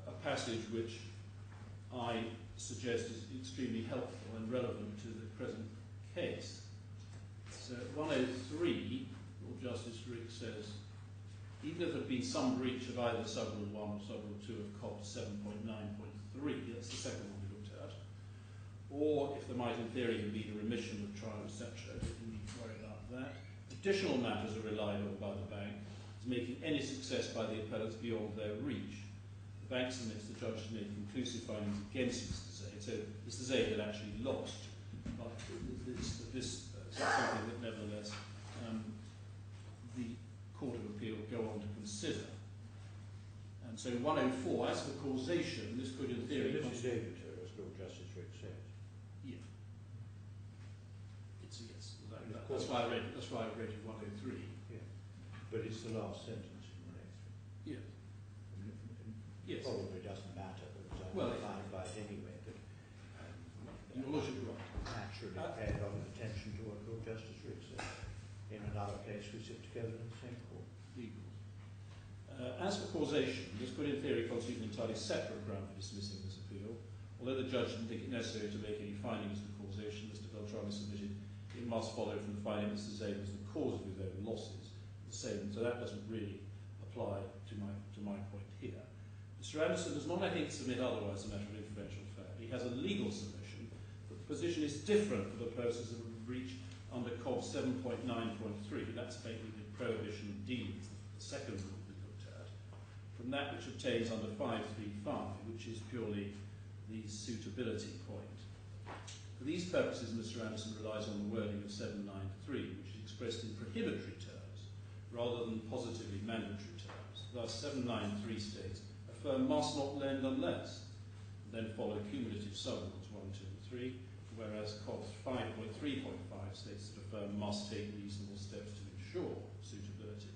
a passage which I suggest is extremely helpful and relevant to the present case. So at 103, Lord Justice Riggs says, even if there had been some breach of either subrule 1 or subrule 2 of COP 7.9.3, that's the second one we looked at, or if there might in theory have been a remission of trial, etc., don't need to worry about that. Additional matters are relied on by the bank as making any success by the appellants beyond their reach. The bank submits the judge to make conclusive findings against Mr. Zaid. So Mr. Zaid had actually lost, but this is something that nevertheless the Court of Appeal go on to consider. And so 104, as for causation, this could in theory... This is David, as Lord Justice Riggs said. Yeah. It's a yes. That's why I read it 103. Yeah. But it's the last sentence in 103. Yeah. It Yes. probably doesn't matter, because I'm Well, fine by it anyway, but Your Lordship, right. naturally paid on attention to what Lord Justice Riggs said. In another case, we sit together in the same court. As for causation, this could in theory constitute an entirely separate ground for dismissing this appeal. Although the judge didn't think it necessary to make any findings of causation, Mr. Beltrami submitted, it must follow from the finding that Mr. Zaid was the cause of his own losses. The same, so that doesn't really apply to my point here. Mr. Anderson does not, I think, submit otherwise a matter of inferential fact. He has a legal submission that the position is different for the purposes of a breach under COB 7.9.3. That's basically the prohibition of dealings, the second rule we looked at, from that which obtains under 535, which is purely the suitability point. For these purposes, Mr. Anderson relies on the wording of 793, which is expressed in prohibitory terms, rather than positively mandatory terms. Thus, 793 states, a firm must not lend unless, then follow cumulative subrules 1, 2, and 3, whereas COB 5.3.5 states that a firm must take reasonable steps to ensure suitability.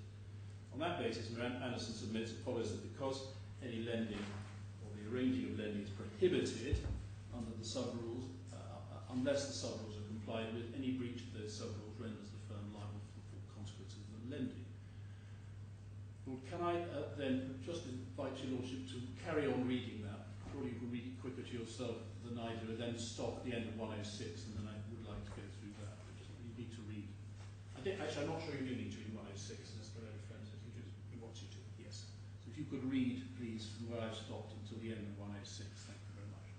On that basis, Mr. Anderson submits it follows that because any lending or the arranging of lending is prohibited under the subrules, unless the subrules are complied with, any breach of those subrules renders the firm liable for the full consequences of the lending. Lord, can I then just invite your Lordship to carry on reading that? Surely you can read it quicker to yourself than I do, and then stop at the end of 106, and then I would like to go through that. You need to read. Actually, I'm not sure you do need to read 106, as the other friends, if you want you to. Yes. So if you could read, please, from where I've stopped until the end of 106. Thank you very much.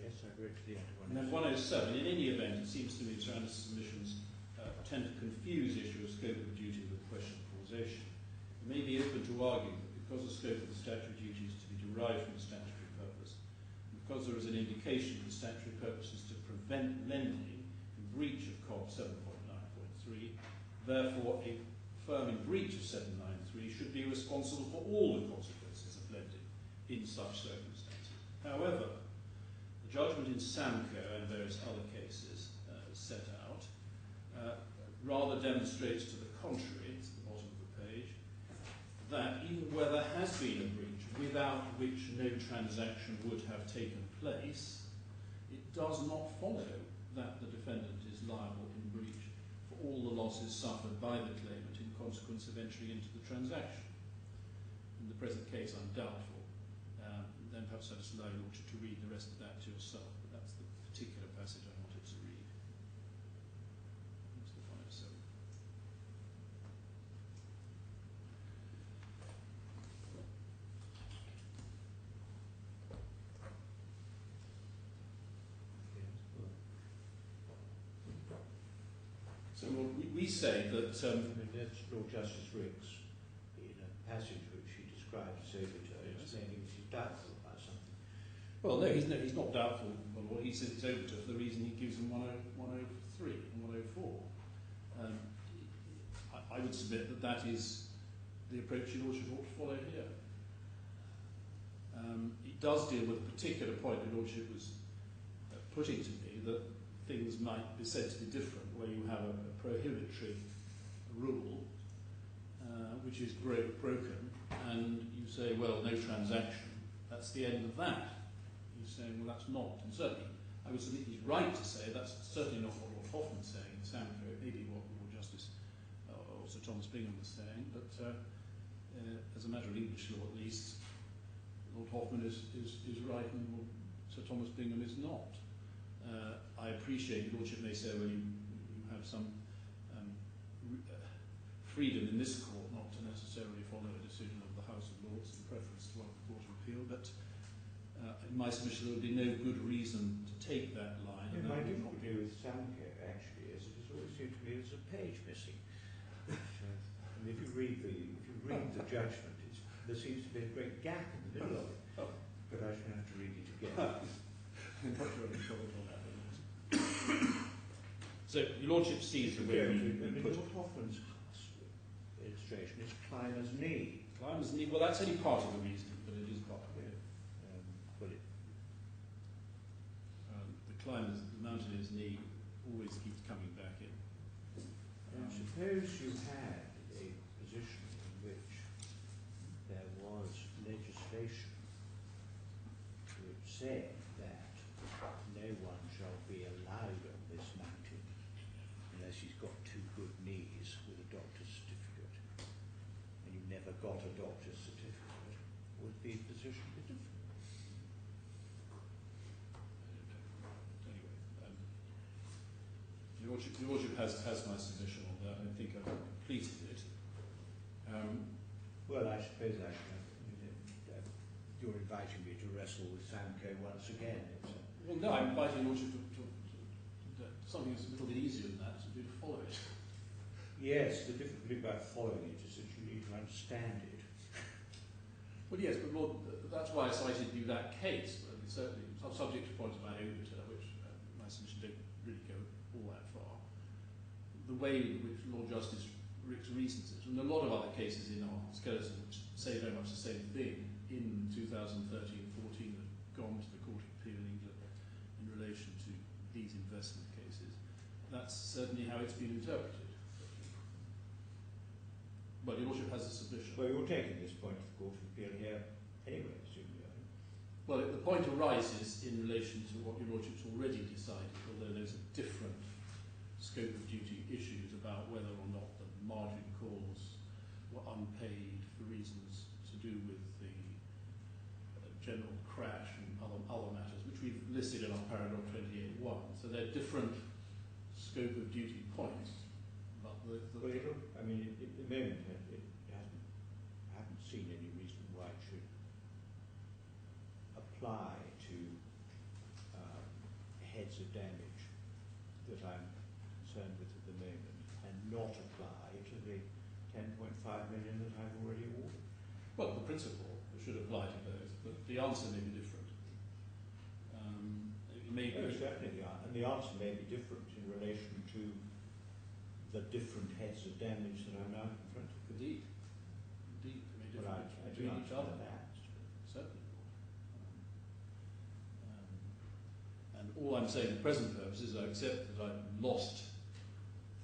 Yes, I read to the end of And then 107, in any event, it seems to me Mr. Anderson's submissions tend to confuse the issue of scope of duty with the question of causation. It may be open to argue that because the scope of the statutory duty is to be derived from the statutory purpose, and because there is an indication that the statutory purpose is to prevent lending in breach of COB 7.9.3, therefore a firm in breach of 793 should be responsible for all the consequences of lending in such circumstances. However, the judgment in Samco and various other cases set out rather demonstrates to the contrary, it's at the bottom of the page, that even where there has been a breach without which no transaction would have taken place, it does not follow that the defendant is liable in breach for all the losses suffered by the claimant in consequence of entry into the transaction. In the present case, I'm doubtful. Then perhaps I'll just allow you to read the rest of that to yourself, but that's the particular passage I wanted to read. That's the 107. So we say that... I mean, that's Lord Justice Ricks, in a passage which he describes as overture, explaining he's doubtful about something. Well, no, he's not doubtful. Well, he says it's overture for the reason he gives him 103 and 104. I would submit that that is the approach your Lordship ought to follow here. It does deal with a particular point the Lordship was putting to me, that things might be said to be different, where you have a prohibitory rule which is broken, and you say, well, no transaction, that's the end of that. You're saying, well, that's not. And certainly, I would submit he's right to say that's certainly not what Lord Hoffman's saying in Samco. It may be what Lord Justice or Sir Thomas Bingham was saying, but as a matter of English law at least, Lord Hoffman is right and Lord Sir Thomas Bingham is not. I appreciate the Lordship may say, well, you have some freedom in this court not to necessarily follow a decision of the House of Lords in preference to one of the Court of Appeal, but in my submission there would be no good reason to take that line. Yeah, my difficulty with Samco actually is it always seems to me there's a page missing. And if you read the judgment, there seems to be a great gap in the middle of it. But I shall have to read it again. So your Lordship sees the way we put Lord Hoffman's illustration is climber's knee. Climber's knee. Well, that's only part of the reason, but it is part of it. The climber's, the mountaineer's knee always keeps coming back in. Suppose you had a position in which there was got a doctor's certificate, would the position be different? Anyway, Your Lordship has my submission on that. I think I've completed it. Well, I suppose you're inviting me to wrestle with Samco once again. Well, no, I'm inviting Your Lordship to something that's a little bit easier than that, to follow it. Yes, the difficulty about following it is that you need to understand it. Well, yes, but Lord, that's why I cited you that case. But certainly, some subject to points about Obiter, which my submission don't really go all that far. The way in which Lord Justice Rick's reasons it, and a lot of other cases in our skeleton which say very much the same thing in 2013-14 have gone to the Court of Appeal in England in relation to these investment cases. That's certainly how it's been interpreted. But Your Lordship has a submission. Well, you're taking this point to the Court of Appeal here anyway, assuming. Well, the point arises in relation to what Your Lordship's already decided, although there's a different scope of duty issues about whether or not the margin calls were unpaid for reasons to do with the general crash and other matters, which we've listed in our paragraph 28.1. So they're different scope of duty points. But I mean, at the moment, I haven't seen any reason why it should apply to heads of damage that I'm concerned with at the moment, and not apply to the 10.5 million that I've already awarded. Well, the principle should apply to both, but the answer may be different. Certainly, and the answer may be different in relation to the different heads of damage that I'm now confronted with. Indeed. They may differ I do between each other. that. Certainly. And all I'm saying for present purposes is I accept that I've lost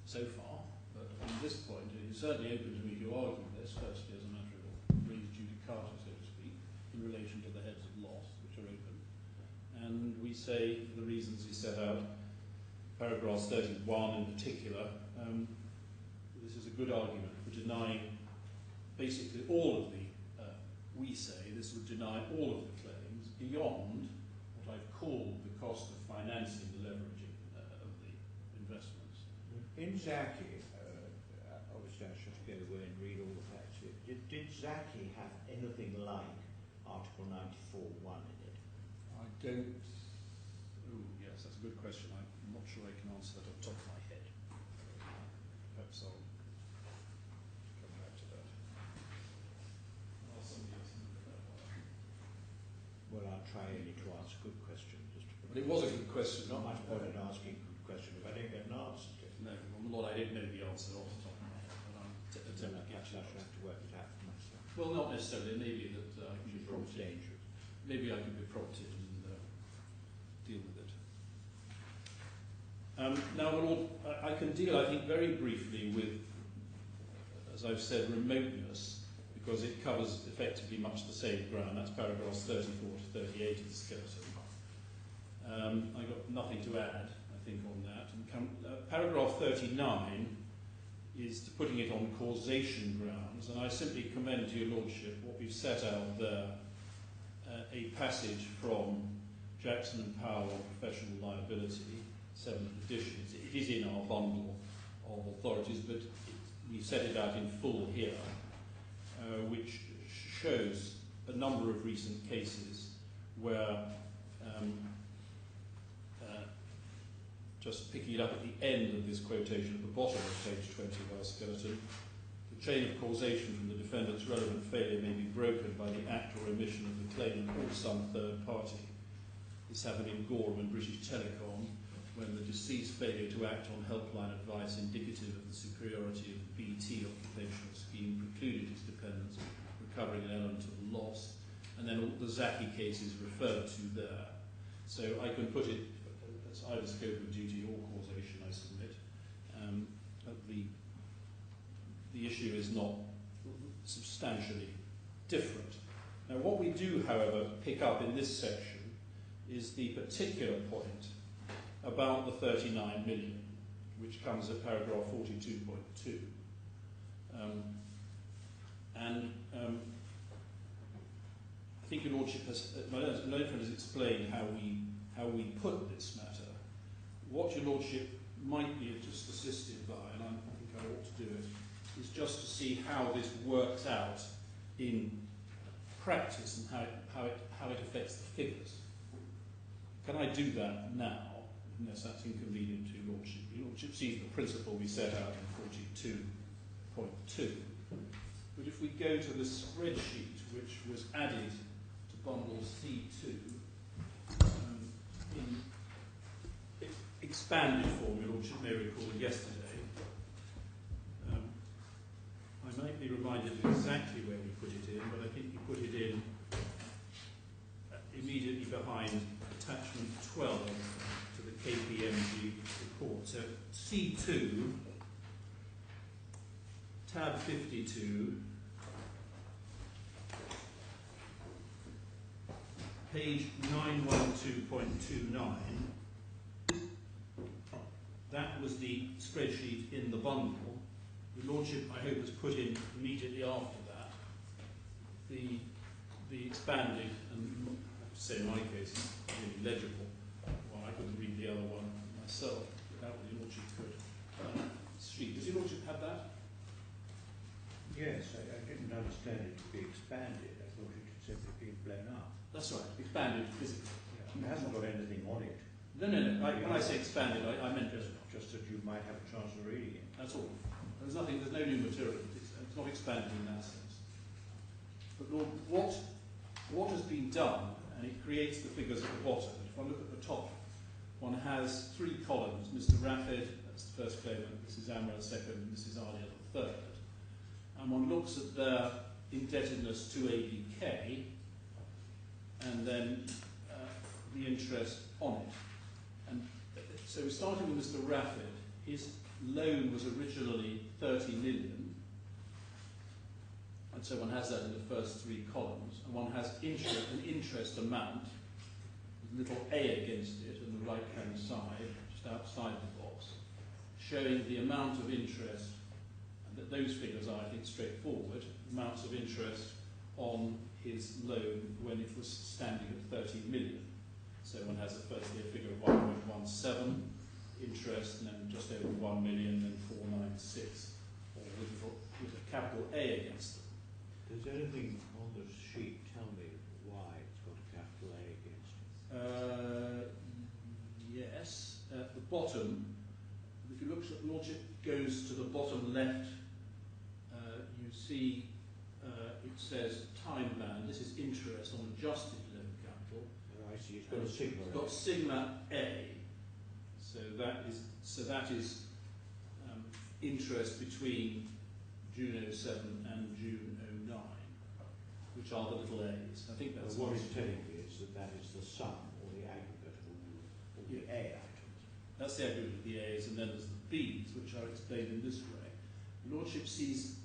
so far, but on this point it is certainly open to me to argue this, firstly as a matter of res judicata, so to speak, in relation to the heads of loss, which are open. And we say, for the reasons we set out, paragraph 31 in particular, this is a good argument for denying basically all of the, we say this would deny all of the claims beyond what I've called the cost of financing the leveraging of the investments. In Zaki, obviously I should go away and read all the facts here. Did Zaki have anything like Article 94.1 in it? I don't. Oh, yes, that's a good question. I'm not sure I can answer that off the top of my head. Perhaps I'll come back to that. Somebody else can look at that one. Well, I'll try only to ask a good question. But it was a good question. Not much point in asking a good question if I don't get an answer to it. No, on the lot I didn't know the answer off the top of my head, but I'm Then perhaps I shall have to work it out for myself. Well, not necessarily. Maybe that I can be It's prompted. dangerous. Maybe I can be prompted and deal with it. Now, Lord, I can deal, I think, very briefly with, as I've said, remoteness, because it covers effectively much the same ground. That's paragraphs 34 to 38 of the skeleton. I've got nothing to add, I think, on that. And paragraph 39 is to putting it on causation grounds, and I simply commend to your Lordship what we've set out there, a passage from Jackson and Powell on professional liability, 7th edition. It is in our bundle of authorities, but we set it out in full here, which shows a number of recent cases where, just picking it up at the end of this quotation at the bottom of page 20 of our skeleton, the chain of causation from the defendant's relevant failure may be broken by the act or omission of the claimant or some third party. This happened in Gorham and British Telecom, when the deceased failure to act on helpline advice indicative of the superiority of the BT occupational scheme precluded his dependents recovering an element of the loss, and then all the Zaki cases referred to there. So I can put it as either scope of duty or causation, I submit. The issue is not substantially different. Now, what we do, however, pick up in this section is the particular point about the 39 million, which comes at paragraph 42.2. and I think Your Lordship has, my learned friend has explained how we put this matter. What Your Lordship might be just assisted by, and I think I ought to do it, is just to see how this works out in practice and how it affects the figures. Can I do that now, unless that's inconvenient to Your Lordship? Your Lordship sees the principle we set out in 42.2. But if we go to the spreadsheet which was added to bundle C2, in expanded form, Your Lordship may recall yesterday, I might be reminded of exactly where we put it in, but I think we put it in immediately behind attachment 12 to the KPMG report. So C2, tab 52, page 912.29, that was the spreadsheet in the bundle. Your Lordship, I hope, has put in immediately after that the expanded, and I have to say in my case, really legible. Well, I couldn't read the other one myself, but that one Your Lordship could. Sheet. Does Your Lordship have that? Yes, I didn't understand it to be expanded. I thought it had simply been blown up. That's right, expanded physically. Yeah, it hasn't got anything on it. No. When I say expanded, I meant just that you might have a chance of reading it. that's all. There's no new material. It's not expanded in that sense. But Lord, what has been done, and it creates the figures at the bottom. If I look at the top, one has three columns: Mr. Rafed, that's the first claimant; Mrs. Amrah, second; and Mrs. Alia, the third. And one looks at their indebtedness to ABK, and then the interest on it. And so starting with Mr. Rafed, his loan was originally 30 million, and so one has that in the first three columns, and one has an interest amount with little a against it on the right hand side, just outside the box, showing the amount of interest, and that those figures are, I think, straightforward, amounts of interest on his loan when it was standing at 30 million. So one has firstly a figure of 1.17 interest, and then just over 1 million, then 496, all with a capital A against them. Does anything on the sheet tell me why it's got a capital A against it? Yes. At the bottom, if you look at Lordship goes to the bottom left, you see it says time band. This is interest on adjusted loan capital. Oh, I see. It's got a sigma. It's got sigma A. So that is interest between June 07 and June 09, which are the little A's. I think that's what it's telling me is that is the sum or the aggregate of all the A items. That's the aggregate of the A's, and then there's the B's, which are explained in this way. Lordship sees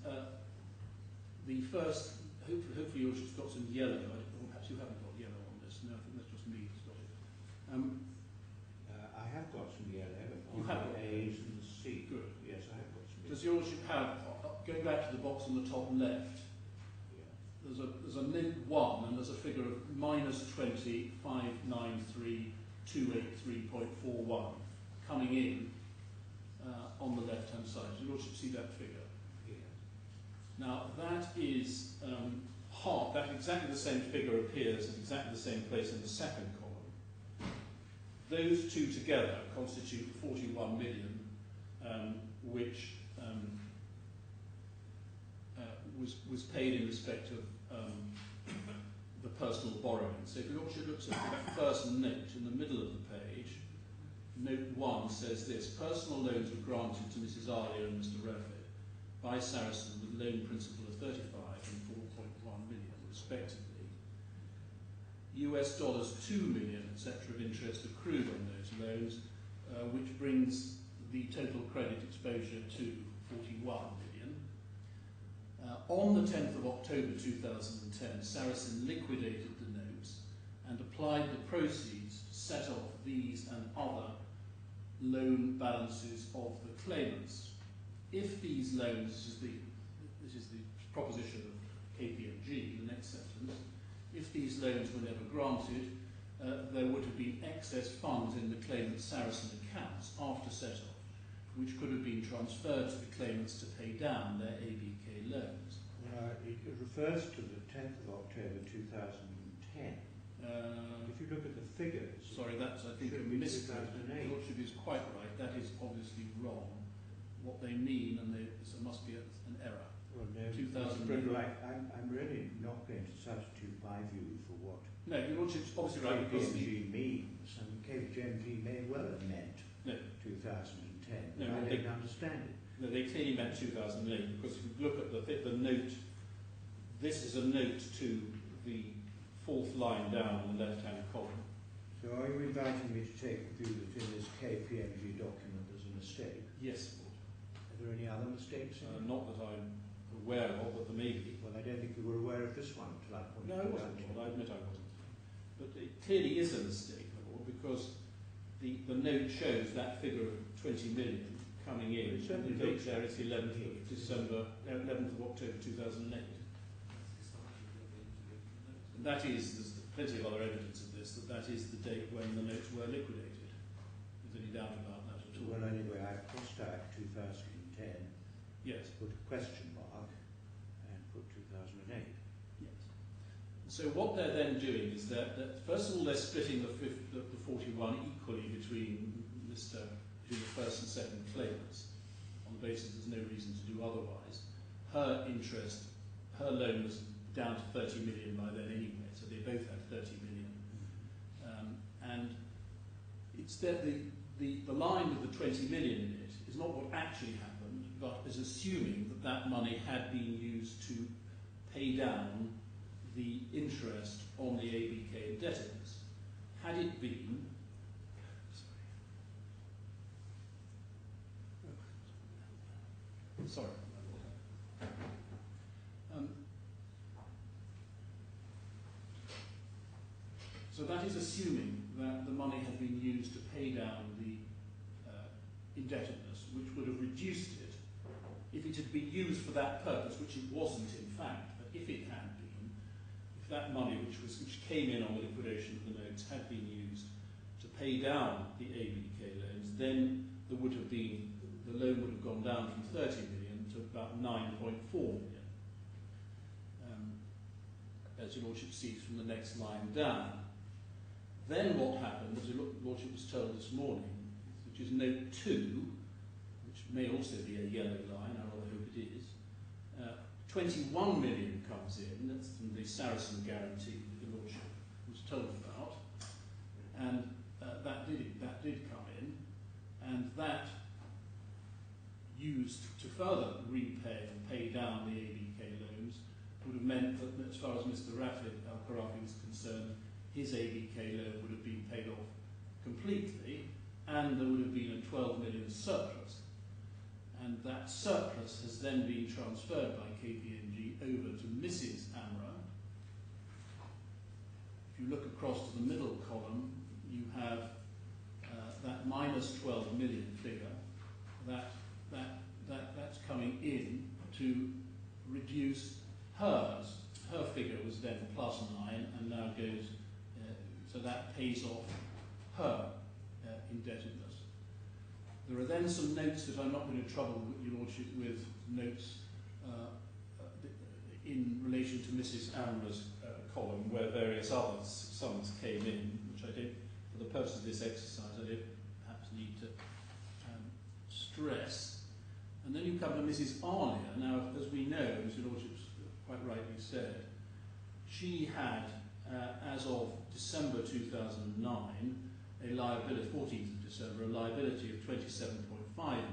the first. Hopefully, Your Lordship's got some yellow. Or perhaps you haven't got yellow on this. No, I think that's just me who's got it. I have got some yellow. You have the A's and the C. Good. Yes, I have got some yellow. Does Your Lordship have, going back to the box on the top left, there's a note 1 and there's a figure of -20,593,283.41 coming in on the left hand side. Does Your Lordship see that figure? Yeah. Now that is that exactly the same figure appears in exactly the same place in the second column. Those two together constitute 41 million, which was paid in respect of the personal borrowing. So if Your Lordship looks at the first note in the middle of the page, note 1 says this: personal loans were granted to Mrs. Alia and Mr. Rafed by Sarasin with loan principal of 35 and 4.1 million respectively. US dollars 2 million, etc. of interest accrued on those loans, which brings the total credit exposure to 41 million. On the 10th of October 2010, Sarasin liquidated the notes and applied the proceeds to set off these and other loan balances of the claimants. If these loans, this is the proposition if these loans were never granted, there would have been excess funds in the claimant's Saracen accounts after set-off, which could have been transferred to the claimants to pay down their ABK loans. It refers to the 10th of October 2010. If you look at the figures... Sorry, that's, I think, a mistake. Lordship is quite right. That is obviously wrong. What they mean, and there must be an error. Well, no, 2008. I'm really not going to substitute my view for what No, your Lordship's obviously right. KPMG means. I mean, KPMG may well have meant 2010. No, I don't understand it. No, they clearly meant 2008, because if you look at the note, this is a note to the fourth line down on the left-hand column. So are you inviting me to take the view that in this KPMG document there's a mistake? Yes, Lord. Are there any other mistakes in it? Not that I'm aware of, but there may be. Well, I don't think you were aware of this one until I pointed No, I it wasn't, out. Lord. I admit I wasn't. But it clearly is a mistake, Lord, because the note shows that figure of 20 million coming in. It certainly the date looks there like is the 11th of December, 11th of October 2008. And that is, there's plenty of other evidence of this, that is the date when the notes were liquidated. There's any doubt about that at all. Well, anyway, I crossed out 2010, Yes. put a question mark, and put 2008. Yes. So what they're then doing is that first of all they're splitting the 41 equally between the first and second claimants on the basis there's no reason to do otherwise. Her interest, her loan was down to 30 million by then anyway, so they both had 30 million. And it's that the line with the 20 million in it is not what actually happened, but is assuming that that money had been used to pay down the interest on the ABK indebtedness. Had it been, sorry. So that is assuming that the money had been used to pay down the indebtedness, which would have reduced it if it had been used for that purpose, which it wasn't in fact, but if it had been, if that money which came in on the liquidation of the notes had been used to pay down the ABK loans, then there would have been, the loan would have gone down from 30 million to about 9.4 million. As your Lordship sees from the next line down. Then what happened, as your Lordship was told this morning, which is note 2, which may also be a yellow line, I rather hope it is, 21 million comes in, that's from the Saracen guarantee that your Lordship was told about, and that did come in, and that used to further repay and pay down the ABK loans would have meant that as far as Mr. Rafed AlKhorafi was concerned, his ABK loan would have been paid off completely, and there would have been a 12 million surplus. And that surplus has then been transferred by KPMG over to Mrs. Amrah. If you look across to the middle column, you have that minus 12 million figure. That's coming in to reduce hers. Her figure was then plus 9 and now goes, so that pays off her indebtedness. There are then some notes that I'm not going to trouble your Lordship with, notes in relation to Mrs. Amrah's column where various other sums came in, which I don't, for the purpose of this exercise, I don't perhaps need to stress. And then you come to Mrs. Alia. Now, as we know, as your Lordship's quite rightly said, she had, as of December 2009, a liability, 14th of December, a liability of 27.5 million,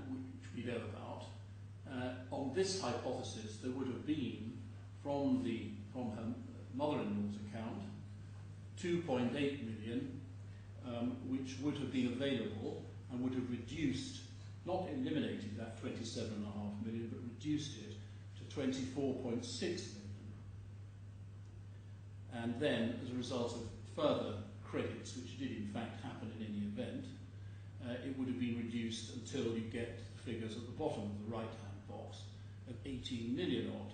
which we know about. On this hypothesis, there would have been, from her mother-in-law's account, 2.8 million, which would have been available and would have reduced, not eliminated that 27.5 million, but reduced it to 24.6 million. And then, as a result of further credits, which did in fact happen in any event, it would have been reduced until you get the figures at the bottom of the right-hand box of 18 million odd.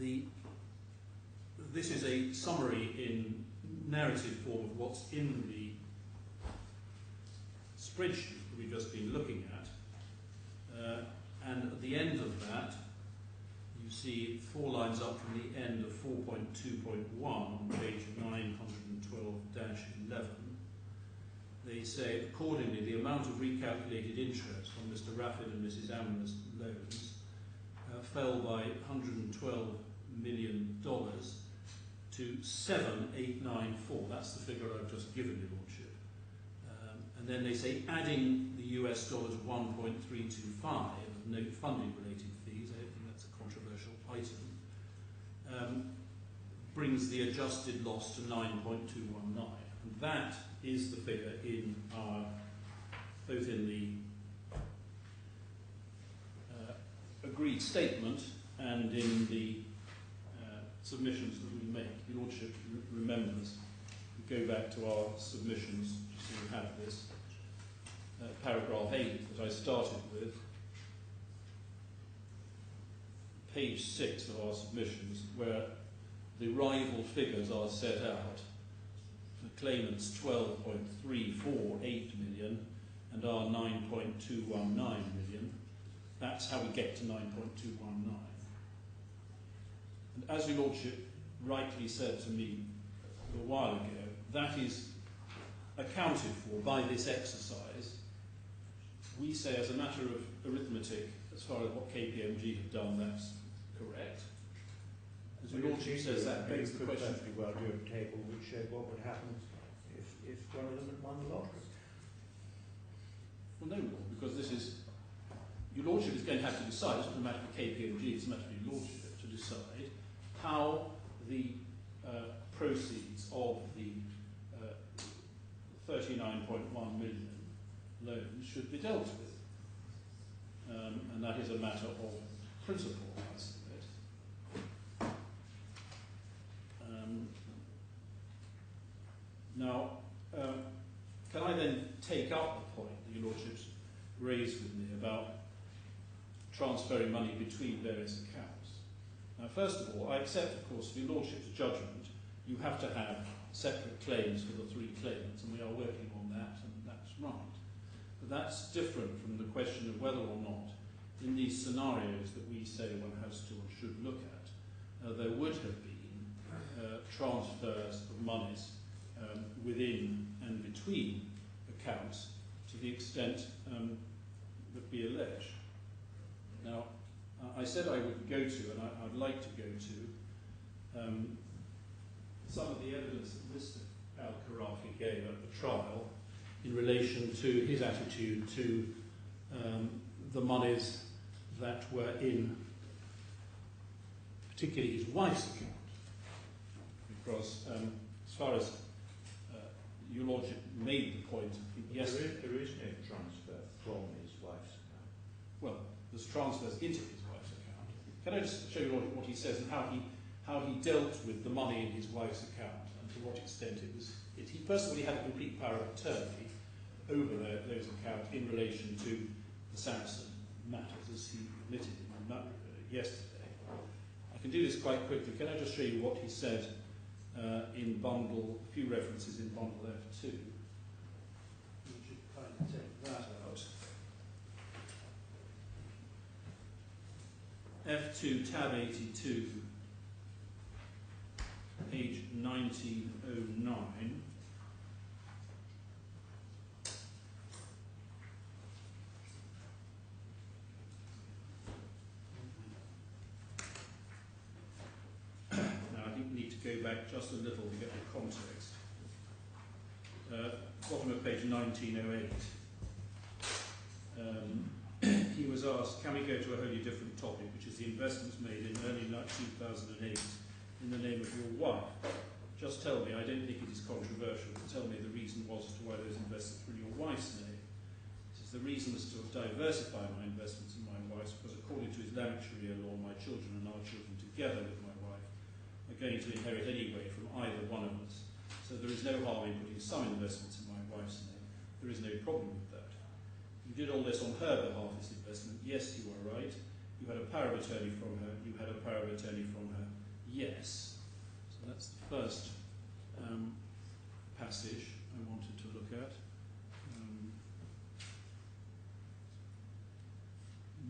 This is a summary in narrative form of what's in the spreadsheet that we've just been looking at. And at the end of that, you see 4 lines up from the end of 4.2.1 on page 912-11. They say, accordingly, the amount of recalculated interest on Mr. Rafed and Mrs. Amrah's loans fell by $112 million to 7,894. That's the figure I've just given you, Lordship. And then they say, adding the US dollars 1.325 of no funding related fees, I don't think that's a controversial item, brings the adjusted loss to 9.219. And that is the figure in our, both in the agreed statement and in the submissions that we make. Your Lordship remembers, we go back to our submissions, just so you have this, paragraph 8 that I started with, page 6 of our submissions, where the rival figures are set out. The claimants 12.348 million and our 9.219 million. That's how we get to 9.219. And as your Lordship rightly said to me a little while ago, that is accounted for by this exercise. We say, as a matter of arithmetic, as far as what KPMG have done, that's correct. As your Lordship says, that begs the question. Perfectly well do a table which showed what would happen if one of them had won the lottery. Well, no, Lord, because this is, your Lordship is going to have to decide. It's not a matter for KPMG, it's a matter for your Lordship to decide how the proceeds of the 39.1 million loans should be dealt with. And that is a matter of principle, I submit. Now, can I then take up the point that your Lordship's raised with me about transferring money between various accounts? Now, first of all, I accept, of course, for your Lordship's judgment, you have to have separate claims for the 3 claimants, and we are working on that, and that's right. But that's different from the question of whether or not, in these scenarios that we say one has to or should look at, there would have been transfers of monies within and between accounts to the extent that we allege. Now, I said I would go to, and I'd like to go to, some of the evidence that Mr. AlKhorafi gave at the trial in relation to his attitude to the monies that were in particularly his wife's account. Because as far as your Lordship made the point, yes, there is no transfer from his wife's account. Well, there's transfers into his wife's account. Can I just show you what he says and how he dealt with the money in his wife's account and to what extent it was. He personally had a complete power of attorney over those accounts in relation to the Saracen matters, as he admitted yesterday. I can do this quite quickly. Can I just show you what he said in bundle, a few references in bundle F2. You should kindly take that out. F2 tab 82, page 1909. Go back just a little to get the context. Bottom of page 1908. He was asked, can we go to a wholly different topic, which is the investments made in early 2008 in the name of your wife? Just tell me, I don't think it is controversial, but tell me the reason was as to why those investments were in your wife's name. It is the reason was to diversify my investments in my wife's, because according to Islamic Sharia law, my children and our children together with my wife are going to inherit anyway from either one of us. So there is no harm in putting some investments in my wife's name. There is no problem with that. You did all this on her behalf, this investment. Yes, you are right. you had a power of attorney from her, you had a power of attorney from her, yes. So that's the first passage I wanted to look at.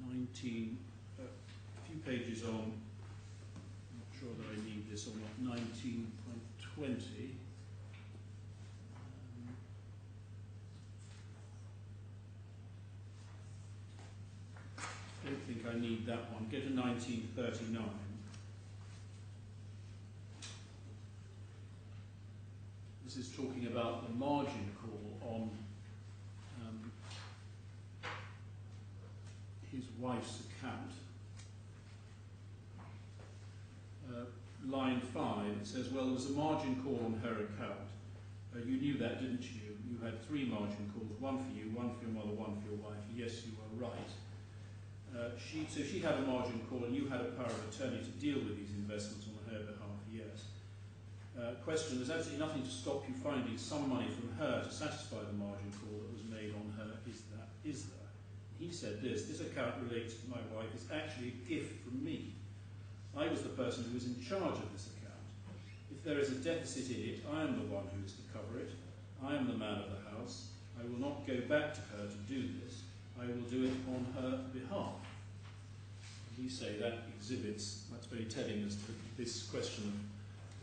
19, a few pages on, I'm not sure that I need this or not, 19.20. I don't think I need that one. Go to 1939. This is talking about the margin call on his wife's account. Line 5, it says, well, there was a margin call on her account. You knew that, didn't you? You had 3 margin calls, one for you, one for your mother, one for your wife. Yes, you were right. So she had a margin call and you had a power of attorney to deal with these investments on her behalf, yes. Question, there's absolutely nothing to stop you finding some money from her to satisfy the margin call that was made on her, is there? He said this account relates to my wife, is actually a gift from me. I was the person who was in charge of this account. If there is a deficit in it, I am the one who is to cover it. I am the man of the house. I will not go back to her to do this. I will do it on her behalf. We say that exhibits, that's very telling as to this question of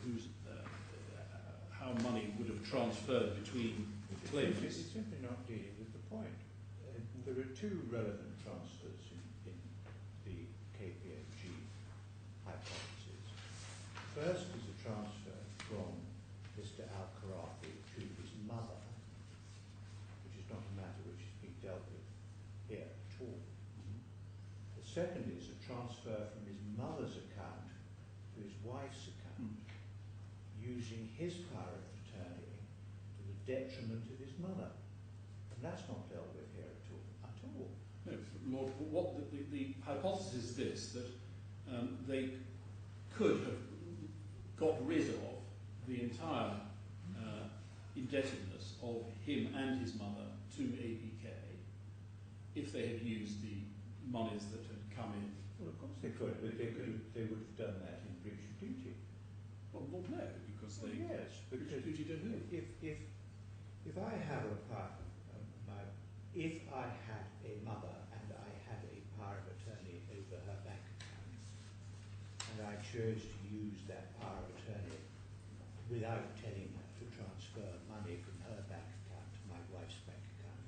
who's, how money would have transferred between claimants. It's simply not dealing with the point. There are 2 relevant transfers in the KPMG hypothesis. First is a transfer from Mr. AlKhorafi to his mother, which is not a matter which is being dealt with here at all. The second is a transfer from his mother's account to his wife's account, using his power of attorney to the detriment of his mother. And that's not dealt with here at all. No, Lord, what the hypothesis is this, that they could have got rid of the entire indebtedness of him and his mother to ABK if they had used the monies that had come in. Well, of course they could, but they would have done that in breach of duty. Well, no, because they... Well, yes, because breach of duty to who? If I have a if I had a mother and I had a power of attorney over her bank account, and I chose to use that power of attorney without telling her to transfer money from her bank account to my wife's bank account,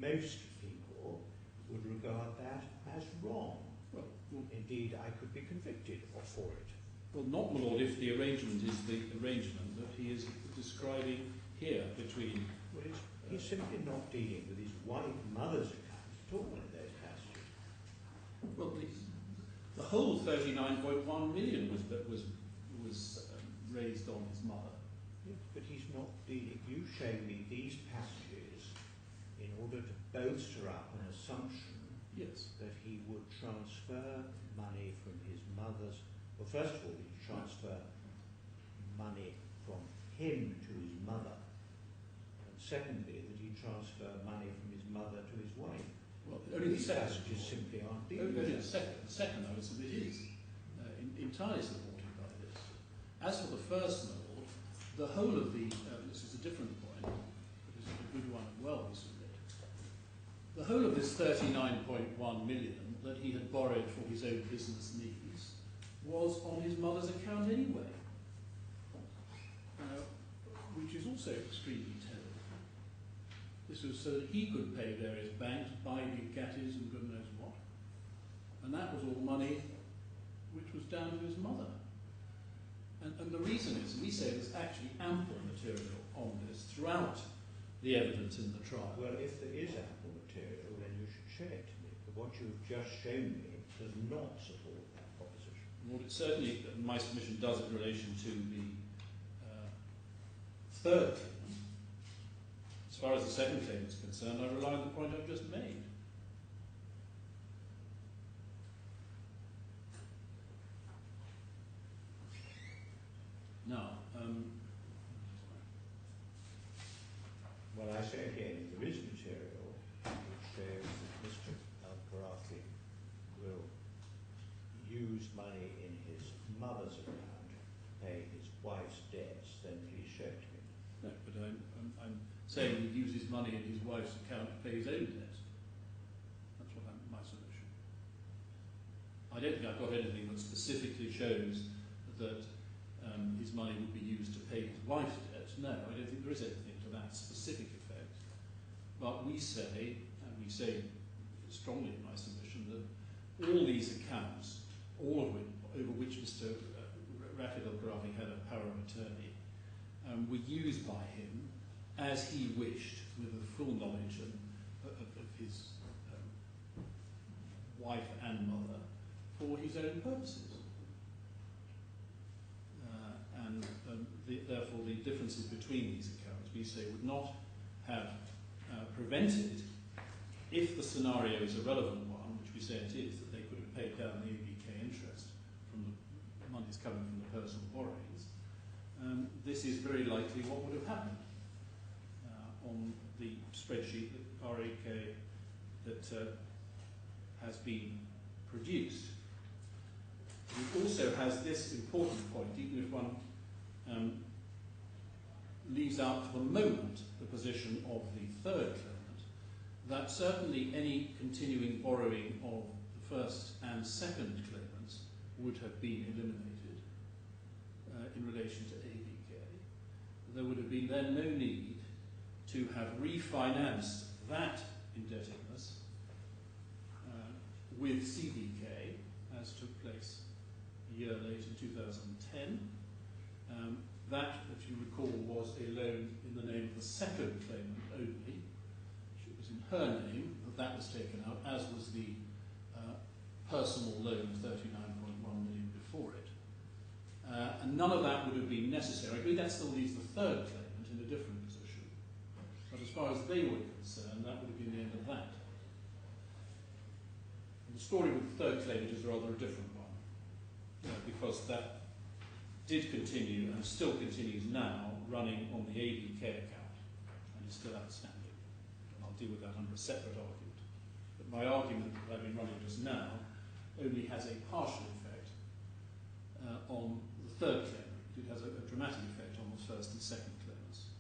most people would regard that as wrong. Well, indeed, I could be convicted for it. Well, not, my lord, if the arrangement is the arrangement that he is describing here between... Well, he's simply not dealing with his mother's account at all in those passages. Well, the whole 39.1 million was raised on his mother. Yes, but he's not dealing. You show me these passages in order to bolster up an assumption that he would transfer money from his mother's. Well, first of all, he'd transfer money from him to his mother, and secondly, that he'd transfer money from his mother to his wife. Well, only these passages simply aren't dealing with that. The second, I would submit, is entirely supported by this. As for the first, my lord, the whole of the, this is a different point, but this is a good one as well, we submit. The whole of this 39.1 million that he had borrowed for his own business needs was on his mother's account anyway, which is also extremely telling. This was so that he could pay various banks, buy big gadgets and God knows what. And that was all money which was down to his mother. And the reason is, we say there's actually ample material on this throughout the evidence in the trial. Well, if there is ample material, then you should show it to me. But what you've just shown me does not support that proposition. Well, it certainly, my submission does in relation to the third claim. As far as the second claim is concerned, I rely on the point I've just made. Now, well, I say again, there is material which shows that Mr. AlKhorafi used money in his mother's account to pay his wife's debts, then please show it to me. No, but I'm saying he uses money in his wife's account to pay his own debt. That's what my solution. I don't think I've got anything that specifically shows that his money would be used to pay his wife's debt. No, I don't think there is anything to that specific effect. But we say, and we say strongly in my submission, that all these accounts, all of which, over which Mr. Rafed AlKhorafi had a power of attorney, were used by him as he wished, with the full knowledge of his wife and mother, for his own purposes. Therefore, the differences between these accounts, we say, would not have prevented, if the scenario is a relevant one, which we say it is, that they could have paid down the ABK interest from the monies coming from the personal borrowings. This is very likely what would have happened on the spreadsheet that RAK that has been produced. It also has this important point, even if one leaves out for the moment the position of the third claimant, that certainly any continuing borrowing of the first and second claimants would have been eliminated in relation to ABK. There would have been then no need to have refinanced that indebtedness with CBK, as took place a year later in 2010. That, if you recall, was a loan in the name of the second claimant only. It was in her name that was taken out, as was the personal loan of 39.1 million before it. And none of that would have been necessary. I agree that still leaves the third claimant in a different position. But as far as they were concerned, that would have been the end of that. And the story with the third claimant is rather a different one, because that did continue and still continues now running on the ABK account and is still outstanding. And I'll deal with that under a separate argument. But my argument that I've been running just now only has a partial effect on the third claimant. It has a dramatic effect on the first and second claimants.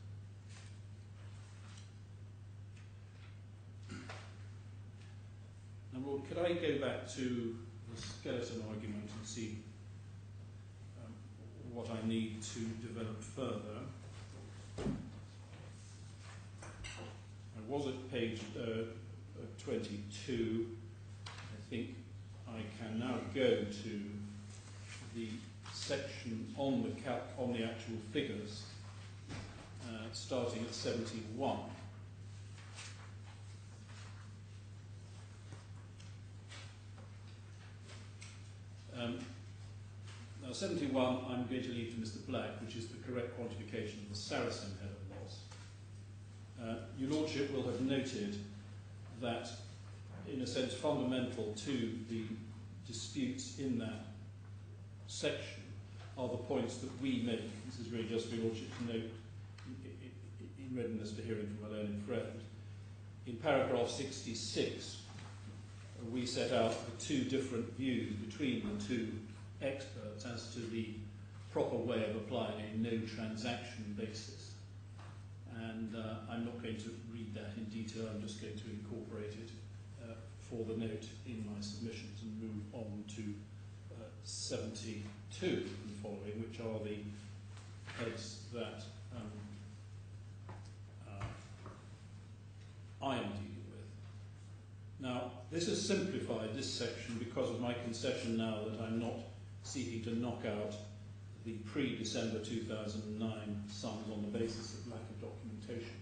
Now, Lord, could I go back to the skeleton argument and see what I need to develop further? I was at page 22. I think I can now go to the section on the actual figures, starting at 71. Now, 71, I'm going to leave to Mr. Black, which is the correct quantification of the Saracen head of loss. Your Lordship will have noted that, in a sense, fundamental to the disputes in that section are the points that we make. This is really just for Your Lordship to note in readiness for hearing from a learned friend. In paragraph 66, we set out the two different views between the two experts as to the proper way of applying a no transaction basis. And I'm not going to read that in detail, I'm just going to incorporate it for the note in my submissions and move on to 72 and following, which are the heads that I am dealing with. Now, this has simplified this section because of my concession now that I'm not seeking to knock out the pre-December 2009 sums on the basis of lack of documentation.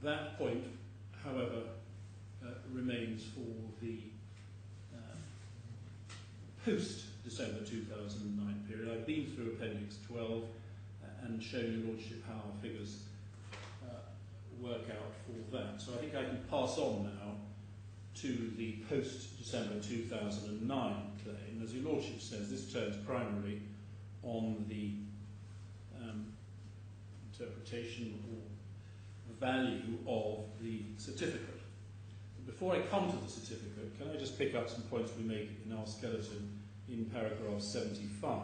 That point, however, remains for the post-December 2009 period. I've been through Appendix 12 and shown Your Lordship how our figures work out for that. So I think I can pass on now to the post-December 2009 claim. As Your Lordship says, this turns primarily on the interpretation or value of the certificate, before I come to the certificate, can I just pick up some points we make in our skeleton in paragraph 75?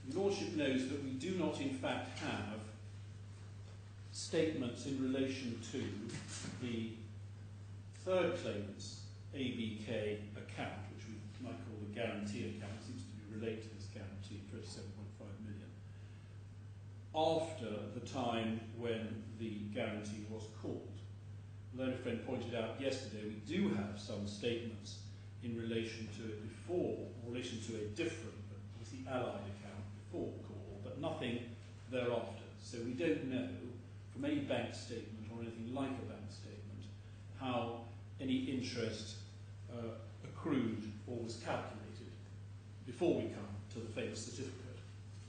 Your Lordship knows that we do not in fact have statements in relation to the third claimant's ABK account, which we might call the guarantee account. It seems to be related to this guarantee, 37.5 million, after the time when the guarantee was called. The learned friend pointed out yesterday we do have some statements in relation to it before, or in relation to a different, but the allied account before call, but nothing thereafter. So we don't know from any bank statement or anything like a bank statement how any interest accrued or was calculated before we come to the famous certificate.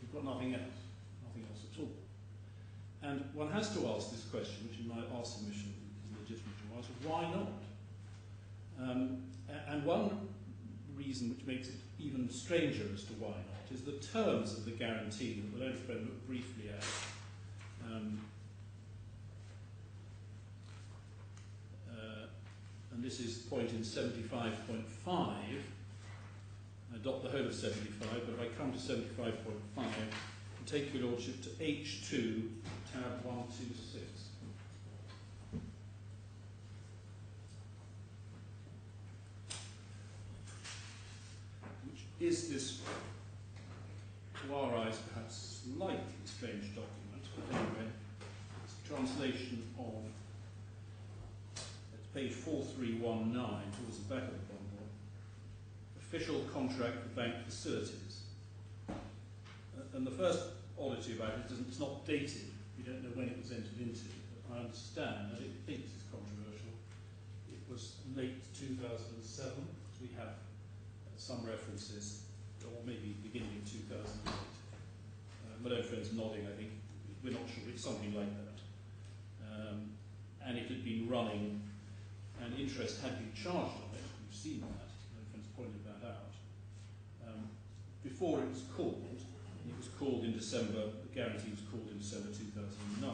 We've got nothing else at all. And one has to ask this question, which in my our submission is legitimate to ask, why not? And one reason which makes it even stranger as to why not is the terms of the guarantee that the learned friend looked briefly at. And this is point in 75.5. I adopt the whole of 75, but if I come to 75.5, and take your Lordship to H2, tab 126. Which is this, to our eyes, perhaps slightly strange document, but anyway, it's a translation of page 4319, towards the back of the bundle, official contract for bank facilities. And the first oddity about it is it's not dated. We don't know when it was entered into. But I understand, and it thinks it's controversial, it was late 2007, because we have some references, or maybe beginning of 2008. My own friend's nodding, I think. We're not sure. It's something like that. And it had been running, and interest had been charged on it. We've seen that. My friend's pointed that out. Before it was called, and it was called in December, the guarantee was called in December 2009.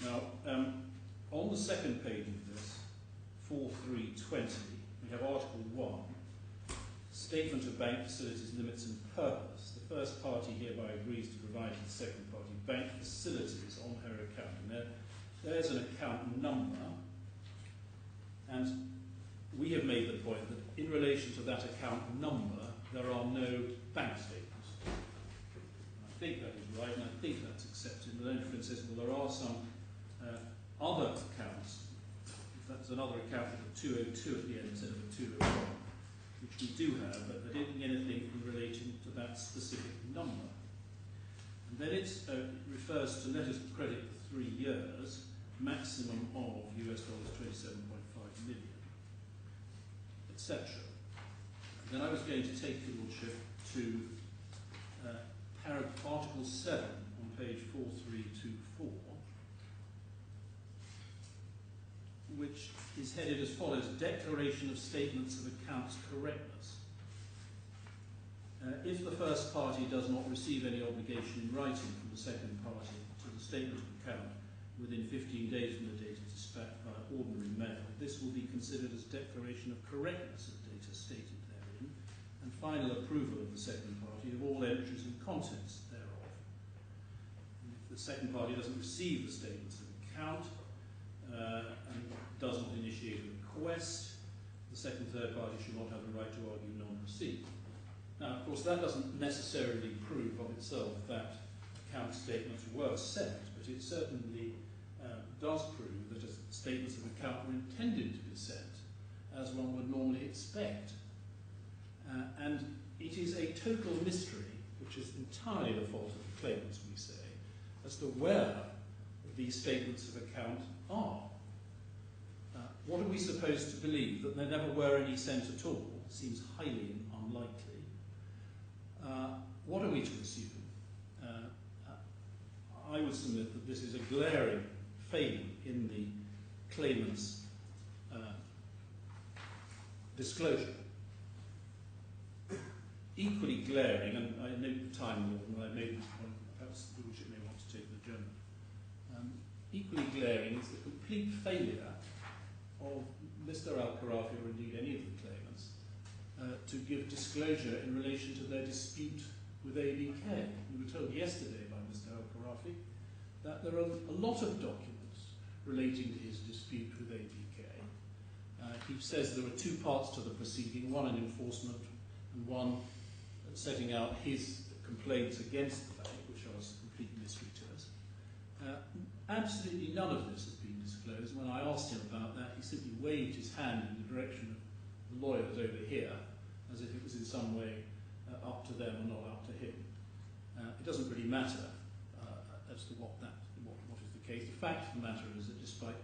Now, on the second page of this, 4320, we have Article 1, Statement of Bank Facilities, Limits and Purpose. The first party hereby agrees to provide to the second party bank facilities on her account. And there's an account number. And we have made the point that in relation to that account number, there are no bank statements. And I think that is right, and I think that's accepted. The learned friend says, well, there are some other accounts. If that's another account with a 202 at the end instead of a 201, which we do have, but there isn't anything in relation to that specific number. And then it refers to letters of credit for 3 years, maximum of US dollars 27.5 million, etc. Then I was going to take your Lordship to Article 7 on page 4324, which is headed as follows: Declaration of Statements of Accounts Correctness. If the first party does not receive any obligation in writing from the second party to the statement of account within 15 days from the date of dispatch by ordinary mail, this will be considered as declaration of correctness of data stated therein, and final approval of the second party of all entries and contents thereof. And if the second party doesn't receive the statements of account and does not initiate a request, the second and third party should not have the right to argue non-receipt. Now, of course, that doesn't necessarily prove of itself that account statements were sent, but it certainly does prove that statements of account were intended to be sent, as one would normally expect. And it is a total mystery, which is entirely the fault of the claimants, we say, as to where these statements of account are. What are we supposed to believe? That there never were any sent at all? Seems highly unlikely. What are we to assume? I would submit that this is a glaring failure in the claimant's disclosure. Equally glaring, and I note the time law, and I made this point, perhaps the Lordship may want to take the German. Equally glaring is the complete failure of Mr. AlKhorafi, or indeed any of the claimants, to give disclosure in relation to their dispute with ABK. We were told yesterday by Mr. AlKhorafi that there are a lot of documents relating to his dispute with ABK. He says there are two parts to the proceeding, one in enforcement and one setting out his complaints against the bank, which are a complete mystery to us. Absolutely none of this has been disclosed. When I asked him about that, he simply waved his hand in the direction of the lawyers over here, as if it was in some way up to them and not up to him. It doesn't really matter as to what is the case. The fact of the matter is that despite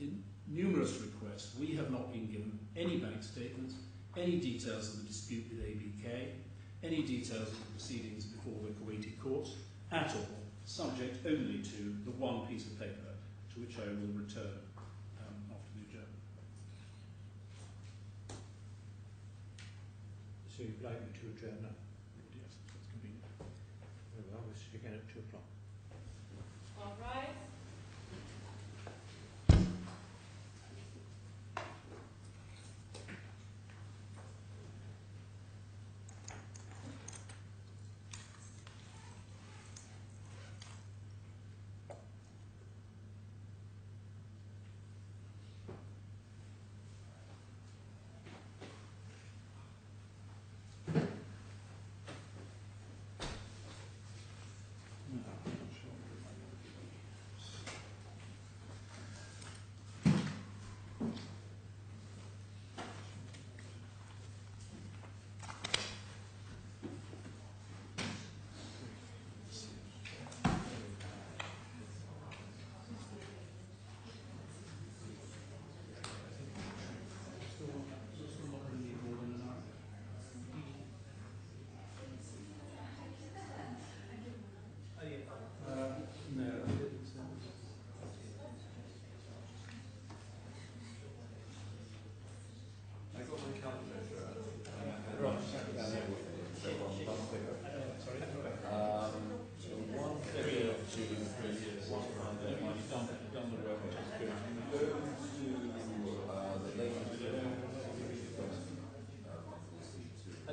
in numerous requests, we have not been given any bank statements, any details of the dispute with ABK, any details of the proceedings before the Kuwaiti courts at all, subject only to the one piece of paper to which I will return after the adjournment. So you'd like me to adjourn now? Yes, that's convenient. Very well, we'll see you again at 2 o'clock. All rise.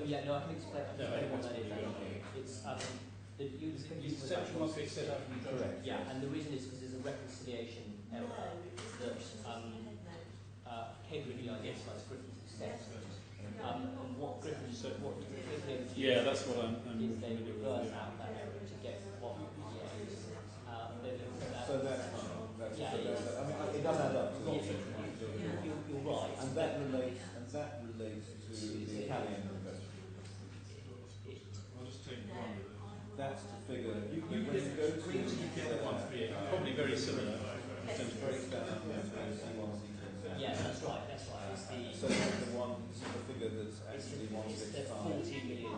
Yeah, no, I can explain what that is. It's Section 1 set out in the correct. Yeah, and the reason is because there's a reconciliation error that Henry, I guess, like Griffin accepts. And what Griffin yeah, that's what I'm is they reverse out that error to get what So that's yeah, I mean, it does add up to you're right. And that relates to the Italian investment. I'll just take one. That's the figure. You when you go to probably very similar. breaks down C1, C2. Yeah, that's right. It's So that's the figure that's actually it's the 165. 40 million.